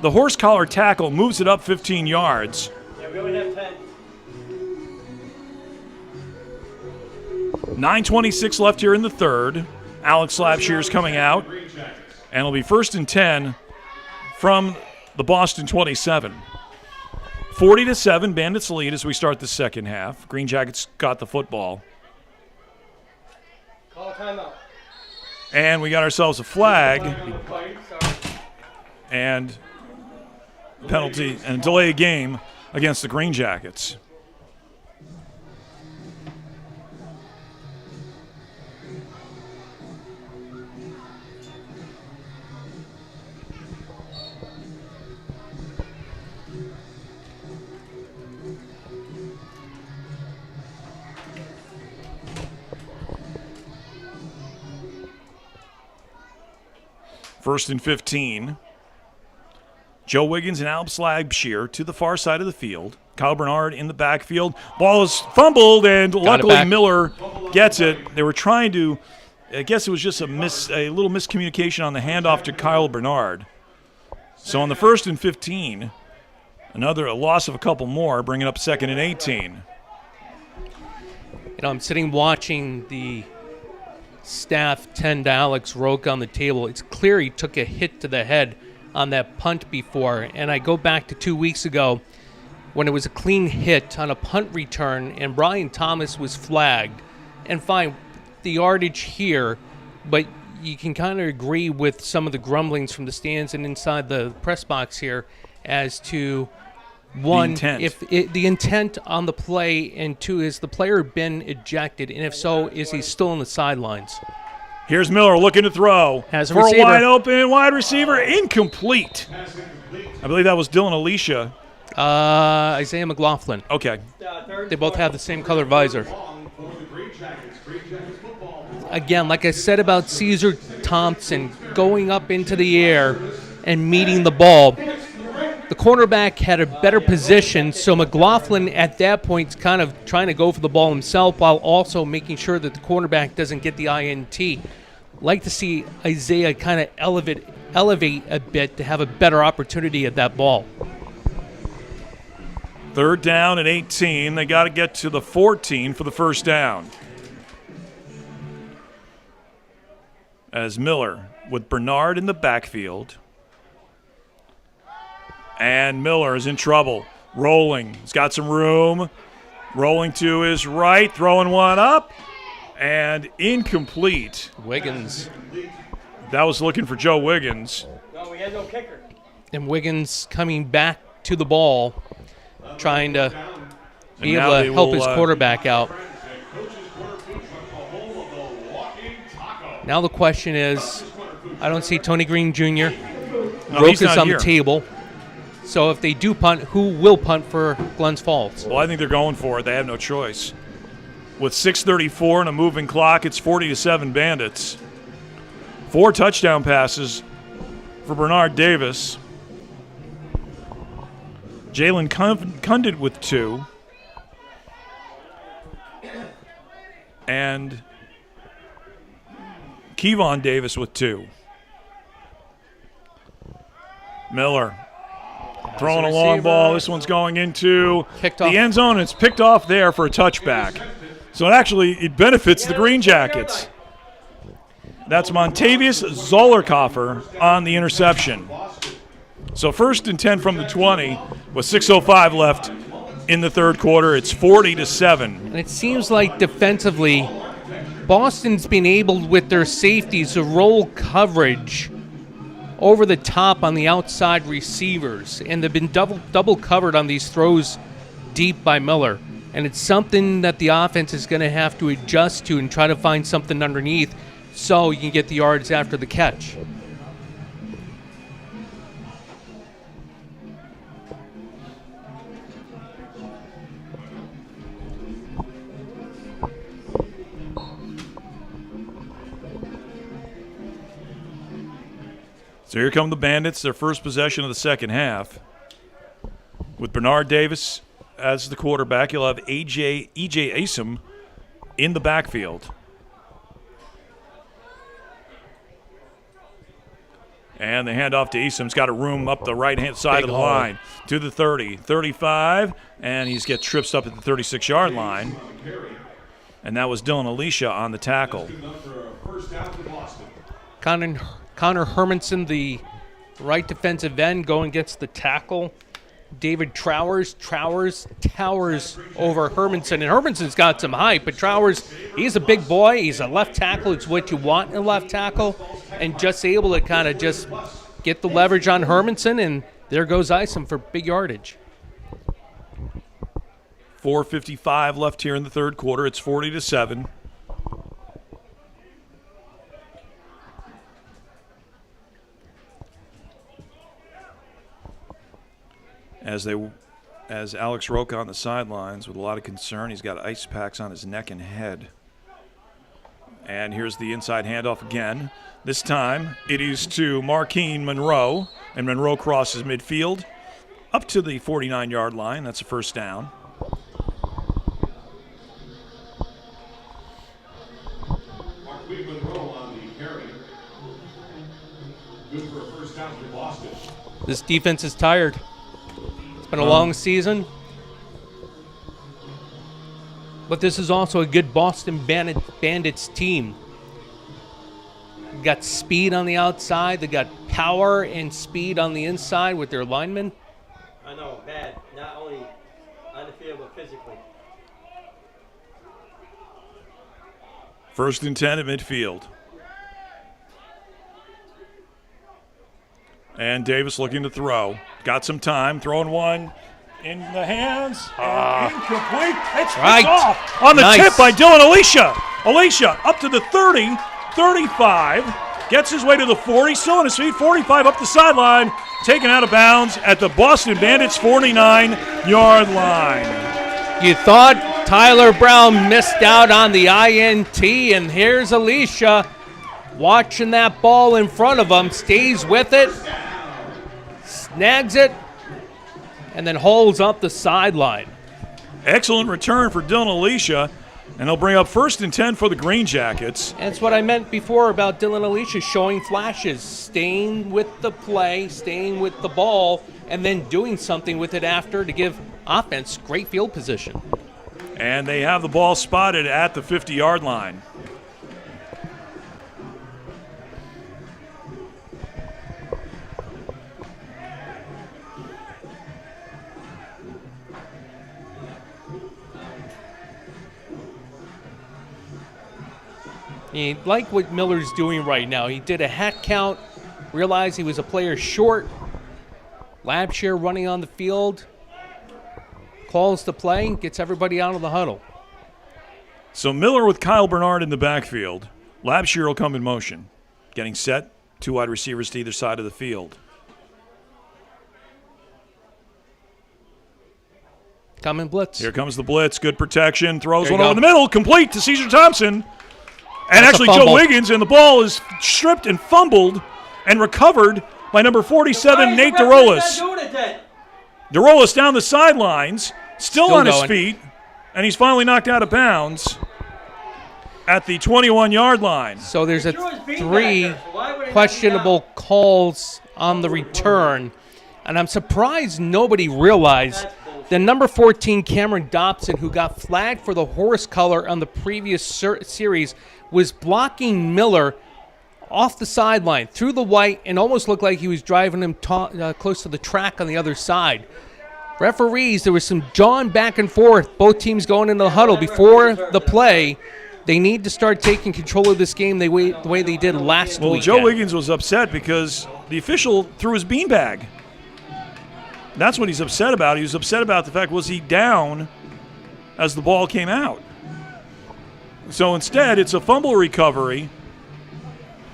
the horse collar tackle moves it up 15 yards. Yeah, we only have 10. 9:26 left here in the third. Alex Slapshear's coming out. And it'll be first and 10 from the Boston 27. 40-7, Bandits lead as we start the second half. Greenjackets got the football. Call a timeout. And we got ourselves a flag and penalty and delay a game against the Greenjackets. First and 15. Joe Wiggins and Alp Slabshear to the far side of the field. Kyle Bernard in the backfield. Ball is fumbled, and luckily Miller gets it. They were trying to, I guess it was just a little miscommunication on the handoff to Kyle Bernard. So on the first and 15, a loss of a couple more, bringing up second and 18. I'm sitting watching the staff tend Alex Roque on the table. It's clear he took a hit to the head on that punt before. And I go back to 2 weeks ago when it was a clean hit on a punt return and Brian Thomas was flagged. And fine, the yardage here, but you can kind of agree with some of the grumblings from the stands and inside the press box here as to one, the intent on the play, and two, has the player been ejected, and if so, is he still on the sidelines? Here's Miller looking to throw Has a for receiver. a wide open wide receiver, incomplete. I believe that was Dylan Alicia. Isaiah McLaughlin. Okay. They both have the same color visor. Again, like I said about Caesar Thompson going up into the air and meeting the ball, the cornerback had a better position, so McLaughlin at that point is kind of trying to go for the ball himself while also making sure that the cornerback doesn't get the INT. Like to see Isaiah kind of elevate a bit to have a better opportunity at that ball. 3rd down and 18. They got to get to the 14 for the first down. As Miller with Bernard in the backfield. And Miller is in trouble. Rolling. He's got some room. Rolling to his right. Throwing one up. And incomplete. Wiggins. That was looking for Joe Wiggins. No, we had no kicker. And Wiggins coming back to the ball, trying to be able to help his quarterback out. Now the question is, I don't see Tony Green Jr. Roque is on the table. So if they do punt, who will punt for Glens Falls? Well, I think they're going for it. They have no choice. With 6:34 and a moving clock, it's 40-7 Bandits. 4 touchdown passes for Bernard Davis. Jalen Cundit with 2. And Kevon Davis with 2. Miller throwing a long ball. This one's going into the end zone. It's picked off there for a touchback. So it benefits the Greenjackets. That's Montavious Zollerkoffer on the interception. So 1st and 10 from the 20 with 6:05 left in the 3rd quarter. It's 40-7. And it seems like defensively, Boston's been able with their safeties to roll coverage over the top on the outside receivers, and they've been double covered on these throws deep by Miller. And it's something that the offense is going to have to adjust to and try to find something underneath so you can get the yards after the catch. So here come the Bandits, their first possession of the second half. With Bernard Davis as the quarterback, you'll have E.J. Asom in the backfield. And the handoff to Asom. He's got a room up the right-hand side of the line to the 30, 35, and he's get trips up at the 36-yard line. And that was Dylan Alicia on the tackle. Connor Hermanson, the right defensive end, going against the tackle. David towers over Hermanson. And Hermanson's got some height, but Trowers, he's a big boy. He's a left tackle. It's what you want in a left tackle. And just able to kind of just get the leverage on Hermanson, and there goes Isom for big yardage. 4:55 left here in the 3rd quarter. It's 40-7. As Alex Roque on the sidelines with a lot of concern. He's got ice packs on his neck and head. And here's the inside handoff again. This time it is to Marquine Monroe, and Monroe crosses midfield up to the 49-yard line. That's a first down. Marquine Monroe on the carry. Good for a first down for Boston. This defense is tired. Been a long season, But this is also a good Boston Bandits team. Got speed on the outside. They got power and speed on the inside with their linemen. I know, bad. Not only on the field, but physically. 1st and 10 at midfield. And Davis looking to throw. Got some time. Throwing one in the hands. And incomplete. It's right. off on the tip by Dylan Alicia. Alicia up to the 30, 35. Gets his way to the 40. Still on his feet. 45 up the sideline. Taken out of bounds at the Boston Bandits 49-yard line. You thought Tyler Brown missed out on the INT, and here's Alicia watching that ball in front of him, stays with it, snags it, and then holds up the sideline. Excellent return for Dylan Alicia, and he'll bring up 1st and 10 for the Greenjackets. And it's what I meant before about Dylan Alicia showing flashes, staying with the play, staying with the ball, and then doing something with it after to give offense great field position. And they have the ball spotted at the 50-yard line. You like what Miller's doing right now. He did a hat count, realized he was a player short. Labshare running on the field, calls the play, gets everybody out of the huddle. So Miller with Kyle Bernard in the backfield. Labshire will come in motion. Getting set, 2 wide receivers to either side of the field. Coming blitz. Here comes the blitz. Good protection. Throws There you one over go. the middle. Complete to Caesar Thompson. And That's a actually fumble. Joe Wiggins, and the ball is stripped and fumbled and recovered by number 47, Nate DeRolis. DeRolis down the sidelines, still on his going. feet, and he's finally knocked out of bounds at the 21-yard line. So there's a 3 questionable calls on the return, and I'm surprised nobody realized the number 14 Cameron Dobson, who got flagged for the horse color on the previous series, was blocking Miller off the sideline through the white and almost looked like he was driving him close to the track on the other side. Referees, there was some jawing back and forth, both teams going into the huddle before the play. They need to start taking control of this game the way they did last week. Well, Joe Wiggins was upset because the official threw his beanbag. That's what he's upset about. He was upset about the fact, was he down as the ball came out? So instead, it's a fumble recovery,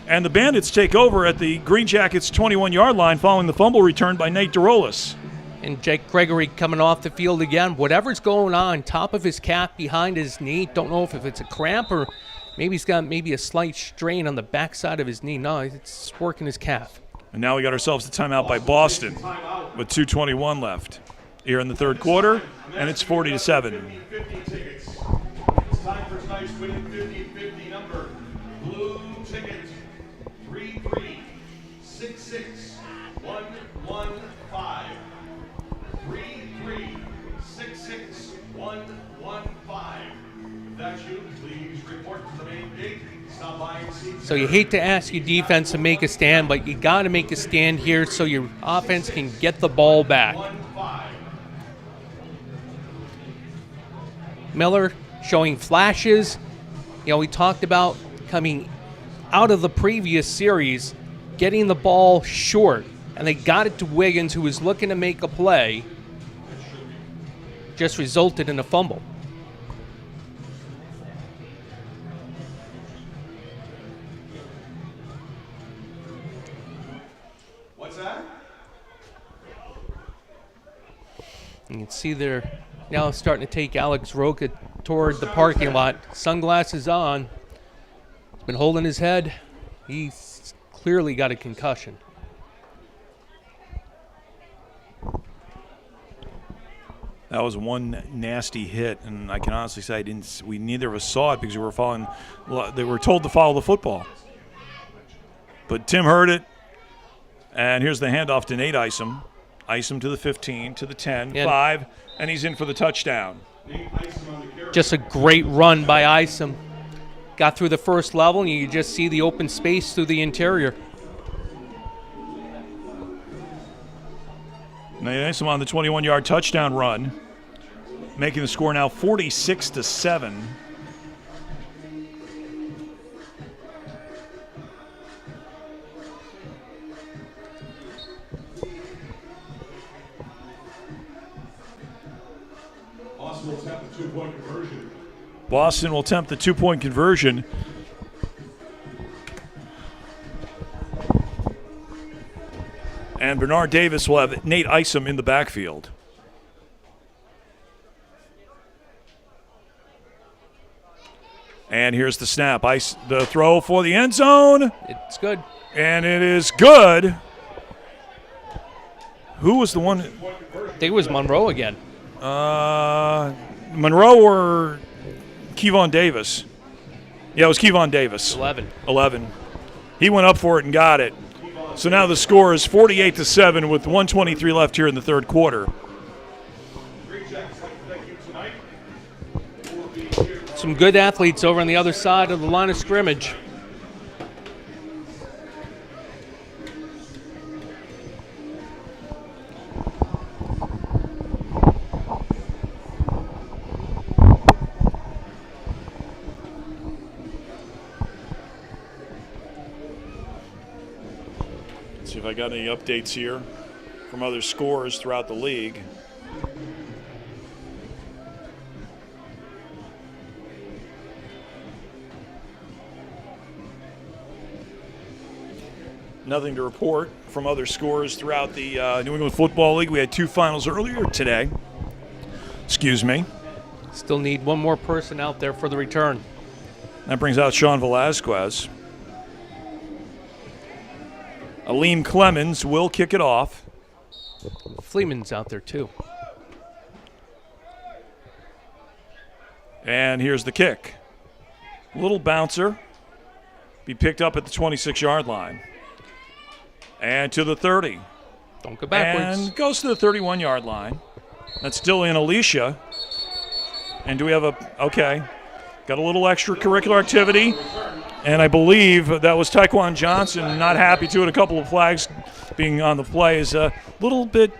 and the Bandits take over at the Greenjackets 21-yard line following the fumble return by Nate DeRolis. And Jake Gregory coming off the field again. Whatever's going on, top of his calf, behind his knee. Don't know if it's a cramp or maybe he's got a slight strain on the backside of his knee. No, it's working his calf. And now we got ourselves a timeout by Boston with 2:21 left here in the third quarter, and it's 40-7. 50 tickets. It's time for tonight's winning 50-50 number. Blue ticket 3366115. 3366115. If that's you, please report to the main gate. Stop by and see. So you hate to ask your defense to make a stand, but you got to make a stand here so your offense can get the ball back. 15. Miller showing flashes. You know, we talked about coming out of the previous series, getting the ball short, and they got it to Wiggins, who was looking to make a play. Just resulted in a fumble. What's that? You can see they're now starting to take Alex Roca toward the parking lot. Sunglasses on. He's been holding his head. He's clearly got a concussion. That was one nasty hit, and I can honestly say we neither of us saw it because we were they were told to follow the football. But Tim heard it, and here's the handoff to Nate Isom. Isom to the 15, to the 10, 5, and he's in for the touchdown. Just a great run by Isom. Got through the first level, and you just see the open space through the interior. Nate Isom on the 21-yard touchdown run, making the score now 46-7. Boston will attempt the two-point conversion. And Bernard Davis will have Nate Isom in the backfield. And here's the snap. The throw for the end zone. It's good. And it is good. Who was the one? I think it was Monroe again. Monroe or Kevon Davis? Yeah, it was Kevon Davis. 11. He went up for it and got it. So now the score is 48-7 with 1:23 left here in the third quarter. Some good athletes over on the other side of the line of scrimmage. See if I got any updates here from other scores throughout the league. Nothing to report from other scores throughout the New England Football League. We had two finals earlier today. Excuse me. Still need one more person out there for the return. That brings out Sean Velasquez. Aleem Clemens will kick it off. Fleeman's out there too. And here's the kick. Little bouncer. Be picked up at the 26-yard line. And to the 30. Don't go backwards. And goes to the 31-yard line. That's still in Alicia. And do we have okay. Got a little extracurricular activity. And I believe that was Taekwon Johnson not happy to it. A couple of flags being on the play is a little bit,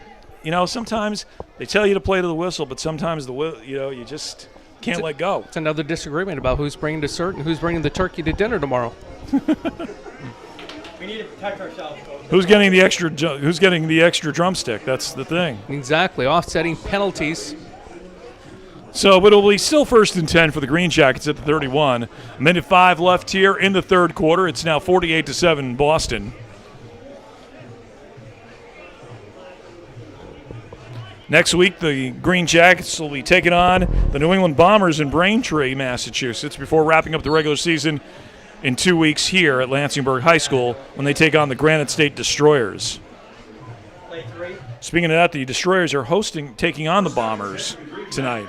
sometimes they tell you to play to the whistle, but sometimes you just can't let go. It's another disagreement about who's bringing dessert and who's bringing the turkey to dinner tomorrow. We need to protect ourselves, Coach. Who's getting the extra drumstick? That's the thing. Exactly. Offsetting penalties. So, but it'll be still 1st and 10 for the Greenjackets at the 31. 1:05 left here in the third quarter. It's now 48-7 Boston. Next week, the Greenjackets will be taking on the New England Bombers in Braintree, Massachusetts, before wrapping up the regular season in 2 weeks here at Lansingburgh High School when they take on the Granite State Destroyers. Play 3. Speaking of that, the Destroyers are taking on the Bombers tonight.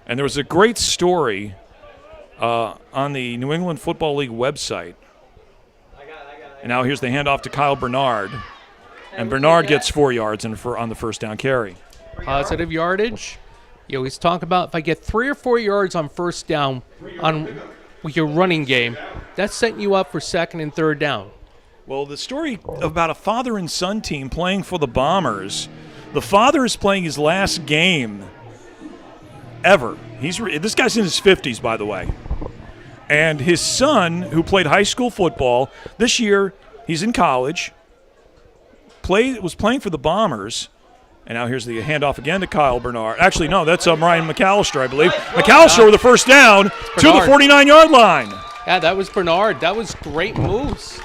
And there was a great story on the New England Football League website. And now here's the handoff to Kyle Bernard. And Bernard gets 4 yards on the first down carry. Positive yardage. You always talk about if I get 3 or 4 yards on first down with your running game, that's setting you up for second and third down. Well, the story about a father and son team playing for the Bombers. The father is playing his last game ever. This guy's in his 50s, by the way. And his son, who played high school football, this year he's in college, was playing for the Bombers. And now here's the handoff again to Kyle Bernard. Actually, no, that's Ryan McAllister, I believe. McAllister with the first down to the 49-yard line. Yeah, that was Bernard. That was great moves.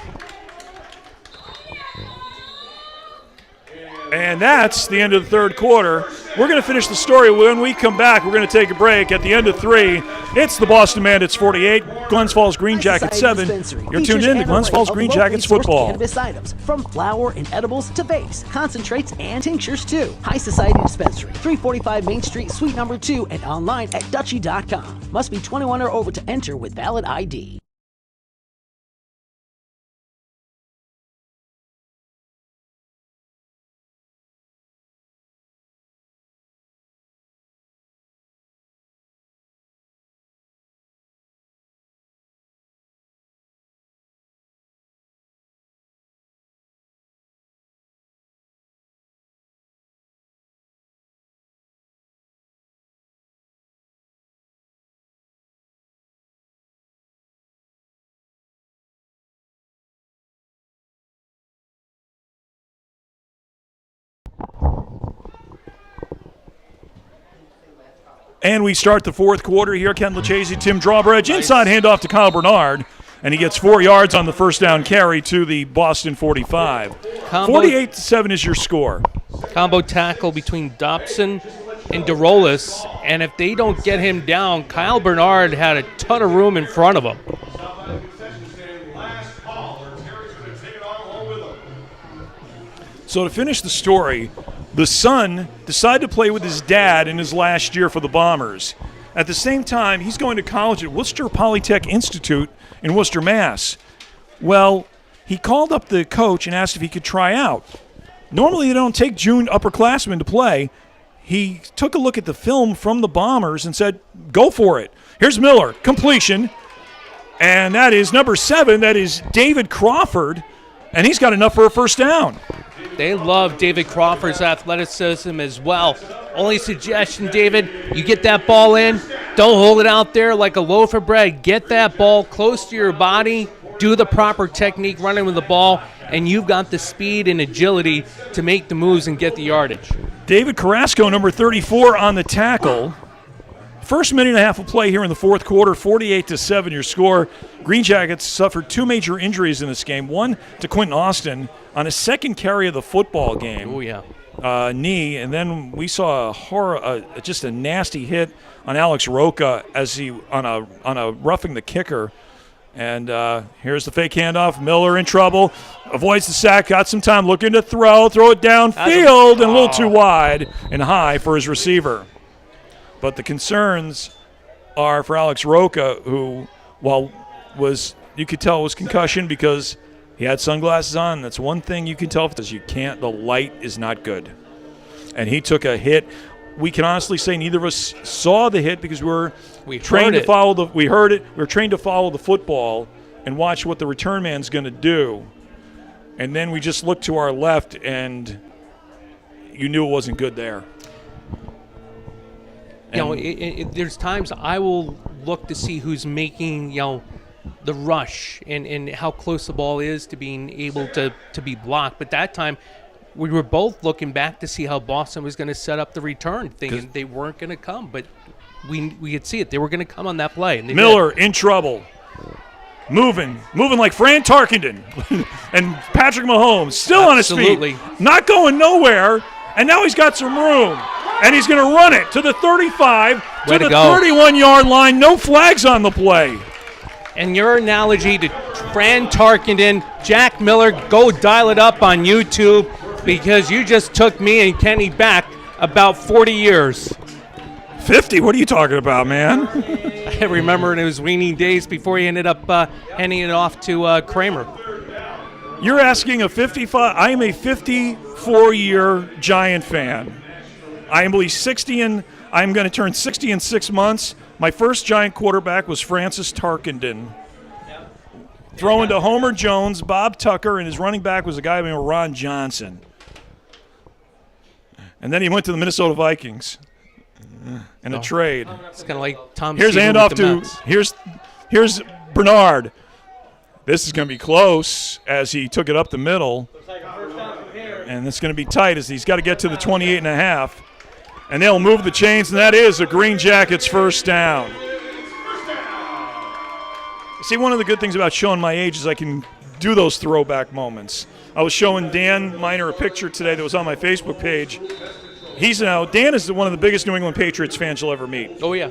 And that's the end of the third quarter. We're going to finish the story when we come back. We're going to take a break at the end of 3. It's the Boston Bandits 48, Glens Falls Greenjackets 7. You're tuned in to Glens Falls Greenjackets football. Cannabis items, from flower and edibles to vapes, concentrates, and tinctures too. High Society Dispensary, 345 Main Street, Suite number 2, and online at Dutchie.com. Must be 21 or over to enter with valid ID. And we start the fourth quarter here. Ken Lucchese, Tim Drawbridge, inside handoff to Kyle Bernard. And he gets 4 yards on the first down carry to the Boston 45. 48-7 is your score. Combo tackle between Dobson and DeRolis. And if they don't get him down, Kyle Bernard had a ton of room in front of him. So to finish the story, the son decided to play with his dad in his last year for the Bombers. At the same time, he's going to college at Worcester Polytech Institute in Worcester, Mass. Well, he called up the coach and asked if he could try out. Normally they don't take June upperclassmen to play. He took a look at the film from the Bombers and said, go for it. Here's Miller, completion. And that is number 7. That is David Crawford. And he's got enough for a first down. They love David Crawford's athleticism as well. Only suggestion, David, you get that ball in, don't hold it out there like a loaf of bread. Get that ball close to your body, do the proper technique running with the ball, and you've got the speed and agility to make the moves and get the yardage. David Carrasco, number 34, on the tackle. First minute and a half of play here in the fourth quarter, 48-7 your score. Greenjackets suffered 2 major injuries in this game. One to Quentin Austin on his second carry of the football game. Oh, yeah. Knee, and then we saw just a nasty hit on Alex Roca as he on a roughing the kicker. And here's the fake handoff. Miller in trouble, avoids the sack, got some time, looking to throw it downfield, and a little too wide and high for his receiver. But the concerns are for Alex Roca, who, you could tell it was concussion because he had sunglasses on. That's one thing you can tell because the light is not good. And he took a hit. We can honestly say neither of us saw the hit because we trained to follow we heard it. We were trained to follow the football and watch what the return man's going to do. And then we just looked to our left and you knew it wasn't good there. There's times I will look to see who's making, the rush and how close the ball is to being able to be blocked. But that time, we were both looking back to see how Boston was going to set up the return, thinking they weren't going to come. But we could see it. They were going to come on that play. And Miller in trouble. Moving like Fran Tarkenton. And Patrick Mahomes still on his feet. Not going nowhere. And now he's got some room. And he's going to run it to the 35, to the 31-yard line. No flags on the play. And your analogy to Fran Tarkenton, Jack Miller, go dial it up on YouTube because you just took me and Kenny back about 40 years. 50? What are you talking about, man? I remember in his weaning days before he ended up handing it off to Kramer. You're asking a 55. I am a 54-year Giant fan. I'm going to turn 60 in 6 months. My first Giant quarterback was Francis Tarkenton. Throwing to Homer Jones, Bob Tucker, and his running back was a guy named Ron Johnson. And then he went to the Minnesota Vikings in a trade. It's kind of like Tom. Here's handoff to here's Bernard. This is going to be close as he took it up the middle. And it's going to be tight as he's got to get to the 28.5. And they'll move the chains, and that is a Greenjackets first down. See, one of the good things about showing my age is I can do those throwback moments. I was showing Dan Miner a picture today that was on my Facebook page. Dan is one of the biggest New England Patriots fans you'll ever meet. Oh, yeah.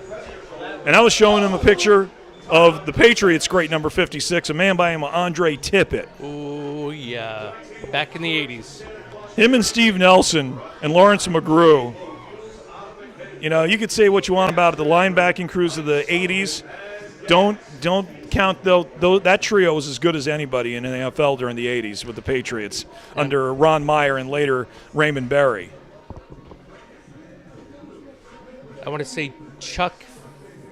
And I was showing him a picture of the Patriots great number 56, a man by him, Andre Tippett. Oh, yeah. Back in the 80s. Him and Steve Nelson and Lawrence McGrew. You could say what you want about the linebacking crews of the 80s. Don't count, though, that trio was as good as anybody in the NFL during the 80s with the Patriots under Ron Meyer and later Raymond Berry. I want to say Chuck.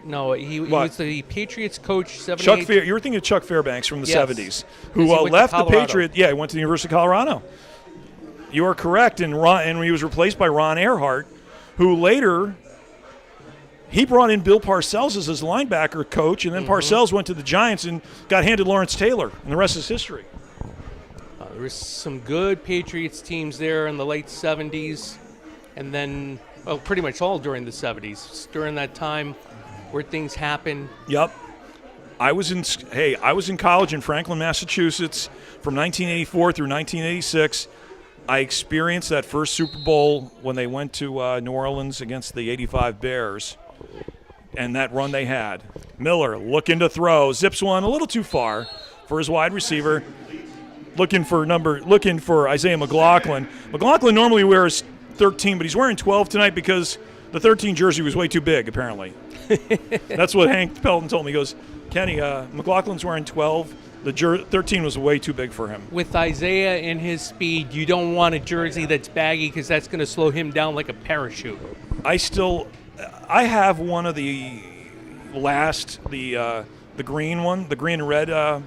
No, he was the Patriots coach. 78. You were thinking of Chuck Fairbanks from the 70s, who left the Patriots. Yeah, he went to the University of Colorado. You are correct, and he was replaced by Ron Earhart, who later he brought in Bill Parcells as his linebacker coach, and then Parcells went to the Giants and got handed Lawrence Taylor, and the rest is history. There was some good Patriots teams there in the late 70s, and then well, pretty much all during the 70s. During that time where things happen. Yep. I was in college in Franklin, Massachusetts from 1984 through 1986. I experienced that first Super Bowl when they went to New Orleans against the 85 Bears, and that run they had. Miller looking to throw, zips one a little too far for his wide receiver. Looking for Isaiah McLaughlin. McLaughlin normally wears 13, but he's wearing 12 tonight because the 13 jersey was way too big, apparently. That's what Hank Pelton told me. He goes, Kenny, McLaughlin's wearing 12. The 13 was way too big for him. With Isaiah and his speed, you don't want a jersey that's baggy because that's going to slow him down like a parachute. I have one of the green one, the green and red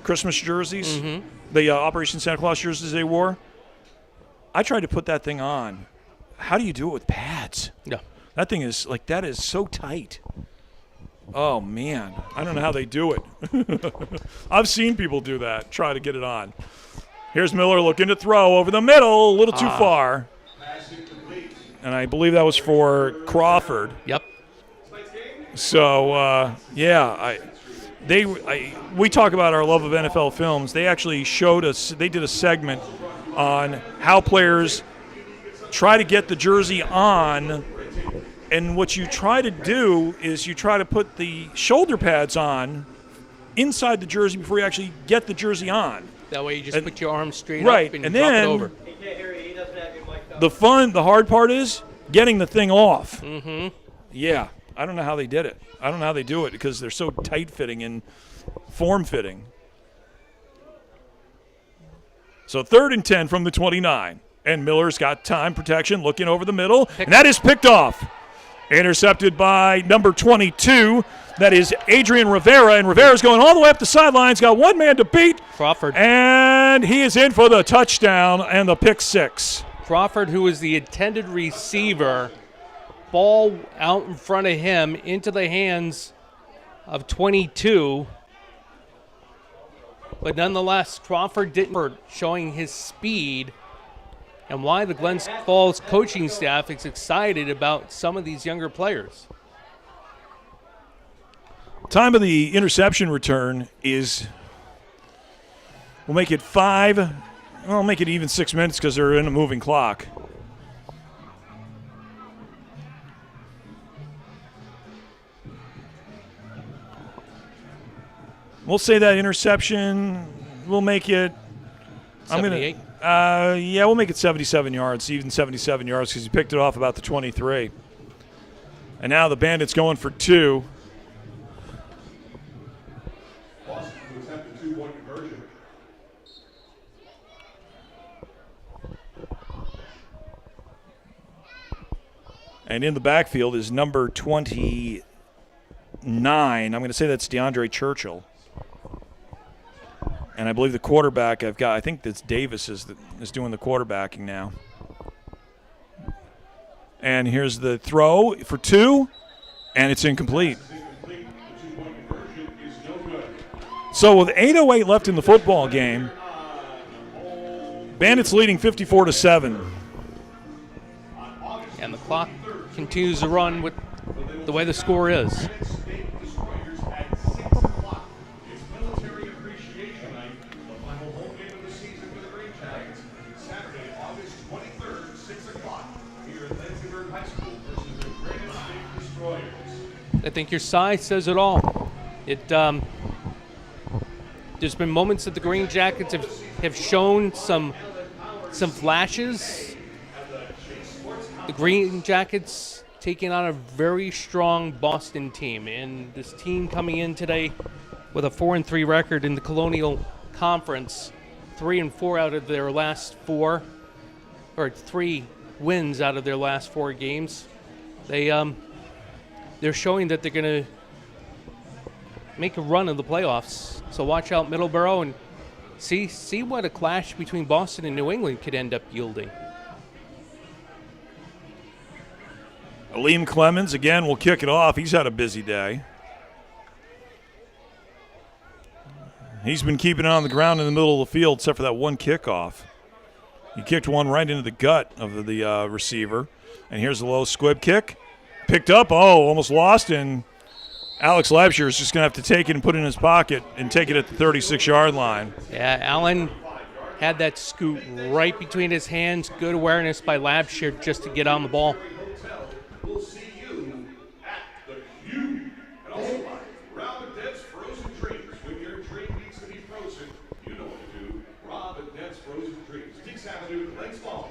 Christmas jerseys, the Operation Santa Claus jerseys they wore. I tried to put that thing on. How do you do it with pads? Yeah. That thing is that is so tight. Oh, man. I don't know how they do it. I've seen people do that, try to get it on. Here's Miller looking to throw over the middle, a little too far. And I believe that was for Crawford. Yep. So, we talk about our love of NFL films. They actually showed us, they did a segment on how players try to get the jersey on. And what you try to do is you try to put the shoulder pads on inside the jersey before you actually get the jersey on. That way you just put your arms straight right, up and and drop then it over. He can't hear you. He doesn't have your mic up. The hard part is getting the thing off. Mm-hmm. Yeah, I don't know how they did it. I don't know how they do it because they're so tight-fitting and form-fitting. So 3rd and 10 from the 29. And Miller's got time protection, looking over the middle. And that is picked off. Intercepted by number 22. That is Adrian Rivera. And Rivera's going all the way up the sidelines. Got one man to beat. Crawford. And he is in for the touchdown and the pick 6. Crawford, who is the intended receiver, ball out in front of him into the hands of 22. But nonetheless, Crawford didn't, showing his speed and why the Glens Falls coaching staff is excited about some of these younger players. Time of the interception return is, we'll make it 5. I'll make it even 6 minutes because they're in a moving clock. We'll say that interception, we'll make it, 78. we'll make it 77 yards, even 77 yards because he picked it off about the 23. And now the Bandits going for 2. Boston to attempt a 2-point conversion. And in the backfield is number 29. I'm going to say that's DeAndre Churchill. And I believe the quarterback I think that's Davis is doing the quarterbacking now. And here's the throw for 2, and it's incomplete. So with 8:08 left in the football game, Bandits leading 54-7. And the clock continues to run with the way the score is. I think your size says it all. There's been moments that the Greenjackets have shown some flashes. The Greenjackets taking on a very strong Boston team, and this team coming in today with a 4-3 record in the Colonial Conference, 3-4 out of their last 4, or 3 wins out of their last 4 games. They're showing that they're going to make a run in the playoffs. So watch out, Middleborough, and see what a clash between Boston and New England could end up yielding. Aleem Clemens, again, will kick it off. He's had a busy day. He's been keeping it on the ground in the middle of the field except for that one kickoff. He kicked one right into the gut of the receiver. And here's the low squib kick. Picked up, almost lost, and Alex Labshire is just going to have to take it and put it in his pocket and take it at the 36-yard line. Yeah, Allen had that scoot right between his hands. Good awareness by Labshire just to get on the ball. We'll see you at the Q. And also by Rob and Deb's Frozen Dreams. When your dream needs to be frozen, you know what to do. Rob and Deb's Frozen Dreams. Deeks Avenue, Glens Falls.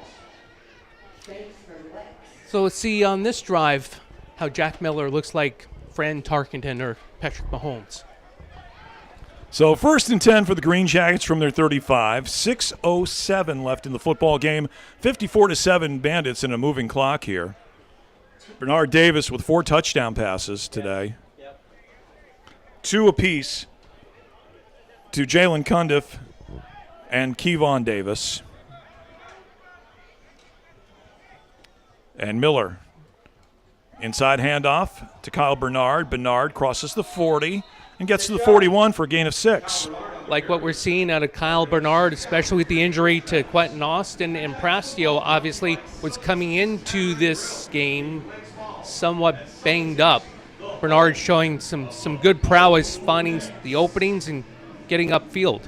So let's see on this drive how Jack Miller looks like Fran Tarkenton or Patrick Mahomes. So 1st and 10 for the Greenjackets from their 35. 6:07 left in the football game. 54-7 Bandits in a moving clock here. Bernard Davis with 4 touchdown passes today. 2 apiece to Jalen Cundiff and Kevon Davis. And Miller. Inside handoff to Kyle Bernard. Bernard crosses the 40 and gets to the 41 for a gain of 6. Like what we're seeing out of Kyle Bernard, especially with the injury to Quentin Austin, and Prastio obviously was coming into this game somewhat banged up. Bernard showing some good prowess, finding the openings and getting upfield.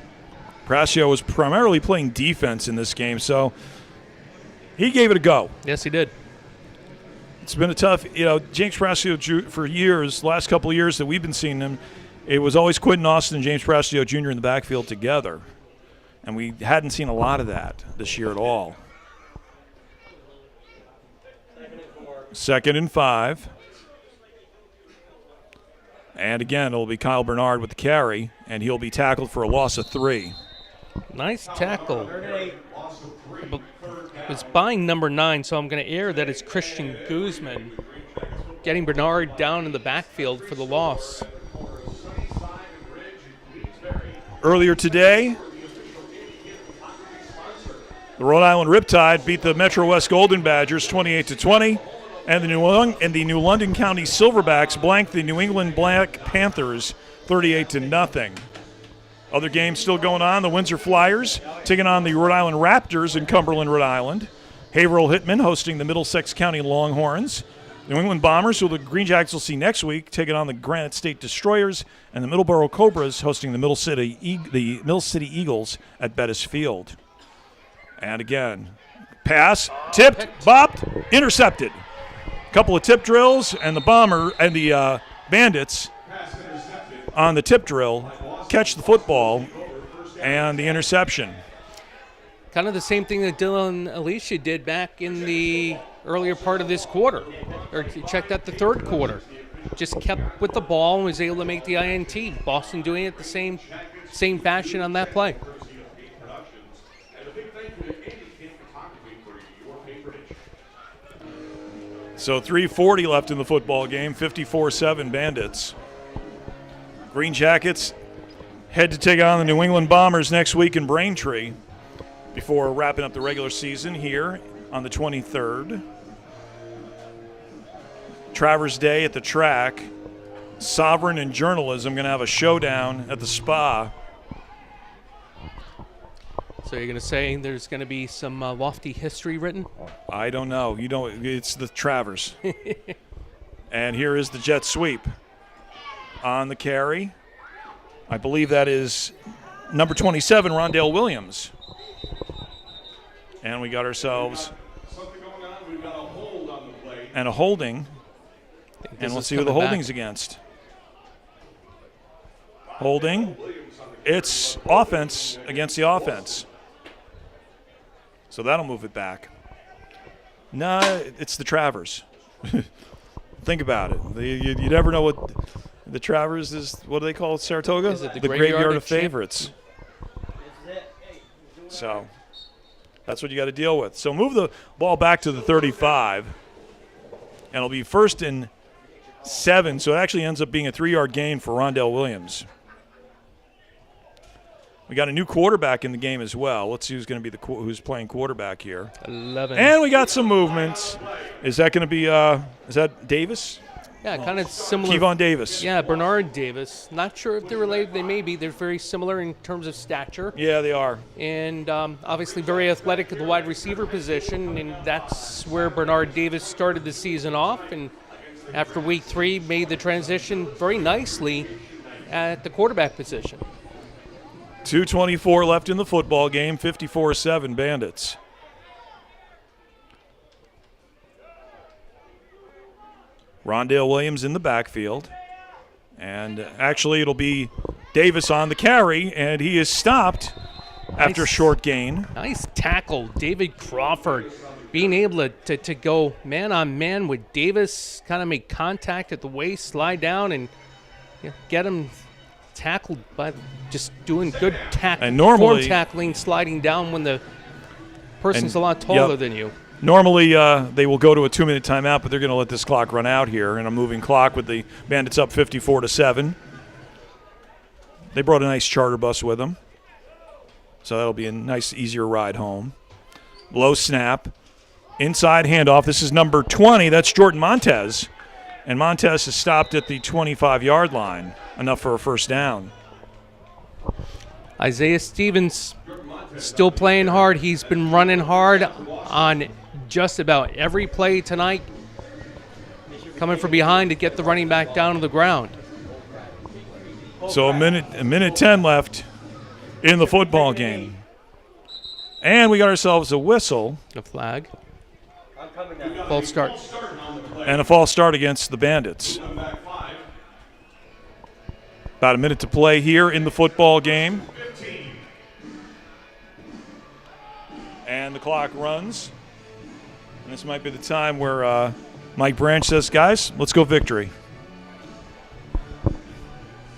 Prastio was primarily playing defense in this game, so he gave it a go. Yes, he did. It's been a tough, James Prastio for years, last couple of years that we've been seeing him, it was always Quentin Austin and James Prastio Jr. in the backfield together. And we hadn't seen a lot of that this year at all. 2nd and 5. And again, it'll be Kyle Bernard with the carry, and he'll be tackled for a loss of 3. Nice tackle. Was buying number 9, so I'm going to err that it's Christian Guzman getting Bernard down in the backfield for the loss. Earlier today, the Rhode Island Riptide beat the Metro West Golden Badgers 28-20, and the New London County Silverbacks blanked the New England Black Panthers 38-0. Other games still going on. The Windsor Flyers taking on the Rhode Island Raptors in Cumberland, Rhode Island. Haverhill Hitmen hosting the Middlesex County Longhorns. New England Bombers, who the Greenjackets will see next week, taking on the Granite State Destroyers, and the Middleborough Cobras hosting the Mill City Eagles at Bettis Field. And again, pass, tipped, bopped, intercepted. Couple of tip drills, and the Bandits on the tip drill catch the football and the interception. Kind of the same thing that Dylan Alicia did back in the earlier part of this quarter, or checked out the 3rd quarter. Just kept with the ball and was able to make the INT. Boston doing it the same fashion on that play. So 3:40 left in the football game, 54-7 Bandits. Greenjackets head to take on the New England Bombers next week in Braintree before wrapping up the regular season here on the 23rd. Travers Day at the track. Sovereign and Journalism going to have a showdown at the Spa. So you're going to say there's going to be some lofty history written? I don't know. It's the Travers. And here is the jet sweep on the carry. I believe that is number 27, Rondale Williams. And we got ourselves and a holding. And we'll see who the holding's against. Holding. It's offense against the offense. So that'll move it back. No, it's the Travers. Think about it. You never know what the Travers is. What do they call it, Saratoga? Is it the graveyard of favorites. So that's what you got to deal with. So move the ball back to the 35, and it'll be 1st and 7. So it actually ends up being a 3-yard gain for Rondale Williams. We got a new quarterback in the game as well. Let's see who's going to be who's playing quarterback here. 11. And we got some movements. Is that going to be is that Davis? Yeah, kind of similar. Kevon Davis. Yeah, Bernard Davis. Not sure if they're related. They may be. They're very similar in terms of stature. Yeah, they are. And obviously very athletic at the wide receiver position, and that's where Bernard Davis started the season off, and after week 3 made the transition very nicely at the quarterback position. 2:24 left in the football game, 54-7 Bandits. Rondale Williams in the backfield. And actually it'll be Davis on the carry, and he is stopped after a short gain. Nice tackle, David Crawford. Being able to go man-on-man with Davis, kind of make contact at the waist, slide down, and get him tackled by just doing good form tackling, sliding down when the person's a lot taller than you. Normally they will go to a 2-minute timeout, but they're going to let this clock run out here in a moving clock with the Bandits up 54-7. They brought a nice charter bus with them, so that'll be a nice, easier ride home. Low snap, inside handoff. This is number 20. That's Jordan Montez, and Montez is stopped at the 25-yard line, enough for a first down. Isaiah Stevens still playing hard. He's been running hard on just about every play tonight, coming from behind to get the running back down to the ground. So a minute 10 left in the football game. And we got ourselves a whistle. A flag. False start. And a false start against the Bandits. About a minute to play here in the football game. And the clock runs. And this might be the time where Mike Branch says, guys, let's go victory.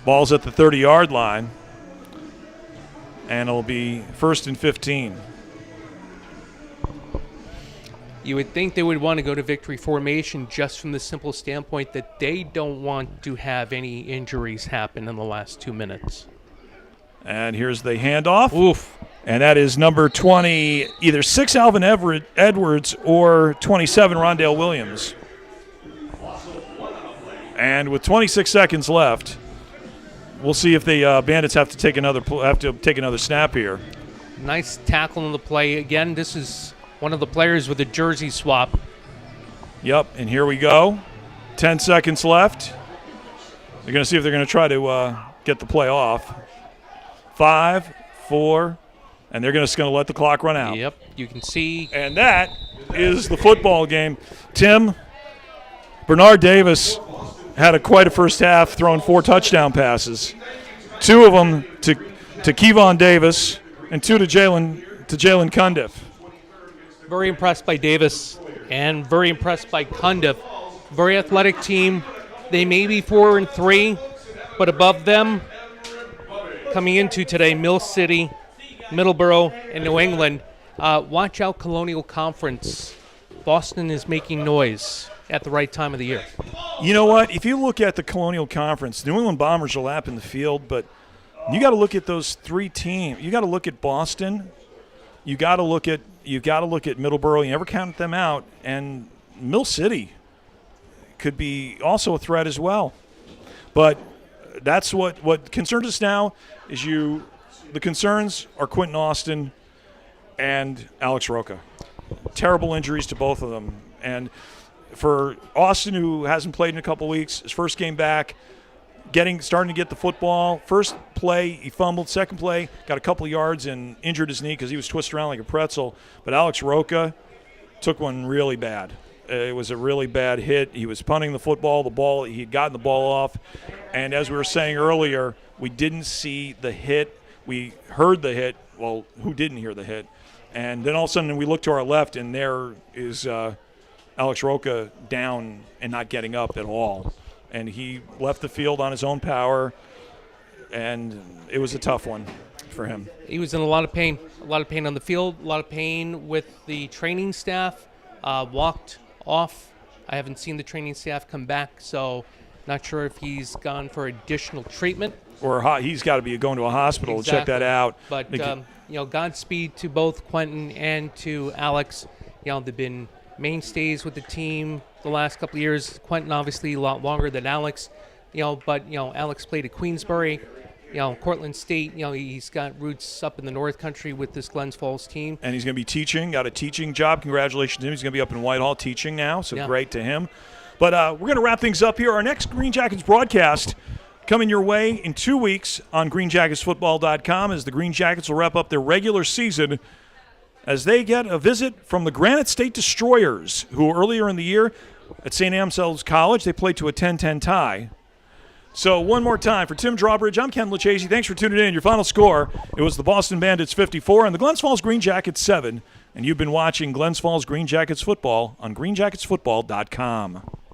Ball's at the 30-yard line. And it'll be 1st and 15. You would think they would want to go to victory formation just from the simple standpoint that they don't want to have any injuries happen in the last 2 minutes. And here's the handoff. Oof. And that is number 20, either 6 Alvin Edwards or 27 Rondale Williams. And with 26 seconds left, we'll see if the Bandits have to take another snap here. Nice tackle on the play. Again, this is one of the players with a jersey swap. Yep, and here we go. 10 seconds left. They're going to see if they're going to try to get the play off. 5, 4, and they're just going to let the clock run out. Yep, you can see. And that is the football game. Tim, Bernard Davis had quite a first half, throwing 4 touchdown passes. 2 of them to Kevon Davis and 2 to Jalen Cundiff. Very impressed by Davis and very impressed by Cundiff. Very athletic team. They may be 4-3, but above them, coming into today, Mill City, Middleborough, and New England. Watch out, Colonial Conference. Boston is making noise at the right time of the year. You know what? If you look at the Colonial Conference, New England Bombers are lapping the field, but you got to look at those 3 teams. You got to look at Boston. You got to look at Middleborough. You never count them out, and Mill City could be also a threat as well. But that's what concerns us now is the concerns are Quentin Austin and Alex Roca. Terrible injuries to both of them. And for Austin, who hasn't played in a couple weeks, his first game back, starting to get the football. First play, he fumbled. Second play, got a couple of yards and injured his knee because he was twisted around like a pretzel. But Alex Roca took one really bad. It was a really bad hit. He was punting the football. He had gotten the ball off. And as we were saying earlier, we didn't see the hit. We heard the hit. Well, who didn't hear the hit? And then all of a sudden we look to our left, and there is Alex Roca down and not getting up at all. And he left the field on his own power, and it was a tough one for him. He was in a lot of pain on the field, a lot of pain with the training staff, walked off. I haven't seen the training staff come back, so not sure if he's gone for additional treatment. Or he's got to be going to a hospital to check that out. But, Godspeed to both Quentin and to Alex. They've been mainstays with the team the last couple of years. Quentin obviously a lot longer than Alex, but Alex played at Queensbury. Cortland State, he's got roots up in the North Country with this Glens Falls team. And he's going to be teaching, got a teaching job. Congratulations to him. He's going to be up in Whitehall teaching now, so great to him. But we're going to wrap things up here. Our next Green Jackets broadcast coming your way in 2 weeks on greenjacketsfootball.com as the Green Jackets will wrap up their regular season as they get a visit from the Granite State Destroyers, who earlier in the year at St. Anselm's College, they played to a 10-10 tie. So one more time, for Tim Drawbridge, I'm Ken Lucchese. Thanks for tuning in. Your final score, it was the Boston Bandits 54 and the Glens Falls Green Jackets 7. And you've been watching Glens Falls Green Jackets football on greenjacketsfootball.com.